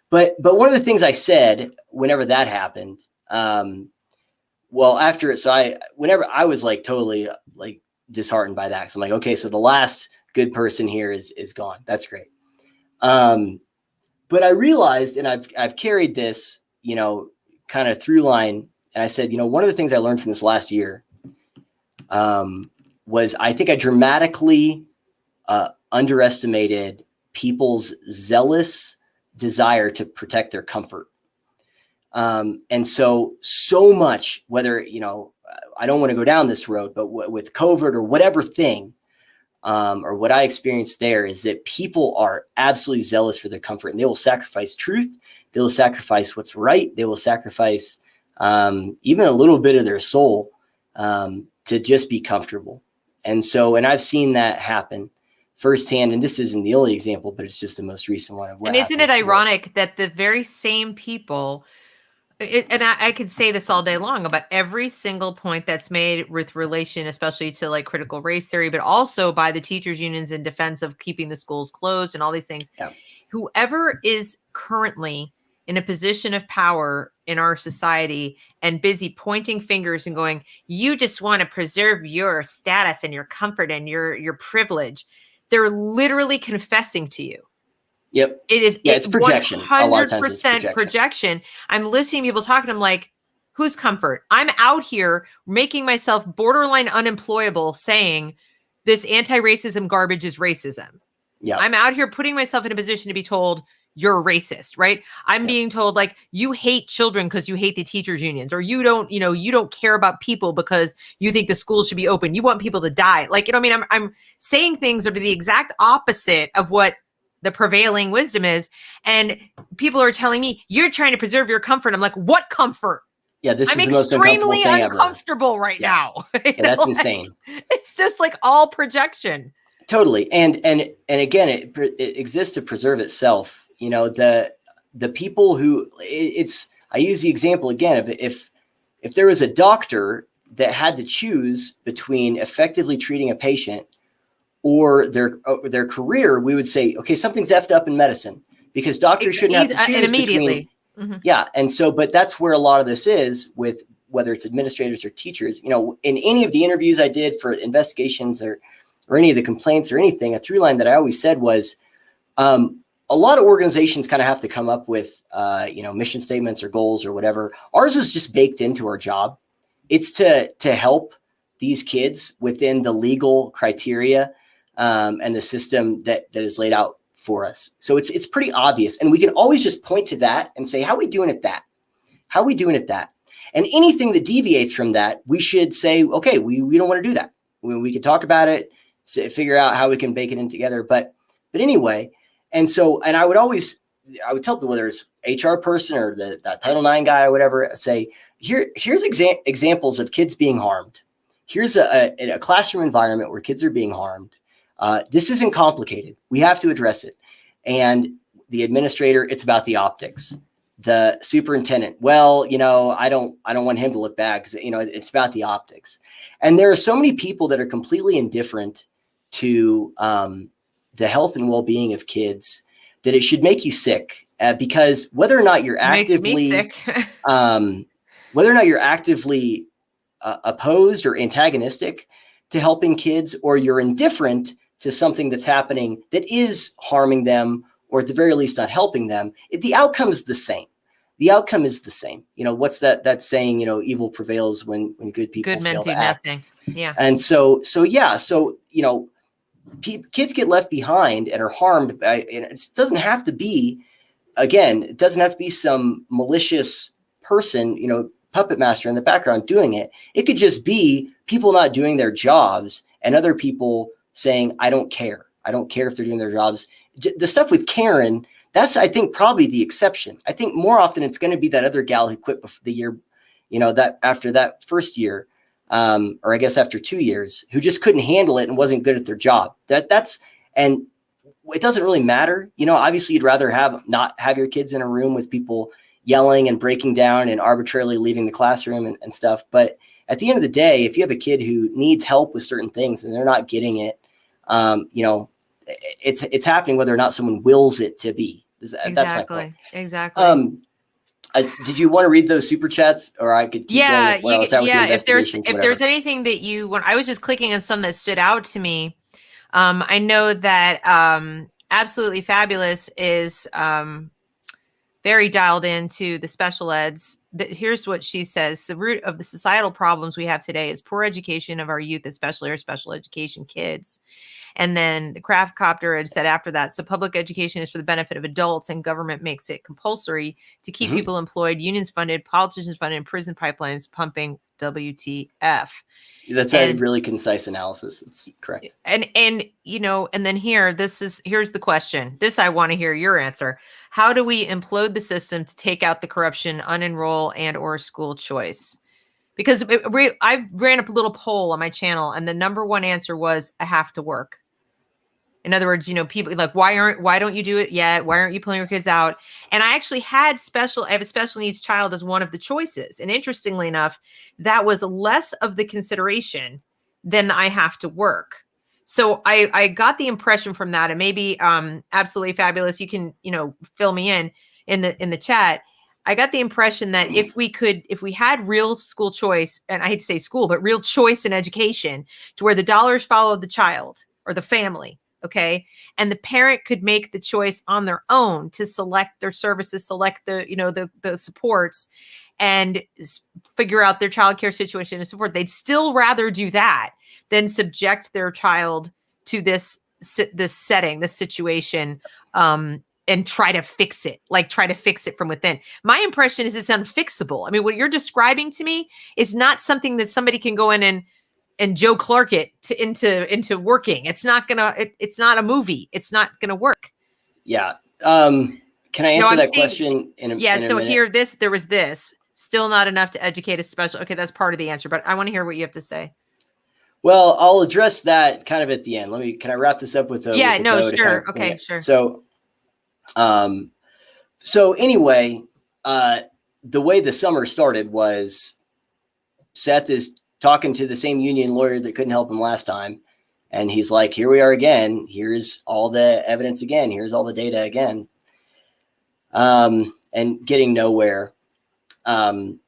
S2: but one of the things I said whenever that happened, after it, whenever I was like totally like disheartened by that. So I'm like, okay, so the last good person here is gone. That's great. But I realized, and I've carried this, kind of through line. And I said, one of the things I learned from this last year was I think I dramatically underestimated people's zealous desire to protect their comfort. And so much, whether, I don't want to go down this road, but with COVID or whatever thing, or what I experienced there is that people are absolutely zealous for their comfort, and they will sacrifice truth. They will sacrifice what's right. They will sacrifice even a little bit of their soul to just be comfortable. And I've seen that happen firsthand. And this isn't the only example, but it's just the most recent one.
S1: And isn't it ironic that the very same people, and I could say this all day long about every single point that's made with relation, especially to like critical race theory, but also by the teachers unions in defense of keeping the schools closed and all these things. Yeah. Whoever is currently in a position of power in our society and busy pointing fingers and going, you just want to preserve your status and your comfort and your privilege. They're literally confessing to you.
S2: Yep.
S1: It is.
S2: Yeah, it's projection.
S1: 100% projection. I'm listening to people talking. I'm like, whose comfort? I'm out here making myself borderline unemployable saying this anti-racism garbage is racism. Yeah. I'm out here putting myself in a position to be told you're racist, right? I'm being told like you hate children because you hate the teachers unions, or you don't care about people because you think the schools should be open. You want people to die. Like, I'm saying things that are the exact opposite of what the prevailing wisdom is. And people are telling me you're trying to preserve your comfort. I'm like, what comfort?
S2: Yeah, this
S1: I'm
S2: is the most uncomfortable thing ever.
S1: Uncomfortable right now.
S2: Yeah, that's insane.
S1: It's just like all projection.
S2: Totally. And again, it exists to preserve itself. The people who I use the example again of if there was a doctor that had to choose between effectively treating a patient or their career, we would say, okay, something's effed up in medicine because doctors shouldn't have to choose immediately. Yeah. And but that's where a lot of this is with whether it's administrators or teachers. In any of the interviews I did for investigations or any of the complaints or anything, a through line that I always said was a lot of organizations kind of have to come up with, mission statements or goals or whatever. Ours is just baked into our job. It's to help these kids within the legal criteria and the system that is laid out for us. So it's pretty obvious. And we can always just point to that and say, how are we doing at that? How are we doing at that? And anything that deviates from that, we should say, okay, we don't want to do that. We can talk about it, figure out how we can bake it in together. But anyway, and I would tell people, whether it's HR person or that Title IX guy or whatever, say, here's examples of kids being harmed. Here's a classroom environment where kids are being harmed. This isn't complicated. We have to address it. And the administrator, it's about the optics. The superintendent, I don't want him to look bad because, it's about the optics. And there are so many people that are completely indifferent to the health and well-being of kids that it should make you sick because whether or not you're actively, opposed or antagonistic to helping kids, or you're indifferent to something that's happening that is harming them, or at the very least not helping them, the outcome is the same. The outcome is the same. What's that saying, evil prevails when good people fail to act. Nothing.
S1: Yeah.
S2: And kids get left behind and are harmed by, and it doesn't have to be, it doesn't have to be some malicious person, puppet master in the background doing it. It could just be people not doing their jobs and other people saying, I don't care. I don't care if they're doing their jobs. The stuff with Karen, that's, I think, probably the exception. I think more often it's going to be that other gal who quit the year, that after that first year, or I guess after 2 years, who just couldn't handle it and wasn't good at their job. And it doesn't really matter. You know, obviously you'd rather not have your kids in a room with people yelling and breaking down and arbitrarily leaving the classroom and stuff. But at the end of the day, if you have a kid who needs help with certain things and they're not getting it, you know, it's happening whether or not someone wills it to be. That's my point.
S1: Exactly.
S2: Did you want to read those super chats, or I could keep going
S1: Yeah,
S2: with where I was at with the investigations?
S1: If there's anything that you want, I was just clicking on some that stood out to me. I know that Absolutely Fabulous is very dialed into the special eds. Here's what she says. The root of the societal problems we have today is poor education of our youth, especially our special education kids. And then the craft copter had said after that, so public education is for the benefit of adults and government makes it compulsory to keep people employed, unions funded, politicians funded, and prison pipelines pumping WTF.
S2: That's a really concise analysis. It's correct.
S1: And you know, and then here's the question. This I want to hear your answer. How do we implode the system to take out the corruption, unenroll, and or school choice? Because I ran up a little poll on my channel, and the number one answer was I have to work. In other words, you know, people like, why don't you do it yet? Why aren't you pulling your kids out? And I actually I have a special needs child as one of the choices. And interestingly enough, that was less of the consideration than I have to work. So I got the impression from that, and maybe Absolutely Fabulous, you can, you know, fill me in the chat. I got the impression that if we had real school choice, and I hate to say school, but real choice in education, to where the dollars follow the child or the family, okay, and the parent could make the choice on their own to select their services, select the, you know, the supports, and figure out their childcare situation and so forth, they'd still rather do that than subject their child to this setting, this situation, and try to fix it, from within. My impression is it's unfixable. I mean, what you're describing to me is not something that somebody can go in and Joe Clark it into working. It's not it's not a movie. It's not gonna work.
S2: Yeah. Can I answer that question in a minute?
S1: Here, there was this. Still not enough to educate a special. Okay, that's part of the answer, but I want to hear what you have to say.
S2: Well, I'll address that kind of at the end. Can I wrap this up with a
S1: sure.
S2: Kind of,
S1: okay, sure.
S2: So anyway, the way the summer started was Seth is talking to the same union lawyer that couldn't help him last time. And he's like, here we are again. Here's all the evidence again. Here's all the data again. And getting nowhere. And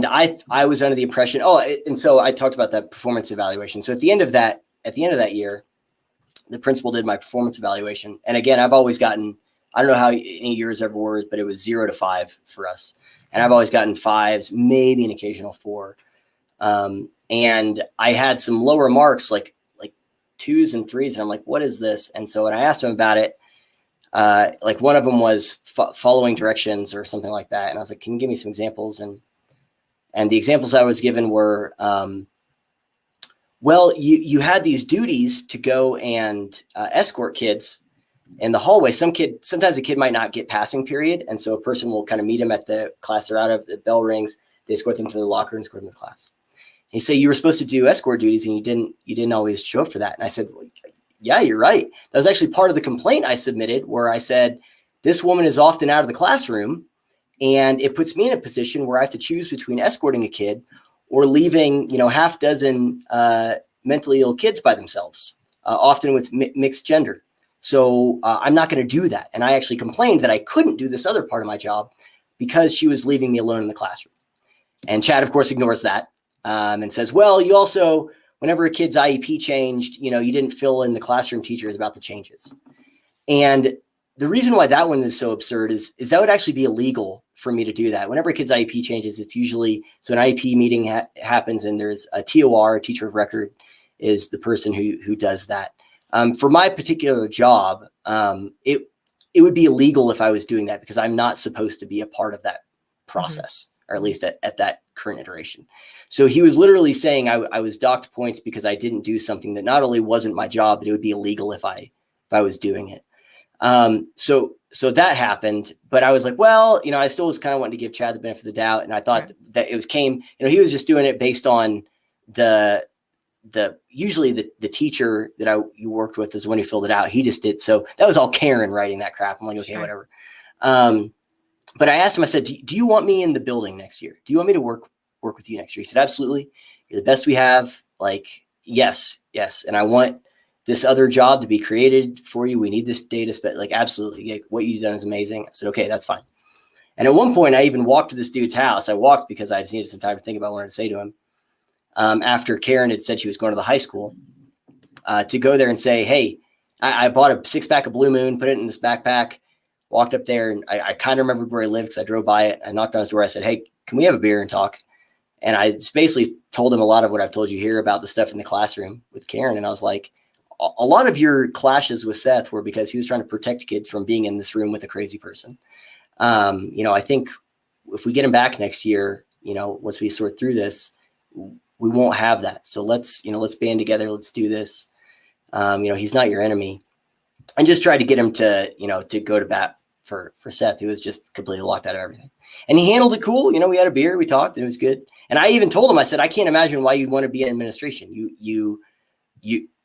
S2: I was under the impression, and so I talked about that performance evaluation. So at the end of that year, the principal did my performance evaluation. And again, I've always gotten, I don't know how any years ever were, but it was 0 to 5 for us. And I've always gotten 5s, maybe an occasional 4. And I had some lower marks, like 2s and 3s. And I'm like, what is this? And so when I asked him about it, like one of them was following directions or something like that. And I was like, can you give me some examples? And the examples I was given were, well, you had these duties to go and escort kids in the hallway. Sometimes a kid might not get passing period. And so a person will kind of meet them at the class they're out of, the bell rings, they escort them to the locker and escort them to class. And you say you were supposed to do escort duties and you didn't always show up for that. And I said, well, yeah, you're right. That was actually part of the complaint I submitted, where I said, this woman is often out of the classroom, and it puts me in a position where I have to choose between escorting a kid or leaving, half dozen mentally ill kids by themselves, often with mixed gender. So I'm not going to do that. And I actually complained that I couldn't do this other part of my job because she was leaving me alone in the classroom. And Chad, of course, ignores that and says, well, you also, whenever a kid's IEP changed, you didn't fill in the classroom teachers about the changes. And the reason why that one is so absurd is that would actually be illegal for me to do that. Whenever a kid's IEP changes, it's usually, so an IEP meeting happens and there's a TOR, a teacher of record, is the person who does that. For my particular job, it would be illegal if I was doing that because I'm not supposed to be a part of that process, or at least at that current iteration. So he was literally saying I was docked points because I didn't do something that not only wasn't my job, but it would be illegal if I was doing it. So that happened, but I was like, well, I still was kind of wanting to give Chad the benefit of the doubt. And I thought that it was he was just doing it based on the usually the teacher that you worked with is the one who filled it out. He just did. So that was all Karen writing that crap. I'm like, okay, whatever. But I asked him, I said, do you want me in the building next year? Do you want me to work with you next year? He said, absolutely. You're the best we have. Like, yes. And I want this other job to be created for you. We need this data, like, absolutely. Like, what you've done is amazing. I said, okay, that's fine. And at one point I even walked to this dude's house. I walked because I just needed some time to think about what I wanted to say to him. After Karen had said she was going to the high school, to go there and say, hey, I bought a 6-pack of Blue Moon, put it in this backpack, walked up there, and I kind of remembered where I lived because I drove by it. I knocked on his door. I said, hey, can we have a beer and talk? And I basically told him a lot of what I've told you here about the stuff in the classroom with Karen. And I was like, a lot of your clashes with Seth were because he was trying to protect kids from being in this room with a crazy person. I think if we get him back next year, once we sort through this, we won't have that. So let's band together. Let's do this. He's not your enemy. And just tried to get him to go to bat for Seth, who was just completely locked out of everything. And he handled it cool. We had a beer, we talked, and it was good. And I even told him, I said, I can't imagine why you'd want to be in administration. You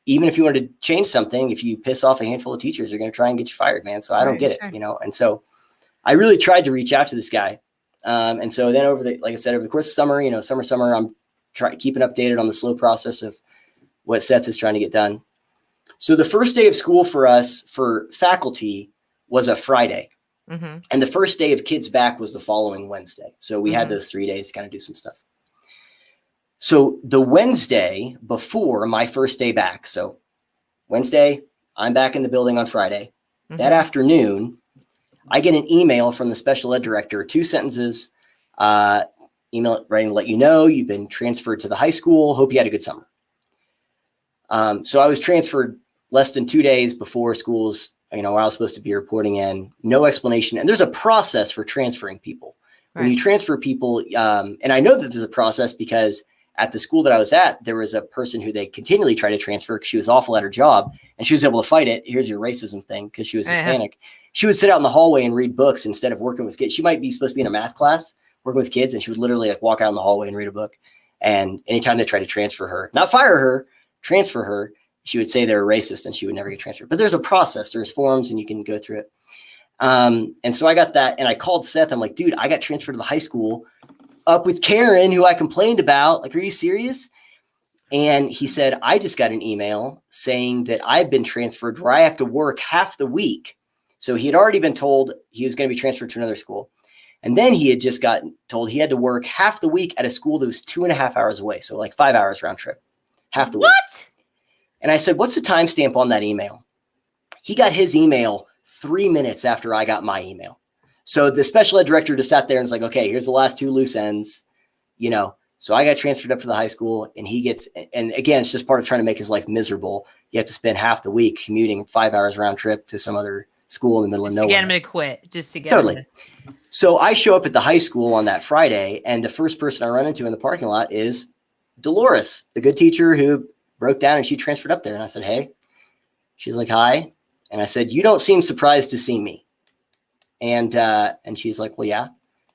S2: even if you wanted to change something, if you piss off a handful of teachers, they're going to try and get you fired, man. So I don't get it, And so I really tried to reach out to this guy. And so then like I said, over the course of summer, summer, I'm keeping updated on the slow process of what Seth is trying to get done. So the first day of school for us, for faculty, was a Friday. Mm-hmm. And the first day of kids back was the following Wednesday. So we had those 3 days to kind of do some stuff. So the Wednesday before my first day back, so Wednesday, I'm back in the building on Friday. Mm-hmm. That afternoon, I get an email from the special ed director, 2 sentences, email writing to let you know you've been transferred to the high school. Hope you had a good summer. So I was transferred less than 2 days before schools, where I was supposed to be reporting in. No explanation. And there's a process for transferring people. Right. When you transfer people, and I know that there's a process because at the school that I was at, there was a person who they continually tried to transfer because she was awful at her job and she was able to fight it. Here's your racism thing, because she was Hispanic. She would sit out in the hallway and read books instead of working with kids. She might be supposed to be in a math class working with kids, and she would literally walk out in the hallway and read a book. And anytime they tried to transfer her, not fire her, transfer her, she would say they're racist and she would never get transferred. But there's a process, there's forms, and you can go through it. And so I got that, and I called Seth. I'm like, dude, I got transferred to the high school up with Karen, who I complained about. Like, are you serious? And he said, I just got an email saying that I've been transferred where I have to work half the week. So he had already been told he was going to be transferred to another school. And then he had just gotten told he had to work half the week at a school that was 2.5 hours away. So like 5 hours round trip, half the week.
S1: What?
S2: And I said, what's the timestamp on that email? He got his email 3 minutes after I got my email. So the special ed director just sat there and was like, okay, here's the last 2 loose ends, So I got transferred up to the high school, and and again, it's just part of trying to make his life miserable. You have to spend half the week commuting 5 hours round trip to some other school in the middle of nowhere.
S1: Just to get him to quit, just to get
S2: totally.
S1: him to...
S2: So I show up at the high school on that Friday, and the first person I run into in the parking lot is Dolores, the good teacher who broke down and she transferred up there. And I said, hey. She's like, hi. And I said, you don't seem surprised to see me. And she's like, well, yeah.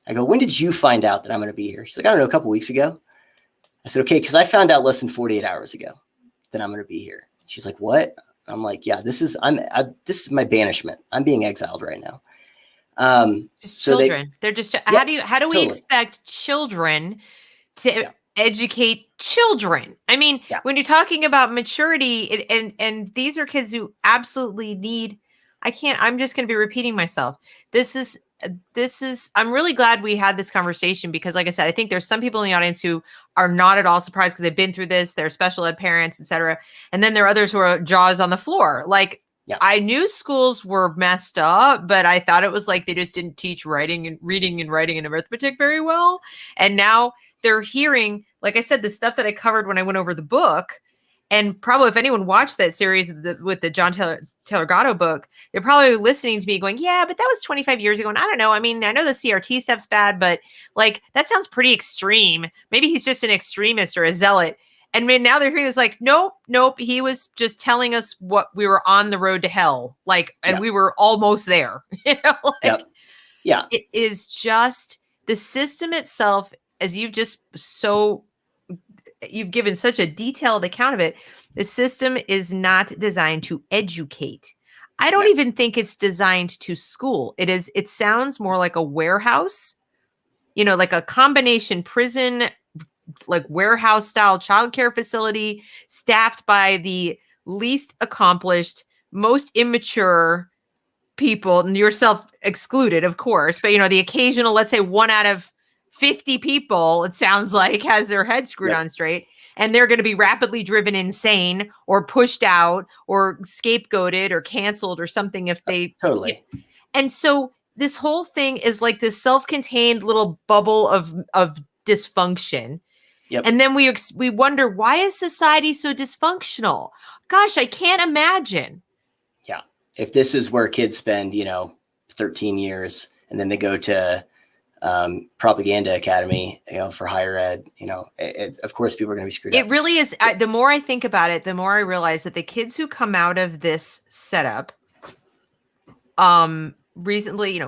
S2: I go, when did you find out that I'm going to be here? She's like, I don't know, a couple weeks ago. I said, okay, because I found out less than 48 hours ago that I'm going to be here. She's like, what? I'm like, yeah, this is my banishment. I'm being exiled right now.
S1: Just so children. They're just, how do we expect children to educate children? I mean, when you're talking about maturity, and these are kids who absolutely need, I'm just going to be repeating myself. This is, I'm really glad we had this conversation because, like I said, I think there's some people in the audience who are not at all surprised because they've been through this. They're special ed parents, etc. And then there are others who are jaws on the floor. Like, I knew schools were messed up, but I thought it was like they just didn't teach reading and writing and arithmetic very well. And now they're hearing, like I said, the stuff that I covered when I went over the book. And probably if anyone watched that series with the John Taylor Gatto book, they're probably listening to me going, yeah, but that was 25 years ago. And I don't know. I mean, I know the CRT stuff's bad, but like, that sounds pretty extreme. Maybe he's just an extremist or a zealot. And now they're hearing this like, nope. He was just telling us what we were on the road to hell. Like, and we were almost there. It is just the system itself, as you've just so you've given such a detailed account of it. The system is not designed to educate. I don't
S2: No.
S1: even think it's designed to school. It sounds more like a warehouse, like a combination prison, like warehouse style childcare facility staffed by the least accomplished, most immature people, and yourself excluded, of course, but the occasional, let's say 1 out of 50 people, it sounds like, has their head screwed
S2: Yep.
S1: on straight, and they're going to be rapidly driven insane or pushed out or scapegoated or canceled or something if they
S2: Totally.
S1: and so this whole thing is like this self-contained little bubble of dysfunction.
S2: Yep.
S1: And then we wonder, why is society so dysfunctional? Gosh, I can't imagine.
S2: Yeah. If this is where kids spend, 13 years and then they go to propaganda academy, for higher ed, it's, of course, people are going to be screwed up.
S1: It really is. The more I think about it, the more I realize that the kids who come out of this setup, reasonably,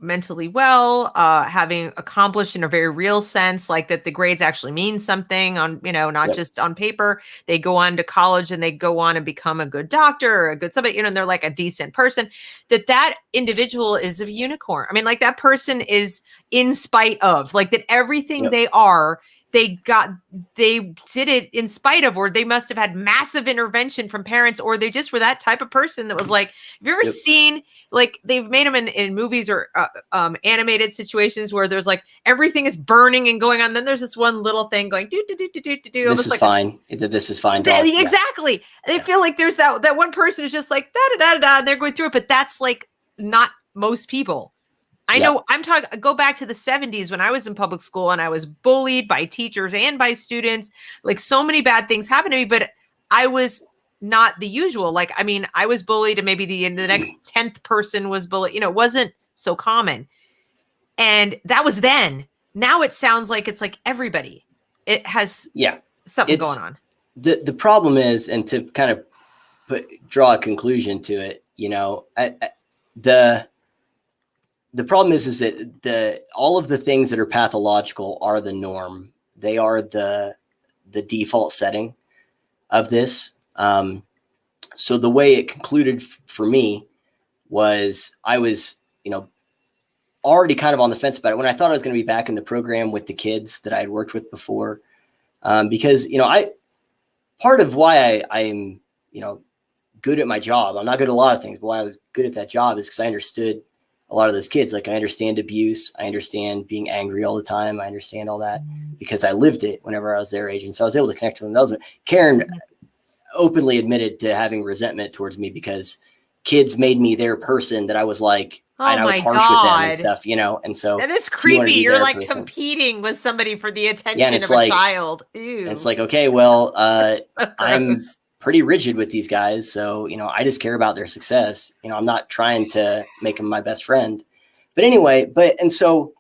S1: mentally well, having accomplished in a very real sense, like that the grades actually mean something on, not
S2: Yep.
S1: just on paper. They go on to college and they go on and become a good doctor or a good somebody, and they're like a decent person, that individual is a unicorn. I mean, like that person is in spite of, like that everything
S2: Yep.
S1: they are, they did it in spite of, or they must have had massive intervention from parents, or they just were that type of person that was like, have you ever
S2: Yep.
S1: seen, like they've made them in movies or animated situations where there's like everything is burning and going on. Then there's this one little thing going do do do do do do.
S2: This is
S1: like
S2: fine. This is fine. Dog.
S1: Exactly. They feel like there's that one person is just like da da da da. And they're going through it, but that's like not most people. I know I'm talking, go back to the 70s when I was in public school and I was bullied by teachers and by students. Like so many bad things happened to me, but I was not the usual. Like, I mean, I was bullied and maybe the next 10th person was bullied. It wasn't so common. And that was then. Now it sounds like it's like everybody. It has something going on.
S2: The problem is, and to kind of draw a conclusion to it, the problem is that all of the things that are pathological are the norm. They are the default setting of this. So the way it concluded for me was I was, already kind of on the fence about it when I thought I was going to be back in the program with the kids that I had worked with before. Because, part of why I'm, good at my job, I'm not good at a lot of things, but why I was good at that job is because I understood a lot of those kids. Like I understand abuse. I understand being angry all the time. I understand all that because I lived it whenever I was their age. And so I was able to connect with them. Karen openly admitted to having resentment towards me because kids made me their person that I was like, and I was harsh with them and stuff, and so
S1: that is creepy. You're like competing with somebody for the attention of a child. Ew.
S2: And it's like, okay, well, I'm pretty rigid with these guys. So, I just care about their success. I'm not trying to make them my best friend. But anyway, and so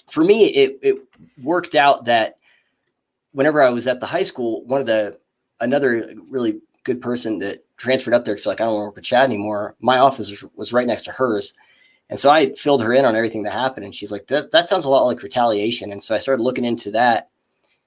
S2: for me, it worked out that whenever I was at the high school, another really good person that transferred up there, because like I don't want to work with Chad anymore, my office was right next to hers. And so I filled her in on everything that happened. And she's like, that sounds a lot like retaliation. And so I started looking into that.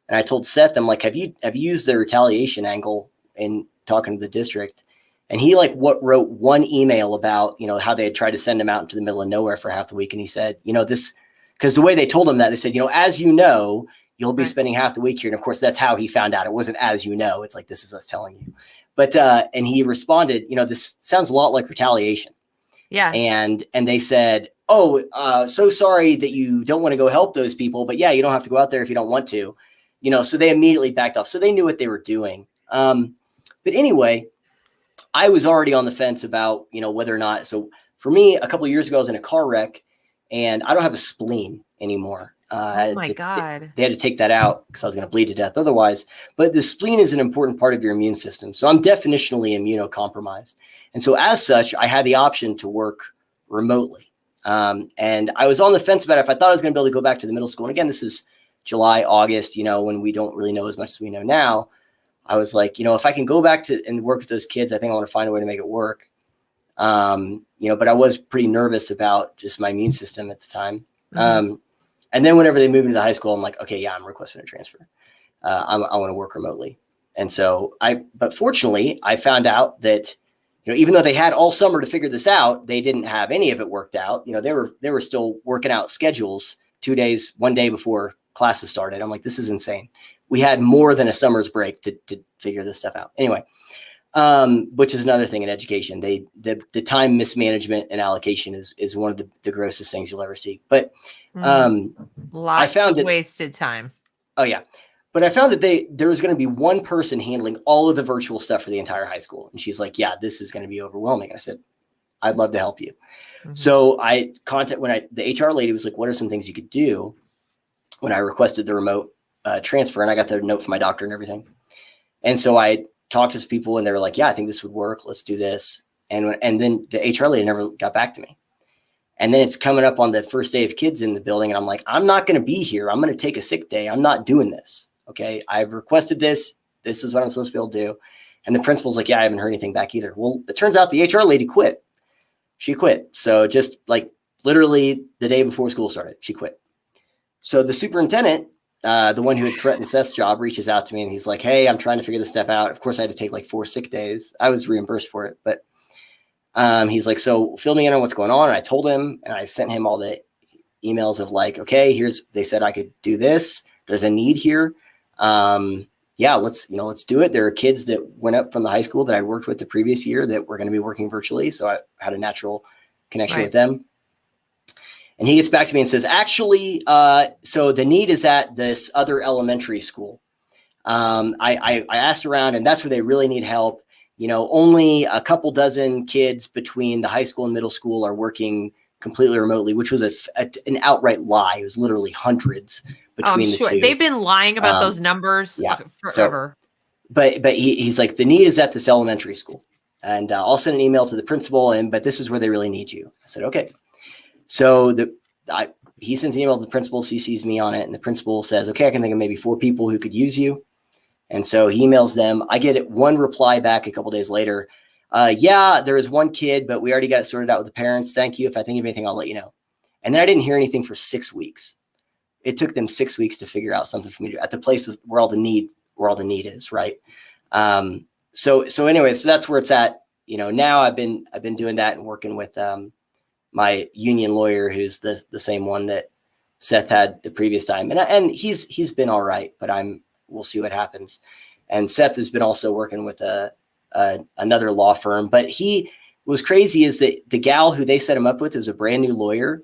S2: And I told Seth, I'm like, have you used the retaliation angle in talking to the district? And he wrote one email about, how they had tried to send him out into the middle of nowhere for half the week. And he said, this, because the way they told him that, they said, as you'll be spending half the week here. And of course, that's how he found out. It wasn't it's like, this is us telling you. But, and he responded, this sounds a lot like retaliation.
S1: Yeah.
S2: And they said, oh, so sorry that you don't want to go help those people, but yeah, you don't have to go out there if you don't want to, so they immediately backed off. So they knew what they were doing. But anyway, I was already on the fence about, whether or not. So for me, a couple of years ago, I was in a car wreck and I don't have a spleen anymore.
S1: Oh my God.
S2: They had to take that out because I was going to bleed to death otherwise. But the spleen is an important part of your immune system. So I'm definitionally immunocompromised. And so as such, I had the option to work remotely. And I was on the fence about it. If I thought I was going to be able to go back to the middle school, and again, this is July, August, when we don't really know as much as we know now, I was like, if I can go back to and work with those kids, I think I want to find a way to make it work. But I was pretty nervous about just my immune system at the time. And then whenever they moved into the high school, I'm like, okay, yeah, I'm requesting a transfer. I want to work remotely. And so but fortunately I found out that, even though they had all summer to figure this out, they didn't have any of it worked out. They were still working out schedules 2 days, 1 day before classes started. I'm like, this is insane. We had more than a summer's break to figure this stuff out. Anyway, which is another thing in education. The time mismanagement and allocation is one of the grossest things you'll ever see. But I found that
S1: wasted time.
S2: Oh yeah. But I found that there was going to be one person handling all of the virtual stuff for the entire high school. And she's like, yeah, this is going to be overwhelming. And I said, I'd love to help you. Mm-hmm. So the HR lady was like, what are some things you could do when I requested the remote transfer? And I got the note from my doctor and everything. And so I talked to some people and they were like, yeah, I think this would work. Let's do this. And then the HR lady never got back to me. And then it's coming up on the first day of kids in the building. And I'm like, I'm not going to be here. I'm going to take a sick day. I'm not doing this. Okay. I've requested this. This is what I'm supposed to be able to do. And the principal's like, yeah, I haven't heard anything back either. Well, it turns out the HR lady quit. She quit. So just like literally the day before school started, she quit. So the superintendent, the one who had threatened Seth's job, reaches out to me and he's like, hey, I'm trying to figure this stuff out. Of course, I had to take like 4 sick days. I was reimbursed for it, but he's like, so fill me in on what's going on. And I told him, and I sent him all the emails of like, okay, they said I could do this. There's a need here. Yeah, let's do it. There are kids that went up from the high school that I worked with the previous year that were going to be working virtually. So I had a natural connection with them. And he gets back to me and says, actually, so the need is at this other elementary school. I asked around and that's where they really need help. Only a couple dozen kids between the high school and middle school are working completely remotely, which was an outright lie. It was literally hundreds between the two.
S1: They've been lying about those numbers forever.
S2: So, but he's like, the need is at this elementary school. And I'll send an email to the principal, but this is where they really need you. I said, okay. So he sends an email to the principal, CCs me on it, and the principal says, okay, I can think of maybe 4 people who could use you. And so he emails them. I get one reply back a couple days later. Yeah, there is one kid, but we already got it sorted out with the parents. Thank you. If I think of anything, I'll let you know. And then I didn't hear anything for 6 weeks. It took them 6 weeks to figure out something for me to do at the place where all the need is, right? So anyway, so that's where it's at. Now I've been doing that and working with my union lawyer, who's the same one that Seth had the previous time, and he's been all right, but we'll see what happens. And Seth has been also working with another law firm, but he was crazy is that the gal who they set him up with was a brand new lawyer,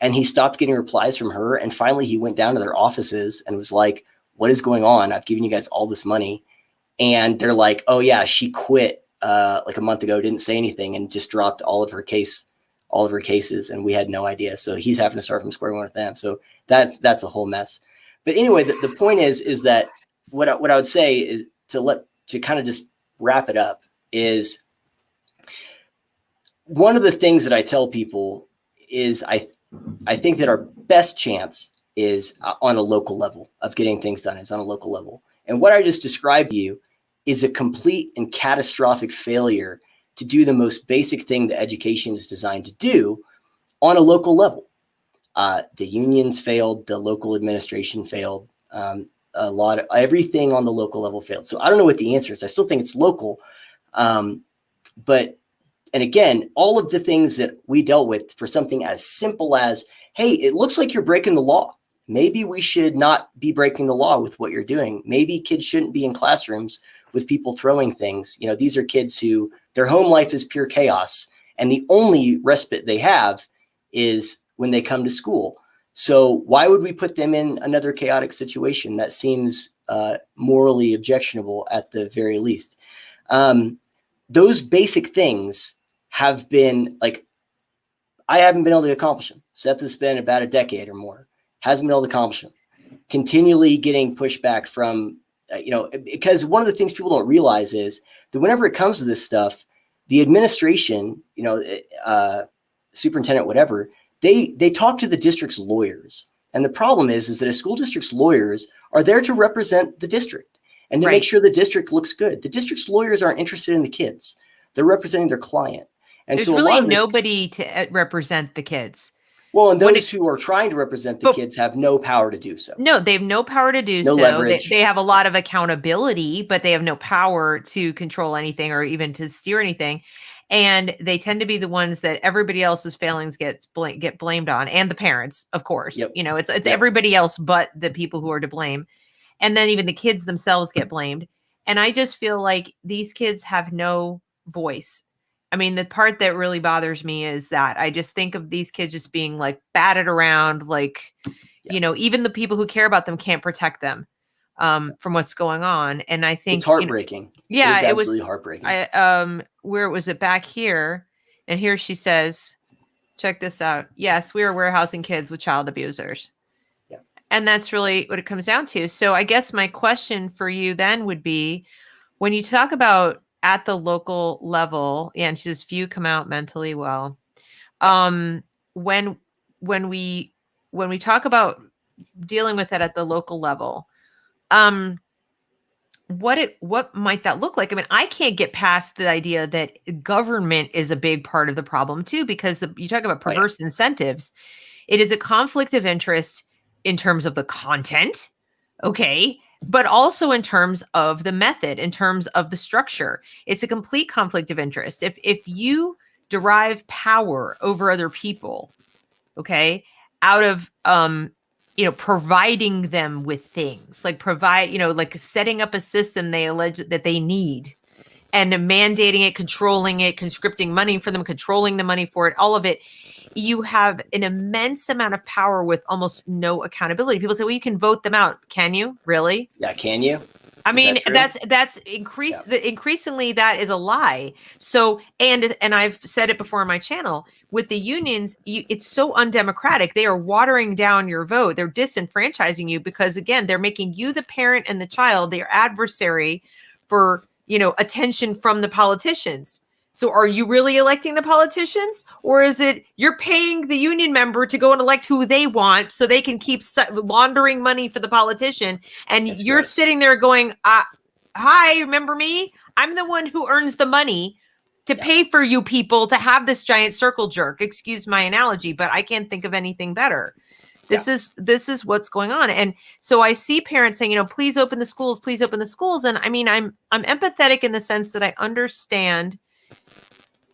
S2: and he stopped getting replies from her. And finally he went down to their offices and was like, what is going on? I've given you guys all this money. And they're like, oh yeah, she quit like a month ago, didn't say anything, and just dropped all of her cases. And we had no idea. So he's having to start from square one with them. So that's a whole mess. But anyway, the point is that what I would say is to kind of just wrap it up is one of the things that I tell people is I think that our best chance is on a local level of getting things done is on a local level. And what I just described to you is a complete and catastrophic failure to do the most basic thing that education is designed to do on a local level. The unions failed, the local administration failed, everything on the local level failed. So I don't know what the answer is. I still think it's local. And again, all of the things that we dealt with for something as simple as, hey, it looks like you're breaking the law. Maybe we should not be breaking the law with what you're doing. Maybe kids shouldn't be in classrooms with people throwing things. These are kids who their home life is pure chaos, and the only respite they have is when they come to school. So why would we put them in another chaotic situation? That seems morally objectionable at the very least. Those basic things have been I haven't been able to accomplish them. Seth has spent about a decade or more, hasn't been able to accomplish them. Continually getting pushback from, because one of the things people don't realize is that whenever it comes to this stuff, the administration, superintendent, whatever, they talk to the district's lawyers. And the problem is that a school district's lawyers are there to represent the district and to make sure the district looks good. The district's lawyers aren't interested in the kids. They're representing their client. And
S1: there's
S2: so
S1: really nobody to represent the kids.
S2: Well, and those who are trying to represent the kids have no power to do so.
S1: No, they have no power to do
S2: No
S1: so.
S2: leverage.
S1: They have a lot of accountability, but they have no power to control anything or even to steer anything. And they tend to be the ones that everybody else's failings get blamed on, and the parents, of course.
S2: Yep.
S1: You know, it's everybody else but the people who are to blame. And then even the kids themselves get blamed. And I just feel like these kids have no voice. I mean, the part that really bothers me is that I just think of these kids just being like batted around, like, you know, even the people who care about them can't protect them from what's going on. And I think
S2: it's heartbreaking.
S1: Yeah,
S2: it was absolutely heartbreaking.
S1: Where was it back here? And here she says, check this out. Yes, we are warehousing kids with child abusers.
S2: Yeah.
S1: And that's really what it comes down to. So I guess my question for you then would be, when you talk about at the local level, and she says few come out mentally well. When we talk about dealing with it at the local level, what might that look like? I mean, I can't get past the idea that government is a big part of the problem too, because you talk about perverse incentives. It is a conflict of interest in terms of the content, okay, but also in terms of the method, in terms of the structure. It's a complete conflict of interest. If you derive power over other people, okay, out of providing them with things, like like setting up a system they allege that they need, and mandating it, controlling it, conscripting money for them, controlling the money for it, all of it, you have an immense amount of power with almost no accountability. People say, well, you can vote them out. Can you really?
S2: Yeah. Can you?
S1: I mean, that's increasingly that is a lie. So, and I've said it before on my channel, with the unions, it's so undemocratic. They are watering down your vote. They're disenfranchising you because, again, they're making you the parent and the child, their adversary for, attention from the politicians. So are you really electing the politicians, or is it you're paying the union member to go and elect who they want so they can keep laundering money for the politician? And you're sitting there going, hi, remember me? I'm the one who earns the money to pay for you people to have this giant circle jerk. Excuse my analogy, but I can't think of anything better. This is what's going on. And so I see parents saying, please open the schools, please open the schools. And I mean, I'm empathetic in the sense that I understand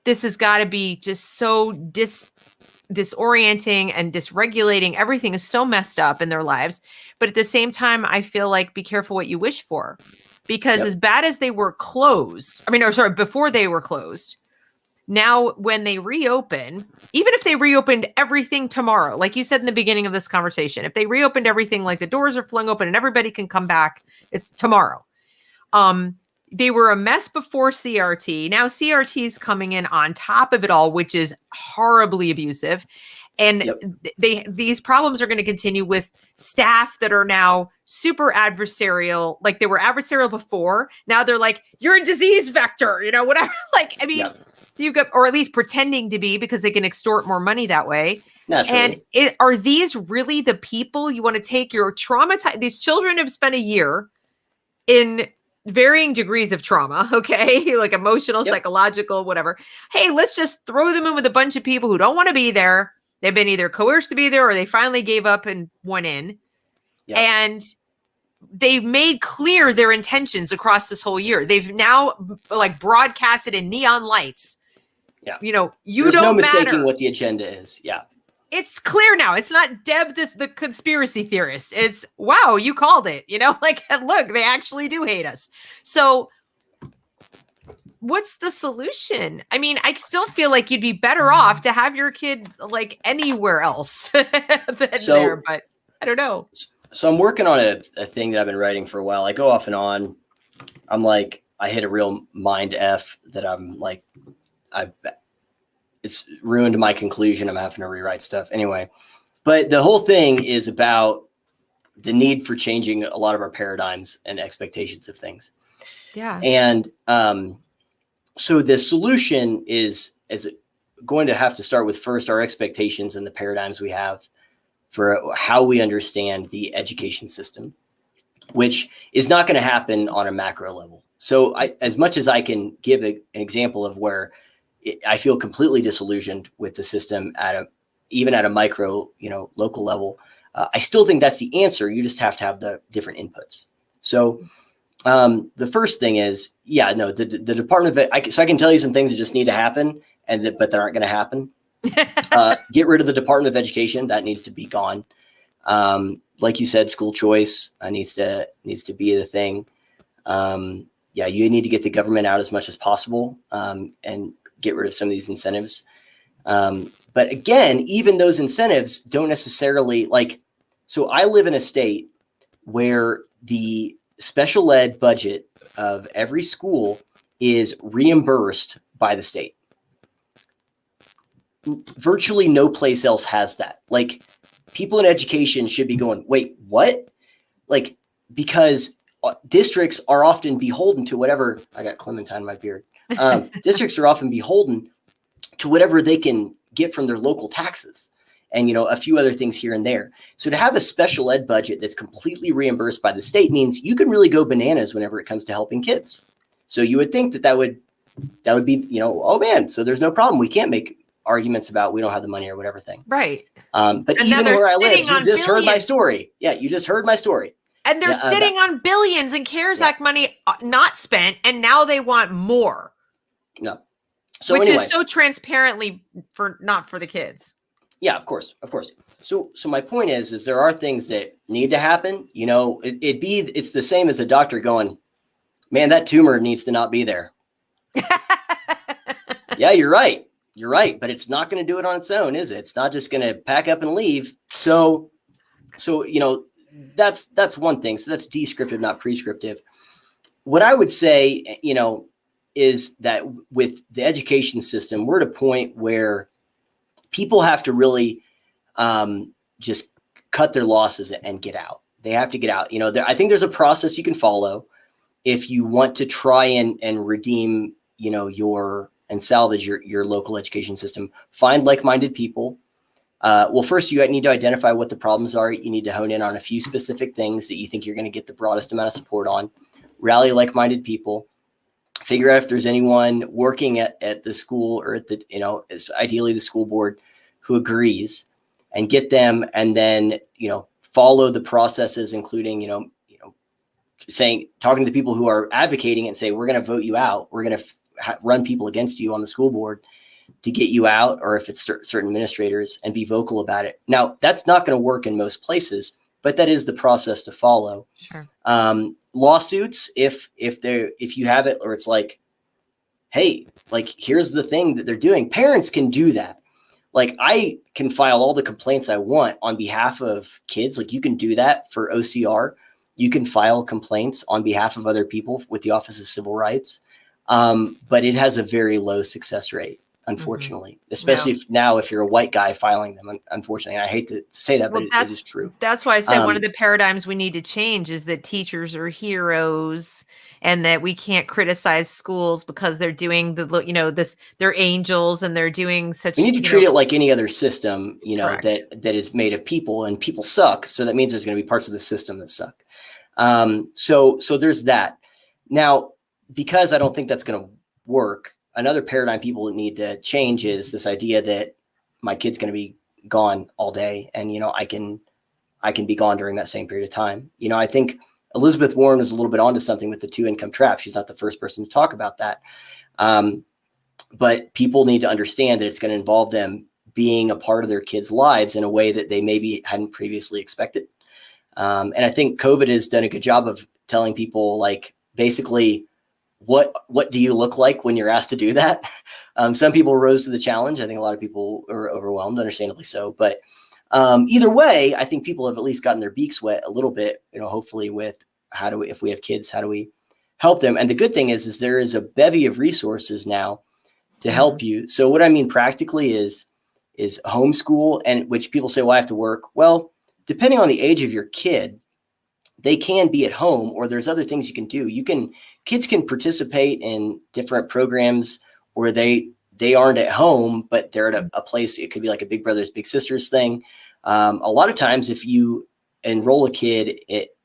S1: this has got to be just so disorienting and dysregulating. Everything is so messed up in their lives. But at the same time, I feel like be careful what you wish for, because as bad as they were closed, before they were closed, now when they reopen, even if they reopened everything tomorrow, like you said in the beginning of this conversation, if they reopened everything, like the doors are flung open and everybody can come back, it's tomorrow. They were a mess before CRT. Now CRT is coming in on top of it all, which is horribly abusive. And these problems are going to continue with staff that are now super adversarial. Like they were adversarial before. Now they're like, you're a disease vector, whatever. Like, I mean, you've got, or at least pretending to be, because they can extort more money that way.
S2: Naturally.
S1: And are these really the people you want to take your traumatized? These children have spent a year in varying degrees of trauma, okay? Like emotional, psychological, whatever. Hey, let's just throw them in with a bunch of people who don't want to be there. They've been either coerced to be there or they finally gave up and went in. And they've made clear their intentions across this whole year. They've now like broadcasted in neon lights.
S2: Yeah.
S1: You
S2: There's
S1: don't
S2: no mistaking
S1: matter.
S2: what the agenda is. Yeah.
S1: It's clear now. It's not Deb, the conspiracy theorist. It's, wow, you called it, like, look, they actually do hate us. So what's the solution? I mean, I still feel like you'd be better off to have your kid like anywhere else than there, but I don't know.
S2: So I'm working on a thing that I've been writing for a while. I go off and on. I'm like, I hit a real mind F that I'm like, it's ruined my conclusion. I'm having to rewrite stuff anyway, but the whole thing is about the need for changing a lot of our paradigms and expectations of things.
S1: Yeah.
S2: And so the solution is going to have to start with first our expectations and the paradigms we have for how we understand the education system, which is not going to happen on a macro level. So as much as I can give an example of where I feel completely disillusioned with the system at even at a micro, local level, I still think that's the answer. You just have to have the different inputs. So the first thing is, the Department of so I can tell you some things that just need to happen, but that aren't going to happen. Get rid of the Department of Education. That needs to be gone. Like you said, school choice needs to be the thing. You need to get the government out as much as possible, and get rid of some of these incentives. But again, even those incentives don't necessarily so I live in a state where the special ed budget of every school is reimbursed by the state. Virtually no place else has that. People in education should be going, wait, what? Because districts are often beholden to whatever. I got Clementine in my beard. Districts are often beholden to whatever they can get from their local taxes and, a few other things here and there. So to have a special ed budget that's completely reimbursed by the state means you can really go bananas whenever it comes to helping kids. So you would think that would be, oh man, so there's no problem. We can't make arguments about we don't have the money or whatever thing.
S1: Right.
S2: But and even where I live, you just heard my story. Yeah, you just heard my story.
S1: And they're sitting on billions in CARES Act money not spent, and now they want more.
S2: No. So
S1: which
S2: anyway,
S1: is so transparently not for the kids.
S2: Yeah, of course. So my point is there are things that need to happen. It's the same as a doctor going, man, that tumor needs to not be there. Yeah, you're right. But it's not going to do it on its own, is it? It's not just going to pack up and leave. So that's one thing. So that's descriptive, not prescriptive. What I would say, is that with the education system, we're at a point where people have to really just cut their losses and get out. They have to get out. I think there's a process you can follow if you want to try and redeem, and salvage your local education system. Find like-minded people. Well, first you need to identify what the problems are. You need to hone in on a few specific things that you think you're going to get the broadest amount of support on. Rally like-minded people. Figure out if there's anyone working at the school or at the, ideally the school board who agrees, and get them, and then, follow the processes, including, talking to the people who are advocating and say, we're going to vote you out. We're going to run people against you on the school board to get you out, or if it's certain administrators, and be vocal about it. Now, that's not going to work in most places, but that is the process to follow.
S1: Sure.
S2: Lawsuits, if you have it, or it's hey, here's the thing that they're doing. Parents can do that. I can file all the complaints I want on behalf of kids. You can do that for OCR. You can file complaints on behalf of other people with the Office of Civil Rights. But it has a very low success rate, unfortunately, especially if you're a white guy filing them, unfortunately. And I hate to say that, but it is true.
S1: That's why I said one of the paradigms we need to change is that teachers are heroes, and that we can't criticize schools because they're doing they're angels, and they're doing such.
S2: We need to treat it like any other system, that is made of people, and people suck. So that means there's going to be parts of the system that suck. So there's that. Now, because I don't think that's going to work, another paradigm people need to change is this idea that my kid's going to be gone all day, and I can be gone during that same period of time. I think Elizabeth Warren is a little bit onto something with the 2-income trap. She's not the first person to talk about that, but people need to understand that it's going to involve them being a part of their kids' lives in a way that they maybe hadn't previously expected. And I think COVID has done a good job of telling people, basically, what do you look like when you're asked to do that? Some people rose to the challenge. I think a lot of people are overwhelmed, understandably so. But either way, I think people have at least gotten their beaks wet a little bit, hopefully with if we have kids, how do we help them? And the good thing is there is a bevy of resources now to help you. So what I mean practically is homeschool, and which people say, well, I have to work. Well, depending on the age of your kid, they can be at home, or there's other things you can do. Kids can participate in different programs where they aren't at home, but they're at a place. It could be like a Big Brothers Big Sisters thing. A lot of times, if you enroll a kid,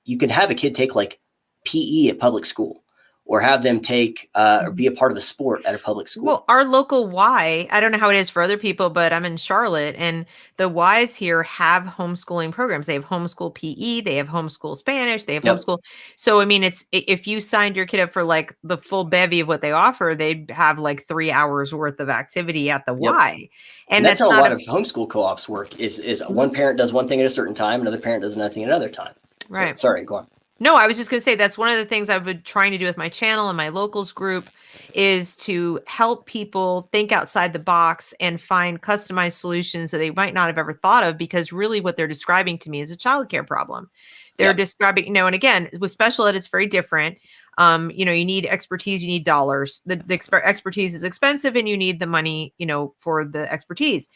S2: you can have a kid take PE at public school, or have them take or be a part of a sport at a public school.
S1: Well, our local Y, I don't know how it is for other people, but I'm in Charlotte, and the Ys here have homeschooling programs. They have homeschool PE, they have homeschool Spanish, they have homeschool. So, I mean, it's if you signed your kid up for like the full bevy of what they offer, they'd have like 3 hours worth of activity at the Y.
S2: And that's how a lot of homeschool co-ops work is one parent does one thing at a certain time, another parent does nothing at another time.
S1: Right.
S2: So, sorry, go on.
S1: No, I was just going to say that's one of the things I've been trying to do with my channel and my locals group is to help people think outside the box and find customized solutions that they might not have ever thought of, because really what they're describing to me is a childcare problem. They're describing, and again, with special ed, it's very different. You need expertise, you need dollars. The expertise is expensive and you need the money, for the expertise.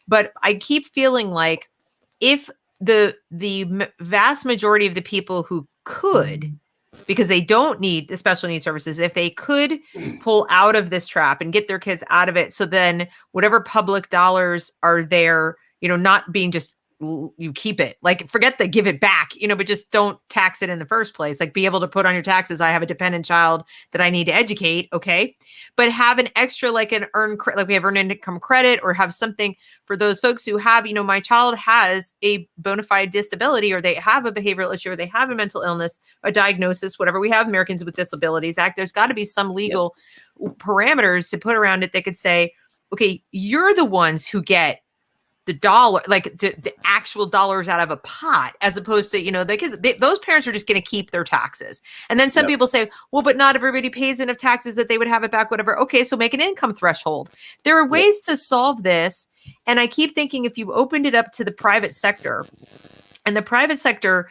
S1: But I keep feeling like if the vast majority of the people who could, because they don't need the special needs services, if they could pull out of this trap and get their kids out of it, so then whatever public dollars are there, not being just you keep it, like forget the give it back, but just don't tax it in the first place. Like be able to put on your taxes, I have a dependent child that I need to educate. Okay. But have an extra, like we have earned income credit, or have something for those folks who have, my child has a bona fide disability, or they have a behavioral issue, or they have a mental illness, a diagnosis, whatever. We have Americans with Disabilities Act. There's got to be some legal parameters to put around it that could say, okay, you're the ones who get the dollar, like the actual dollars out of a pot, as opposed to, those parents are just going to keep their taxes. And then some people say, well, but not everybody pays enough taxes that they would have it back, whatever. Okay, so make an income threshold. There are ways to solve this. And I keep thinking if you opened it up to the private sector, and the private sector,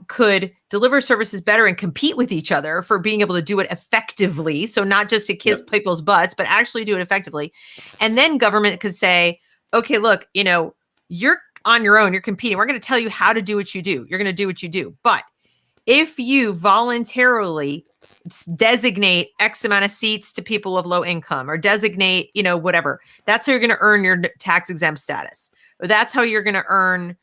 S1: could deliver services better and compete with each other for being able to do it effectively. So not just to kiss people's butts, but actually do it effectively. And then government could say, okay, look, you're on your own, you're competing. We're going to tell you how to do what you do. You're going to do what you do. But if you voluntarily designate X amount of seats to people of low income, or designate, whatever, that's how you're going to earn your tax exempt status. Or that's how you're going to earn,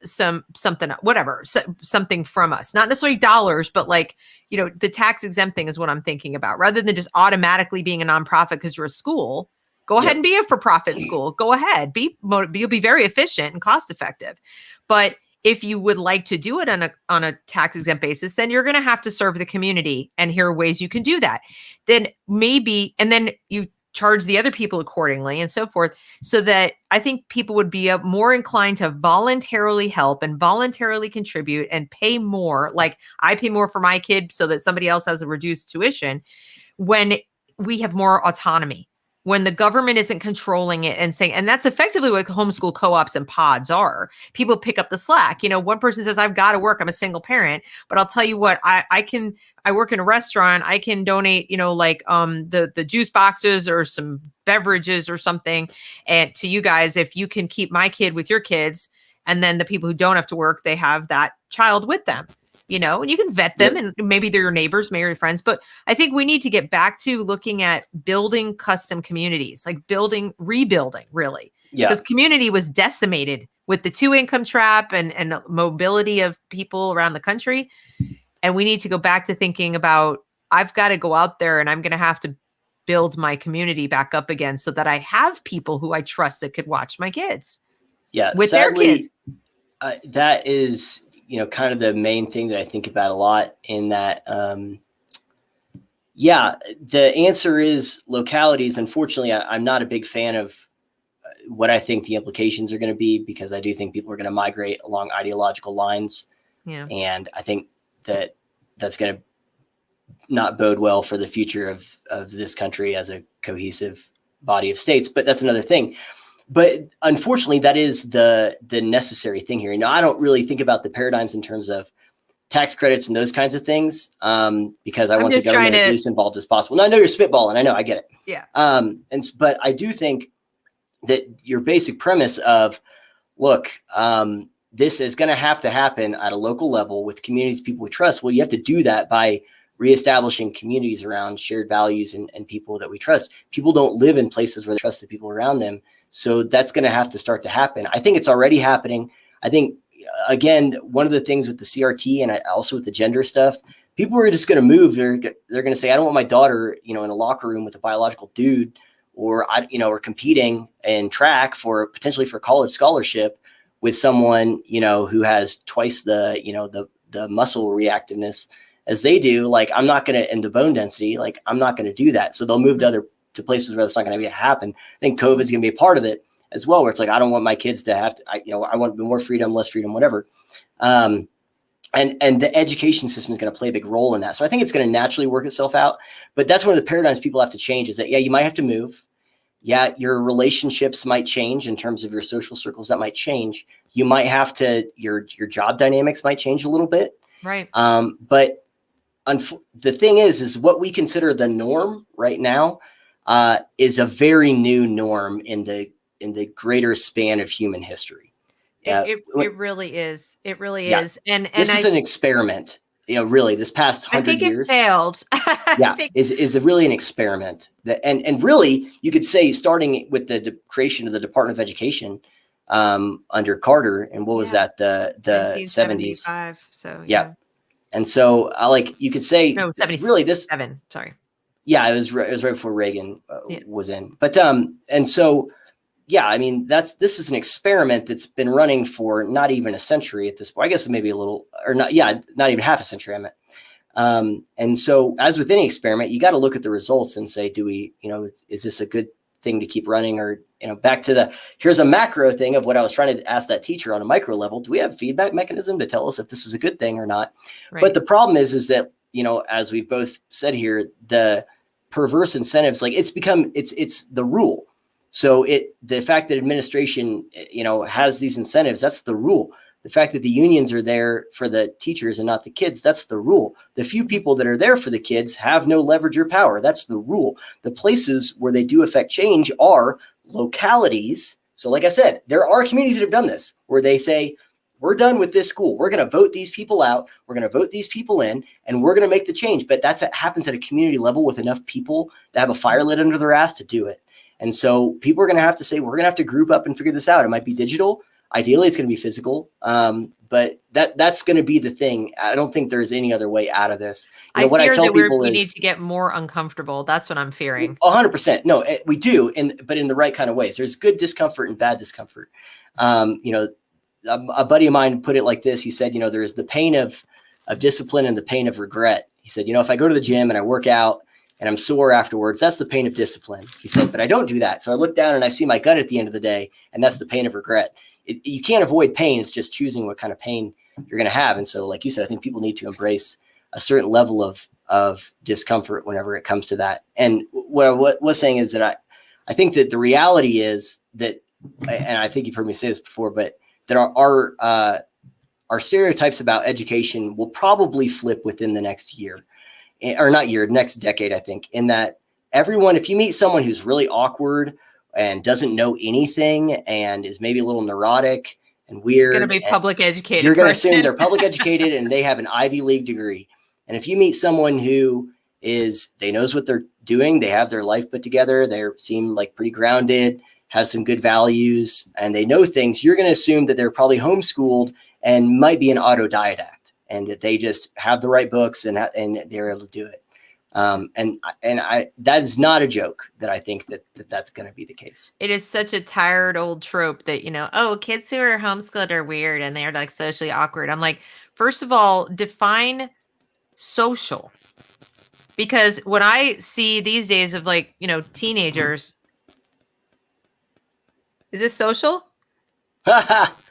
S1: something from us, not necessarily dollars, but like, the tax exempt thing is what I'm thinking about, rather than just automatically being a nonprofit because you're a school. Go ahead and be a for-profit school. Go ahead. You'll be very efficient and cost effective. But if you would like to do it on a tax exempt basis, then you're going to have to serve the community. And here are ways you can do that. Then maybe, and then you charge the other people accordingly and so forth, so that I think people would be more inclined to voluntarily help and voluntarily contribute and pay more. Like I pay more for my kid so that somebody else has a reduced tuition, when we have more autonomy. When the government isn't controlling it and saying, and that's effectively what homeschool co-ops and pods are. People pick up the slack. One person says, I've got to work. I'm a single parent, but I'll tell you what, I work in a restaurant. I can donate, the juice boxes or some beverages or something, and to you guys, if you can keep my kid with your kids, and then the people who don't have to work, they have that child with them. And you can vet them, and maybe they're your neighbors, maybe your friends. But I think we need to get back to looking at building custom communities, like rebuilding, really. Yeah. Because community was decimated with the 2-income trap and mobility of people around the country. And we need to go back to thinking about, I've got to go out there and I'm going to have to build my community back up again, so that I have people who I trust that could watch my kids.
S2: Yeah.
S1: With
S2: sadly,
S1: their kids.
S2: That is, kind of the main thing that I think about a lot, in that, the answer is localities. Unfortunately, I'm not a big fan of what I think the implications are going to be, because I do think people are going to migrate along ideological lines. Yeah. And I think that that's going to not bode well for the future of this country as a cohesive body of states. But that's another thing. But unfortunately, that is the necessary thing here. I don't really think about the paradigms in terms of tax credits and those kinds of things, because I want the government as least involved as possible. No, I know you're spitballing. I know, I get it.
S1: Yeah.
S2: But I do think that your basic premise of, look, this is going to have to happen at a local level with communities, people we trust. Well, you have to do that by reestablishing communities around shared values and people that we trust. People don't live in places where they trust the people around them. So that's going to have to start to happen. I think it's already happening. I think, again, one of the things with the CRT and also with the gender stuff, people are just going to move. They're going to say, I don't want my daughter, in a locker room with a biological dude, or or competing in track potentially for college scholarship with someone, who has twice the muscle reactiveness as they do. Like, I'm not going to, and the bone density, like, I'm not going to do that. So they'll move to places where that's not going to happen. I think COVID is going to be a part of it as well, where it's like, I don't want my kids to have to, I want more freedom, less freedom, whatever. And the education system is going to play a big role in that. So I think it's going to naturally work itself out. But that's one of the paradigms people have to change, is that, yeah, you might have to move. Yeah, your relationships might change in terms of your social circles. That might change. You might have to, your job dynamics might change a little bit.
S1: Right.
S2: But the thing is what we consider the norm right now is a very new norm in the greater span of human history.
S1: It really is. It really is. And
S2: this is an experiment. Really, this past 100 years,
S1: it failed.
S2: is really an experiment. And really, you could say, starting with the creation of the Department of Education under Carter, and what was that, the 70s?
S1: So
S2: yeah. And so, you could say,
S1: no, 77.
S2: Really, this.
S1: Sorry.
S2: Yeah, it was right before Reagan was in. But and so, yeah, I mean, this is an experiment that's been running for not even a century at this point. I guess maybe a little, or not. Yeah, not even half a century. I meant. And so, as with any experiment, you got to look at the results and say, do we, is this a good thing to keep running? Or, back to here's a macro thing of what I was trying to ask that teacher on a micro level. Do we have a feedback mechanism to tell us if this is a good thing or not? Right. But the problem is that, as we both said here, the perverse incentives, like, it's the rule. So the fact that administration, has these incentives, that's the rule. The fact that the unions are there for the teachers and not the kids, that's the rule. The few people that are there for the kids have no leverage or power. That's the rule. The places where they do affect change are localities. So like I said, there are communities that have done this, where they say, we're done with this school. We're going to vote these people out. We're going to vote these people in, and we're going to make the change. But happens at a community level with enough people that have a fire lit under their ass to do it. And so people are going to have to say, we're going to have to group up and figure this out. It might be digital. Ideally, it's going to be physical. But that's going to be the thing. I don't think there's any other way out of this.
S1: What I tell people is, we need to get more uncomfortable. That's what I'm fearing.
S2: 100%. No, we do. But in the right kind of ways. There's good discomfort and bad discomfort. A buddy of mine put it like this. He said, there is the pain of discipline and the pain of regret. He said, if I go to the gym and I work out and I'm sore afterwards, that's the pain of discipline. He said, but I don't do that. So I look down and I see my gut at the end of the day, and that's the pain of regret. You can't avoid pain. It's just choosing what kind of pain you're going to have. And so, like you said, I think people need to embrace a certain level of discomfort whenever it comes to that. And what I was saying is that I think that the reality is that, and I think you've heard me say this before, but that our stereotypes about education will probably flip within the next year, or not year, next decade, I think, in that everyone, if you meet someone who's really awkward and doesn't know anything and is maybe a little neurotic and weird,
S1: it's going to be public educated.
S2: You're going to assume they're public educated and they have an Ivy League degree. And if you meet someone who they knows what they're doing, they have their life put together, they seem like pretty grounded, have some good values, and they know things, you're going to assume that they're probably homeschooled and might be an autodidact, and that they just have the right books and they're able to do it. And that is not a joke that I think that's going to be the case.
S1: It is such a tired old trope that, kids who are homeschooled are weird and they're like socially awkward. I'm like, first of all, define social, because when I see these days of teenagers, is this social?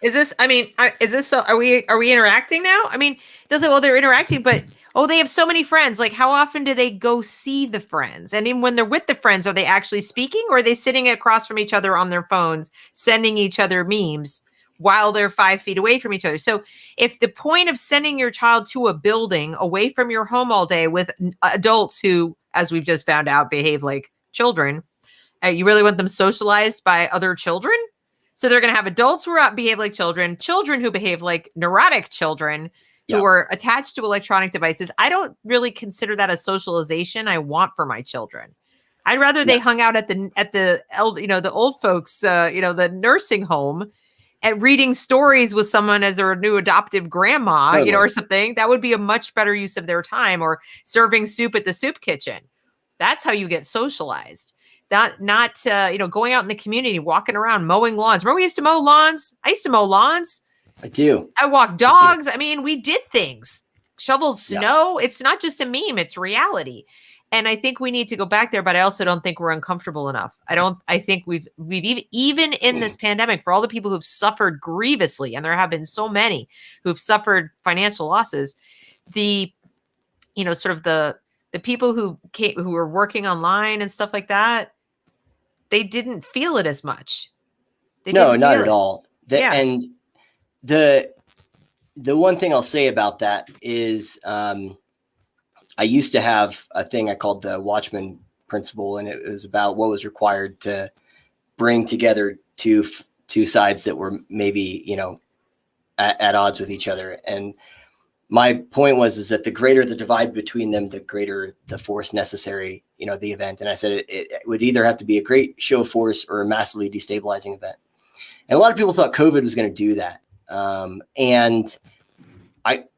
S1: Is this, are we interacting now? I mean, they'll say, well, they're interacting, but they have so many friends. Like, how often do they go see the friends? And even when they're with the friends, are they actually speaking, or are they sitting across from each other on their phones, sending each other memes while they're 5 feet away from each other? So if the point of sending your child to a building away from your home all day with adults who, as we've just found out, behave like children, you really want them socialized by other children? So they're going to have adults who behave like children who behave like neurotic children, who are attached to electronic devices. I don't really consider that a socialization I want for my children. I'd rather they hung out at the old folks, the nursing home, at reading stories with someone as their new adoptive grandma,
S2: Totally.
S1: or something. That would be a much better use of their time, or serving soup at the soup kitchen. That's how you get socialized. Not going out in the community, walking around, mowing lawns. Remember we used to mow lawns? I used to mow lawns.
S2: I do.
S1: I walked dogs. I mean, we did things. Shoveled snow. Yeah. It's not just a meme, it's reality. And I think we need to go back there, but I also don't think we're uncomfortable enough. I think we've even in this pandemic, for all the people who've suffered grievously, and there have been so many who've suffered financial losses, sort of the people who were working online and stuff like that, they didn't feel it as much.
S2: No, not at all. And the one thing I'll say about that is, I used to have a thing I called the Watchman principle, and it was about what was required to bring together two sides that were maybe, at odds with each other. And my point is that the greater the divide between them, the greater the force necessary, the event. And I said it would either have to be a great show of force or a massively destabilizing event. And a lot of people thought COVID was going to do that. And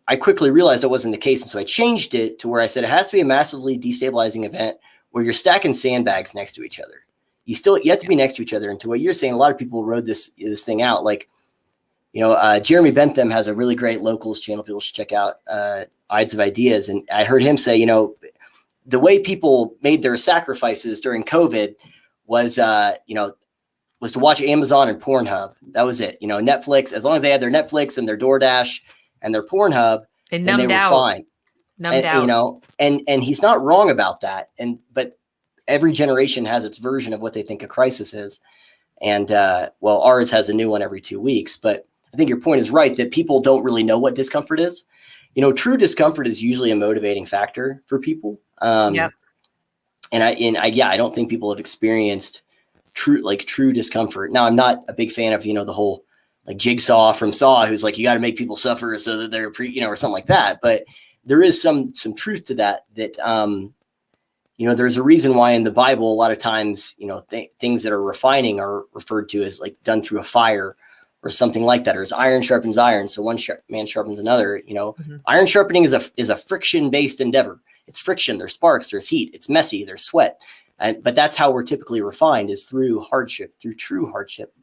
S2: I quickly realized that wasn't the case. And so I changed it to where I said it has to be a massively destabilizing event where you're stacking sandbags next to each other. You have to be next to each other. And to what you're saying, a lot of people rode this thing out. Like, Jeremy Bentham has a really great locals channel. People should check out, Ides of Ideas. And I heard him say, the way people made their sacrifices during COVID was to watch Amazon and Pornhub. That was it. Netflix, as long as they had their Netflix and their DoorDash and their Pornhub, and they were fine.
S1: Numbed out.
S2: And he's not wrong about that. But every generation has its version of what they think a crisis is. And ours has a new one every 2 weeks. But I think your point is right, that people don't really know what discomfort is. True discomfort is usually a motivating factor for people. And I don't think people have experienced true discomfort. Now, I'm not a big fan of, the whole like Jigsaw from Saw, who's like, you got to make people suffer so that they're or something like that. But there is some truth to that, there's a reason why in the Bible, a lot of times, things that are refining are referred to as like done through a fire or something like that, or as iron sharpens iron. So one man sharpens another, Iron sharpening is a friction based endeavor. It's friction. There's sparks, there's heat, it's messy, there's sweat. But that's how we're typically refined, is through hardship, through true hardship.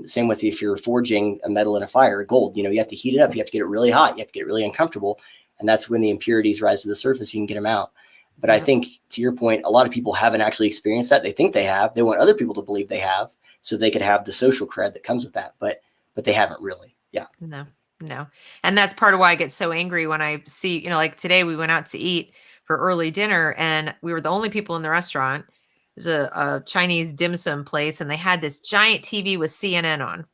S2: Same with if you're forging a metal in a fire, gold, you have to heat it up. You have to get it really hot. You have to get it really uncomfortable. And that's when the impurities rise to the surface. You can get them out. But I think, to your point, a lot of people haven't actually experienced that. They think they have. They want other people to believe they have, so they could have the social cred that comes with that. But they haven't really. Yeah.
S1: No. And that's part of why I get so angry when I see, like today we went out to eat for early dinner and we were the only people in the restaurant. It was a Chinese dim sum place, and they had this giant TV with CNN on.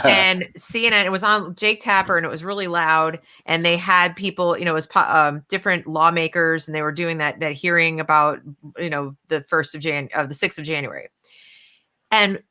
S1: And CNN, it was on Jake Tapper, and it was really loud. And they had people, it was different lawmakers, and they were doing that hearing about, the 6th of January. And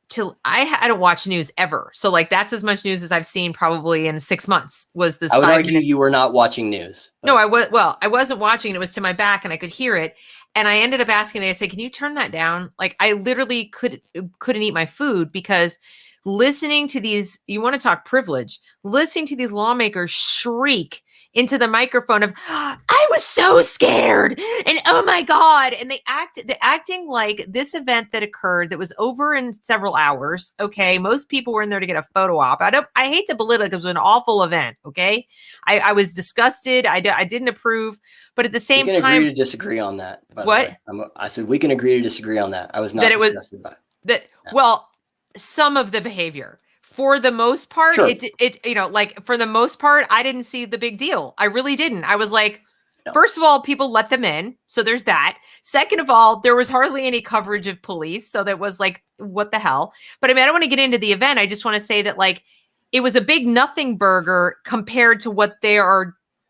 S1: I don't watch news ever. So like, that's as much news as I've seen probably in 6 months was this.
S2: I would argue you were not watching news.
S1: But. No, I wasn't watching. It was to my back and I could hear it. And I ended up asking, I said, can you turn that down? Like I literally couldn't eat my food because listening to these, you want to talk privilege, listening to these lawmakers shriek into the microphone of, I was so scared. And oh my God. And they're acting like this event that occurred that was over in several hours. Okay. Most people were in there to get a photo op. I hate to belittle it because it was an awful event. Okay. I was disgusted. I didn't approve, but at the same time. We can
S2: agree to disagree on that.
S1: What?
S2: I said, we can agree to disagree on that. I was not disgusted by it.
S1: Well, some of the behavior. For the most part,
S2: sure.
S1: For the most part, I didn't see the big deal. I really didn't. I was like, First of all, people let them in. So there's that. Second of all, there was hardly any coverage of police. So that was like, what the hell? But I mean, I don't want to get into the event. I just want to say that like, it was a big nothing burger compared to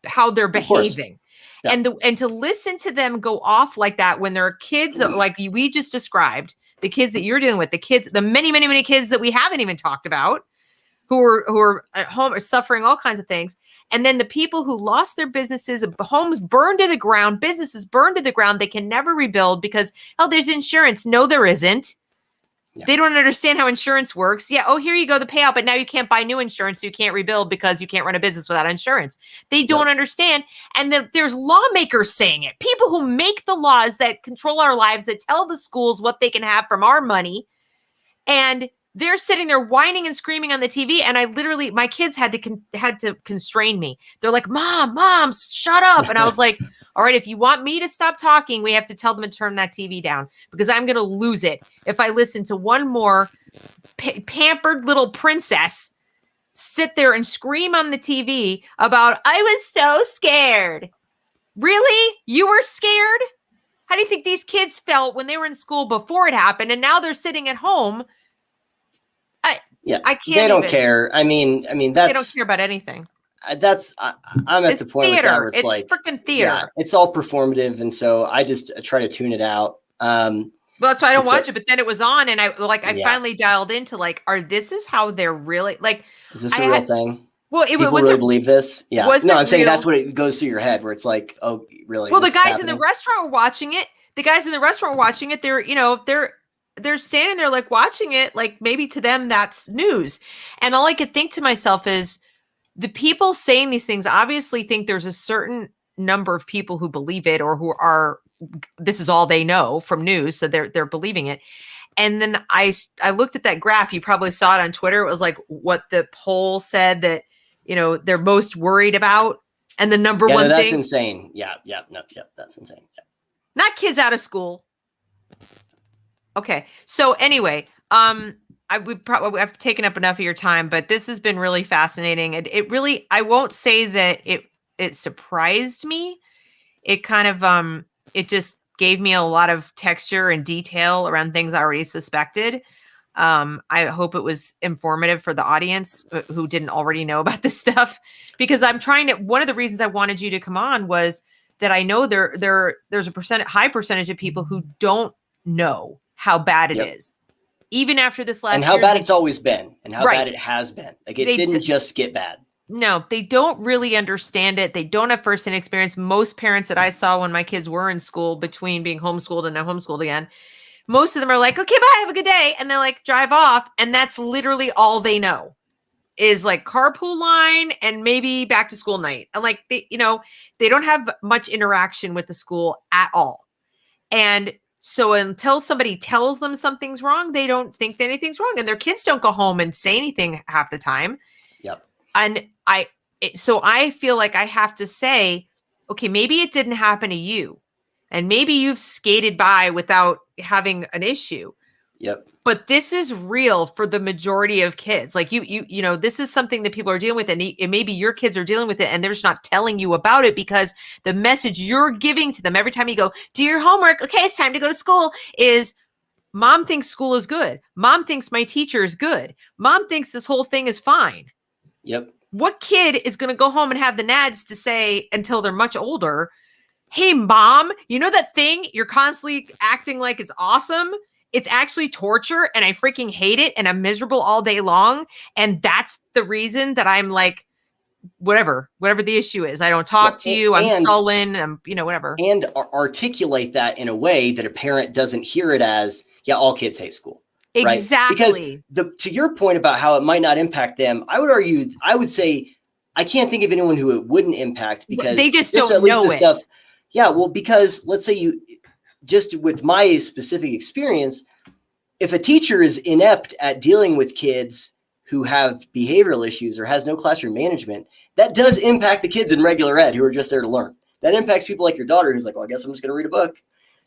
S1: how they're behaving. Yeah. And to listen to them go off like that when there are kids that, like we just described, the kids that you're dealing with, the many, many, many kids that we haven't even talked about, who are at home are suffering all kinds of things. And then the people who lost their businesses, homes burned to the ground, businesses burned to the ground, they can never rebuild because, there's insurance. No, there isn't.
S2: Yeah.
S1: They don't understand how insurance works. Yeah. Oh, here you go, the payout, but now you can't buy new insurance. So you can't rebuild because you can't run a business without insurance. They don't understand. And there's lawmakers saying it. People who make the laws that control our lives, that tell the schools what they can have from our money. And they're sitting there whining and screaming on the TV. And I literally, my kids had to constrain me. They're like, mom, shut up. And I was like, all right, if you want me to stop talking, we have to tell them to turn that TV down, because I'm going to lose it if I listen to one more pampered little princess sit there and scream on the TV about, I was so scared. Really? You were scared? How do you think these kids felt when they were in school before it happened? And now they're sitting at home. I can't.
S2: They don't care. I mean, that's,
S1: they don't care about anything.
S2: I'm at the point with that where it's like
S1: freaking theater.
S2: Yeah, it's all performative, and so I just try to tune it out.
S1: Well, that's why I don't watch it. But then it was on, and I finally dialed into like, this is how they're really like.
S2: Is this a real thing?
S1: Well,
S2: people really believe this. Yeah, no, I'm saying that's what it goes through your head, where it's like, oh, really?
S1: Well, the guys in the restaurant were watching it. They're standing there like watching it, like maybe to them that's news. And all I could think to myself is, the people saying these things obviously think there's a certain number of people who believe it, or who are, this is all they know from news. So they're believing it. And then I looked at that graph. You probably saw it on Twitter. It was like what the poll said that, they're most worried about. And the number one
S2: that's
S1: thing.
S2: Insane. Yeah. That's insane. Yeah.
S1: Not kids out of school. Okay. So anyway, I've taken up enough of your time, but this has been really fascinating. It really, I won't say that it surprised me. It kind of, it just gave me a lot of texture and detail around things I already suspected. I hope it was informative for the audience who didn't already know about this stuff, because one of the reasons I wanted you to come on was that I know there's a high percentage of people who don't know how bad it is. Even after this last year.
S2: And how bad it's always been, and how bad it has been. Like, it didn't just get bad.
S1: No, they don't really understand it. They don't have firsthand experience. Most parents that I saw when my kids were in school, between being homeschooled and now homeschooled again, most of them are like, okay, bye, have a good day. And they like drive off. And that's literally all they know, is like carpool line and maybe back to school night. And like, they don't have much interaction with the school at all. And so until somebody tells them something's wrong, they don't think that anything's wrong. And their kids don't go home and say anything half the time.
S2: Yep.
S1: And so I feel like I have to say, okay, maybe it didn't happen to you. And maybe you've skated by without having an issue.
S2: Yep.
S1: But this is real for the majority of kids. Like this is something that people are dealing with, and maybe your kids are dealing with it, and they're just not telling you about it, because the message you're giving to them every time you go, do your homework, okay, it's time to go to school, is mom thinks school is good. Mom thinks my teacher is good. Mom thinks this whole thing is fine.
S2: Yep.
S1: What kid is going to go home and have the nads to say until they're much older, hey, mom, you know that thing you're constantly acting like it's awesome? It's actually torture, and I freaking hate it, and I'm miserable all day long. And that's the reason that I'm like, whatever the issue is. I don't talk to you. I'm sullen. I'm, whatever.
S2: And articulate that in a way that a parent doesn't hear it as, yeah, all kids hate school.
S1: Exactly.
S2: Because to your point about how it might not impact them, I would say, I can't think of anyone who it wouldn't impact, because
S1: they just don't know it.
S2: Stuff. Yeah. Well, because let's say just with my specific experience, if a teacher is inept at dealing with kids who have behavioral issues or has no classroom management, that does impact the kids in regular ed who are just there to learn. That impacts people like your daughter, who's like, well, I guess I'm just going to read a book,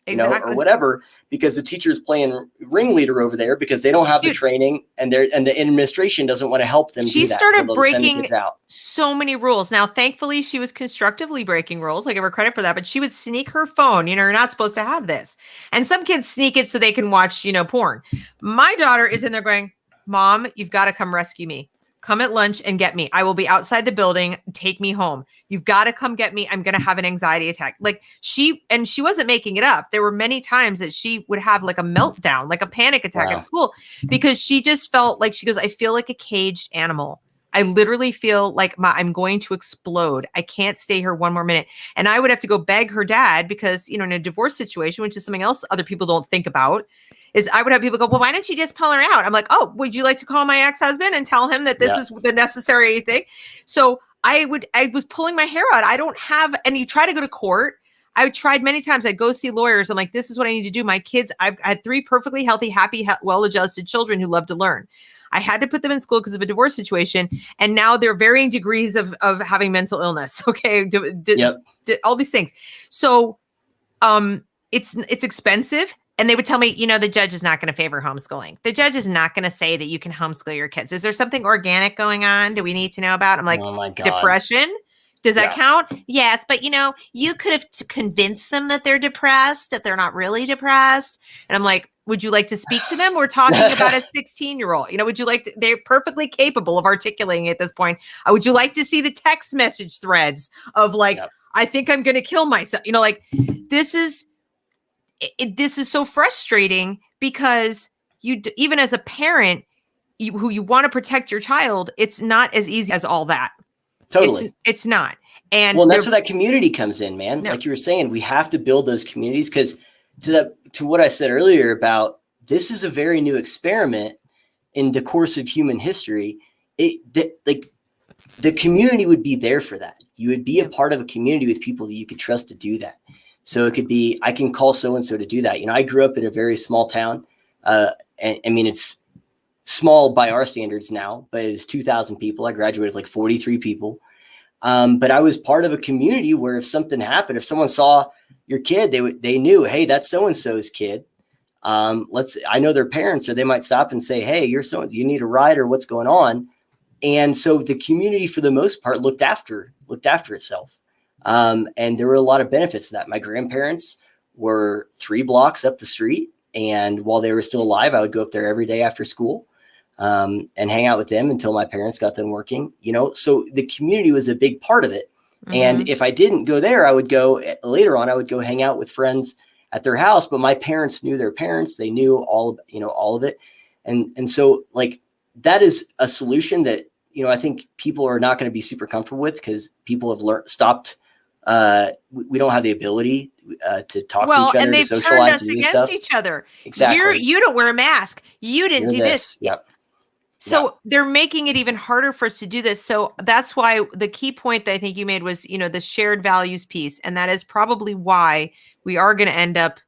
S2: or whatever, because the teacher is playing ringleader over there because they don't have the training, and the administration doesn't want to help them.
S1: She
S2: do that,
S1: started
S2: so
S1: breaking so many rules. Now, thankfully, she was constructively breaking rules. I give her credit for that, but she would sneak her phone. You're not supposed to have this. And some kids sneak it so they can watch, porn. My daughter is in there going, Mom, you've got to come rescue me. Come at lunch and get me. I will be outside the building. Take me home. You've got to come get me. I'm going to have an anxiety attack. Like she wasn't making it up. There were many times that she would have like a meltdown, like a panic attack at school, because she just felt like, she goes, I feel like a caged animal. I literally feel like I'm going to explode. I can't stay here one more minute. And I would have to go beg her dad, because, in a divorce situation, which is something else other people don't think about, is I would have people go, well, why don't you just pull her out? I'm like, oh, would you like to call my ex-husband and tell him that this is the necessary thing? So I was pulling my hair out. I don't have, and you try to go to court. I tried many times. I'd go see lawyers. I'm like, this is what I need to do. My kids, I've had 3 perfectly healthy, happy, well-adjusted children who love to learn. I had to put them in school because of a divorce situation. And now they're varying degrees of having mental illness. Okay. All these things. So it's expensive. And they would tell me, the judge is not going to favor homeschooling. The judge is not going to say that you can homeschool your kids. Is there something organic going on? Do we need to know about? I'm like,
S2: oh my God.
S1: Depression? Does that count? Yes. But, you could have convinced them that they're depressed, that they're not really depressed. And I'm like, would you like to speak to them? We're talking about a 16-year-old. Would you like to, they're perfectly capable of articulating at this point. Would you like to see the text message threads of like, I think I'm going to kill myself? This is so frustrating because even as a parent, who you want to protect your child, it's not as easy as all that.
S2: Totally.
S1: It's not. And
S2: that's where that community comes in, man. No. Like you were saying, we have to build those communities because to what I said earlier about this is a very new experiment in the course of human history. The community would be there for that. You would be a part of a community with people that you could trust to do that. So it could be, I can call so-and-so to do that. I grew up in a very small town. And I mean, it's small by our standards now, but it's 2,000 people. I graduated with like 43 people. But I was part of a community where if something happened, if someone saw your kid, they knew, hey, that's so-and-so's kid. I know their parents, or they might stop and say, hey, you need a ride or what's going on. And so the community for the most part looked after itself. And there were a lot of benefits to that. My grandparents were 3 blocks up the street. And while they were still alive, I would go up there every day after school and hang out with them until my parents got done working, so the community was a big part of it. Mm-hmm. And if I didn't go there, I would go hang out with friends at their house, but my parents knew their parents. They knew all of it. And so like that is a solution that, I think people are not going to be super comfortable with because people have stopped. We don't have the ability to talk to each other,
S1: and they've
S2: to socialize,
S1: turned us against each other.
S2: Exactly.
S1: You don't wear a mask. You didn't do this.
S2: Yep.
S1: So they're making it even harder for us to do this. So that's why the key point that I think you made was, the shared values piece. And that is probably why we are going to end up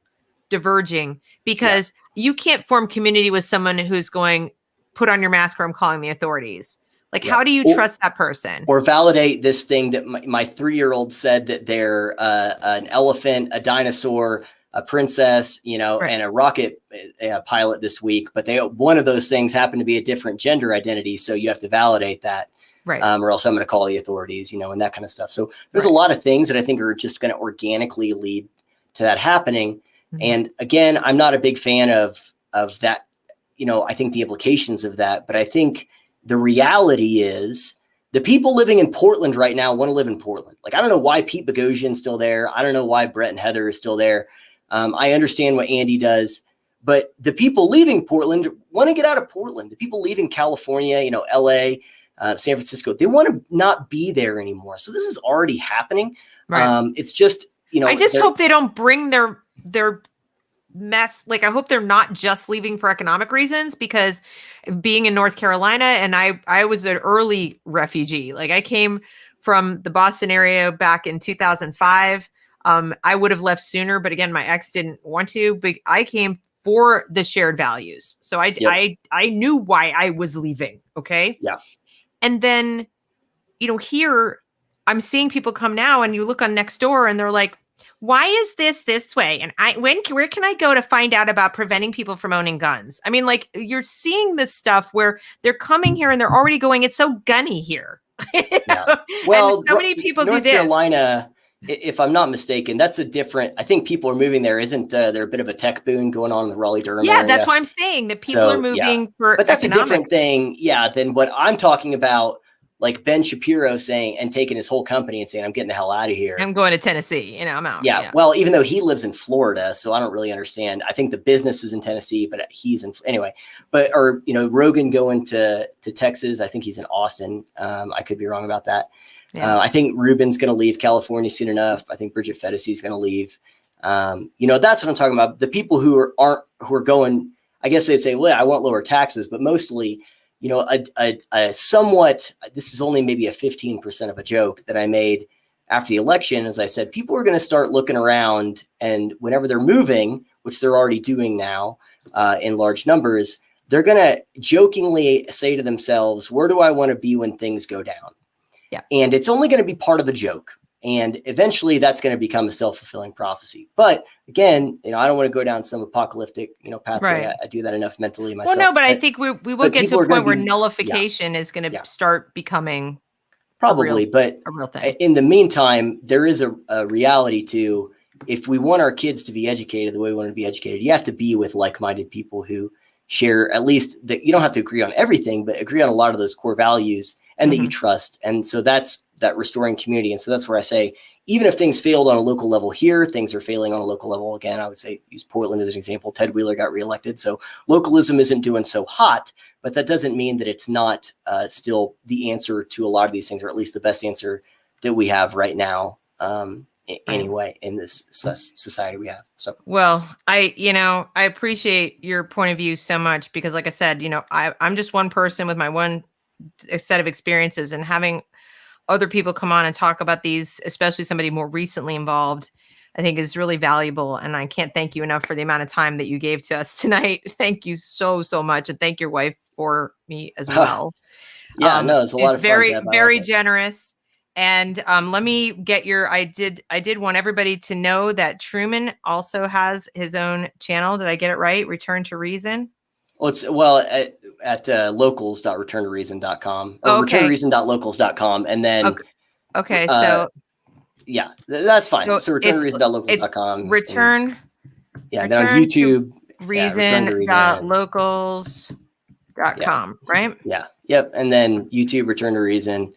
S1: diverging, because you can't form community with someone who's going, put on your mask or I'm calling the authorities. Like, how do you trust that person?
S2: Or validate this thing that my 3-year-old said that they're an elephant, a dinosaur, a princess, and a rocket pilot this week. But one of those things happened to be a different gender identity. So you have to validate that. Right. Or else I'm going to call the authorities, and that kind of stuff. So there's a lot of things that I think are just going to organically lead to that happening. Mm-hmm. And again, I'm not a big fan of that. I think the implications of that, but I think the reality is the people living in Portland right now want to live in Portland. Like, I don't know why Pete Boghossian's still there. I don't know why Brett and Heather is still there. I understand what Andy does, but the people leaving Portland want to get out of Portland. The people leaving California, LA, San Francisco, they want to not be there anymore. So this is already happening. Right. It's just,
S1: I just hope they don't bring their mess. Like, I hope they're not just leaving for economic reasons, because being in North Carolina, and I was an early refugee. Like, I came from the Boston area back in 2005. I would have left sooner, but again, my ex didn't want to, but I came for the shared values. So I knew why I was leaving. Okay. Yeah. And then, here I'm seeing people come now, and you look on Nextdoor and they're like, why is this way? And where can I go to find out about preventing people from owning guns? I mean, like, you're seeing this stuff where they're coming here and they're already going, it's so gunny here.
S2: Yeah. Well,
S1: and so many people
S2: North
S1: do this.
S2: Carolina, if I'm not mistaken, that's a different, I think people are moving there. Isn't there a bit of a tech boom going on in the Raleigh-Durham area?
S1: That's why I'm saying that people are moving for
S2: But that's
S1: economic.
S2: a different thing, than what I'm talking about, like Ben Shapiro saying and taking his whole company and saying, I'm getting the hell out of here.
S1: I'm going to Tennessee, I'm out.
S2: Yeah. Well, even though he lives in Florida, so I don't really understand. I think the business is in Tennessee, but he's in, anyway. But, Rogan going to Texas, I think he's in Austin. I could be wrong about that. Yeah. I think Ruben's going to leave California soon enough. I think Bridget Fedesi is going to leave. That's what I'm talking about. The people who are going I guess they'd say, well, I want lower taxes, but mostly, you know, a somewhat, this is only maybe a 15% of a joke that I made after the election. As I said, people are going to start looking around, and whenever they're moving, which they're already doing now in large numbers, they're going to jokingly say to themselves, where do I want to be when things go down?
S1: Yeah.
S2: And it's only going to be part of a joke. And eventually that's going to become a self-fulfilling prophecy. But again, you know, I don't want to go down some apocalyptic, you know, pathway.
S1: Right.
S2: I do that enough mentally myself.
S1: Well, no, but I think we will get to a point where nullification is going to start becoming
S2: probably,
S1: a real thing.
S2: In the meantime, there is a reality to, if we want our kids to be educated the way we want to be educated, you have to be with like-minded people who share, at least that you don't have to agree on everything, but agree on a lot of those core values and that you trust. And so that's that restoring community. And so that's where I say, even if things failed on a local level here, things are failing on a local level again. I would say use Portland as an example. Ted Wheeler got reelected. So localism isn't doing so hot, but that doesn't mean that it's not still the answer to a lot of these things, or at least the best answer that we have right now. Anyway, in this society we have. So,
S1: well, I appreciate your point of view so much, because like I said, I'm just one person with my one set of experiences, and having other people come on and talk about these, especially somebody more recently involved, I think is really valuable. And I can't thank you enough for the amount of time that you gave to us tonight. Thank you so, so much. And thank your wife for me as well.
S2: Yeah, no, it's a lot of fun.
S1: Very, very generous. And let me get I did want everybody to know that Truman also has his own channel. Did I get it right? Return to Reason.
S2: Well, at locals.returntoreason.com or returntoreason.locals.com. And then,
S1: okay. So
S2: yeah, that's fine. So returntoreason.locals.com.
S1: Return.
S2: Yeah. And then on YouTube,
S1: reason.locals.com, right?
S2: Yeah. Yep. And then YouTube, Return to Reason.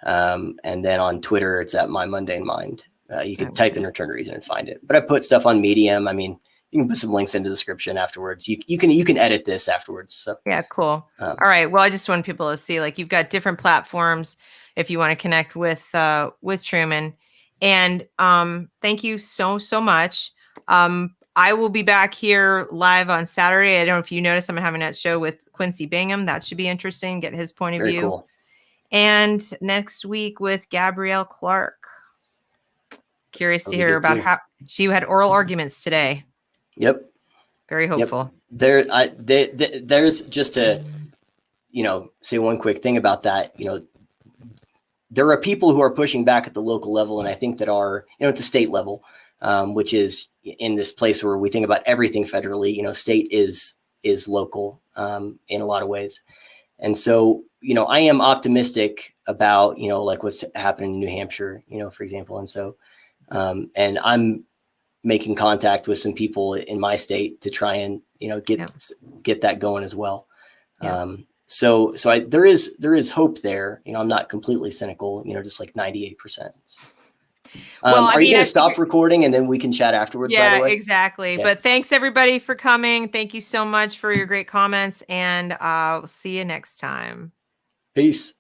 S2: And then on Twitter, it's at My Mundane Mind. You could type in Return to Reason and find it. But I put stuff on Medium. I mean, you can put some links into the description afterwards. You can edit this afterwards. So
S1: yeah, cool. All right. Well, I just want people to see, like, you've got different platforms if you want to connect with Truman. And thank you so, so much. I will be back here live on Saturday. I don't know if you noticed, I'm having that show with Quincy Bingham. That should be interesting. Get his point of view.
S2: Cool.
S1: And next week with Gabrielle Clark. Curious to hear about how she had oral arguments today.
S2: Yep.
S1: Very hopeful.
S2: Yep. There's just to, say one quick thing about that. There are people who are pushing back at the local level, and I think that are, at the state level, which is in this place where we think about everything federally. State is local in a lot of ways. And so, I am optimistic about, like what's happening in New Hampshire, for example. And so, and I'm making contact with some people in my state to try and, get that going as well.
S1: Yeah.
S2: So there is hope there. I'm not completely cynical, just like 98%. Are you going to stop recording and then we can chat afterwards?
S1: Yeah,
S2: by the way?
S1: Exactly.
S2: Okay.
S1: But thanks everybody for coming. Thank you so much for your great comments, and I'll see you next time.
S2: Peace.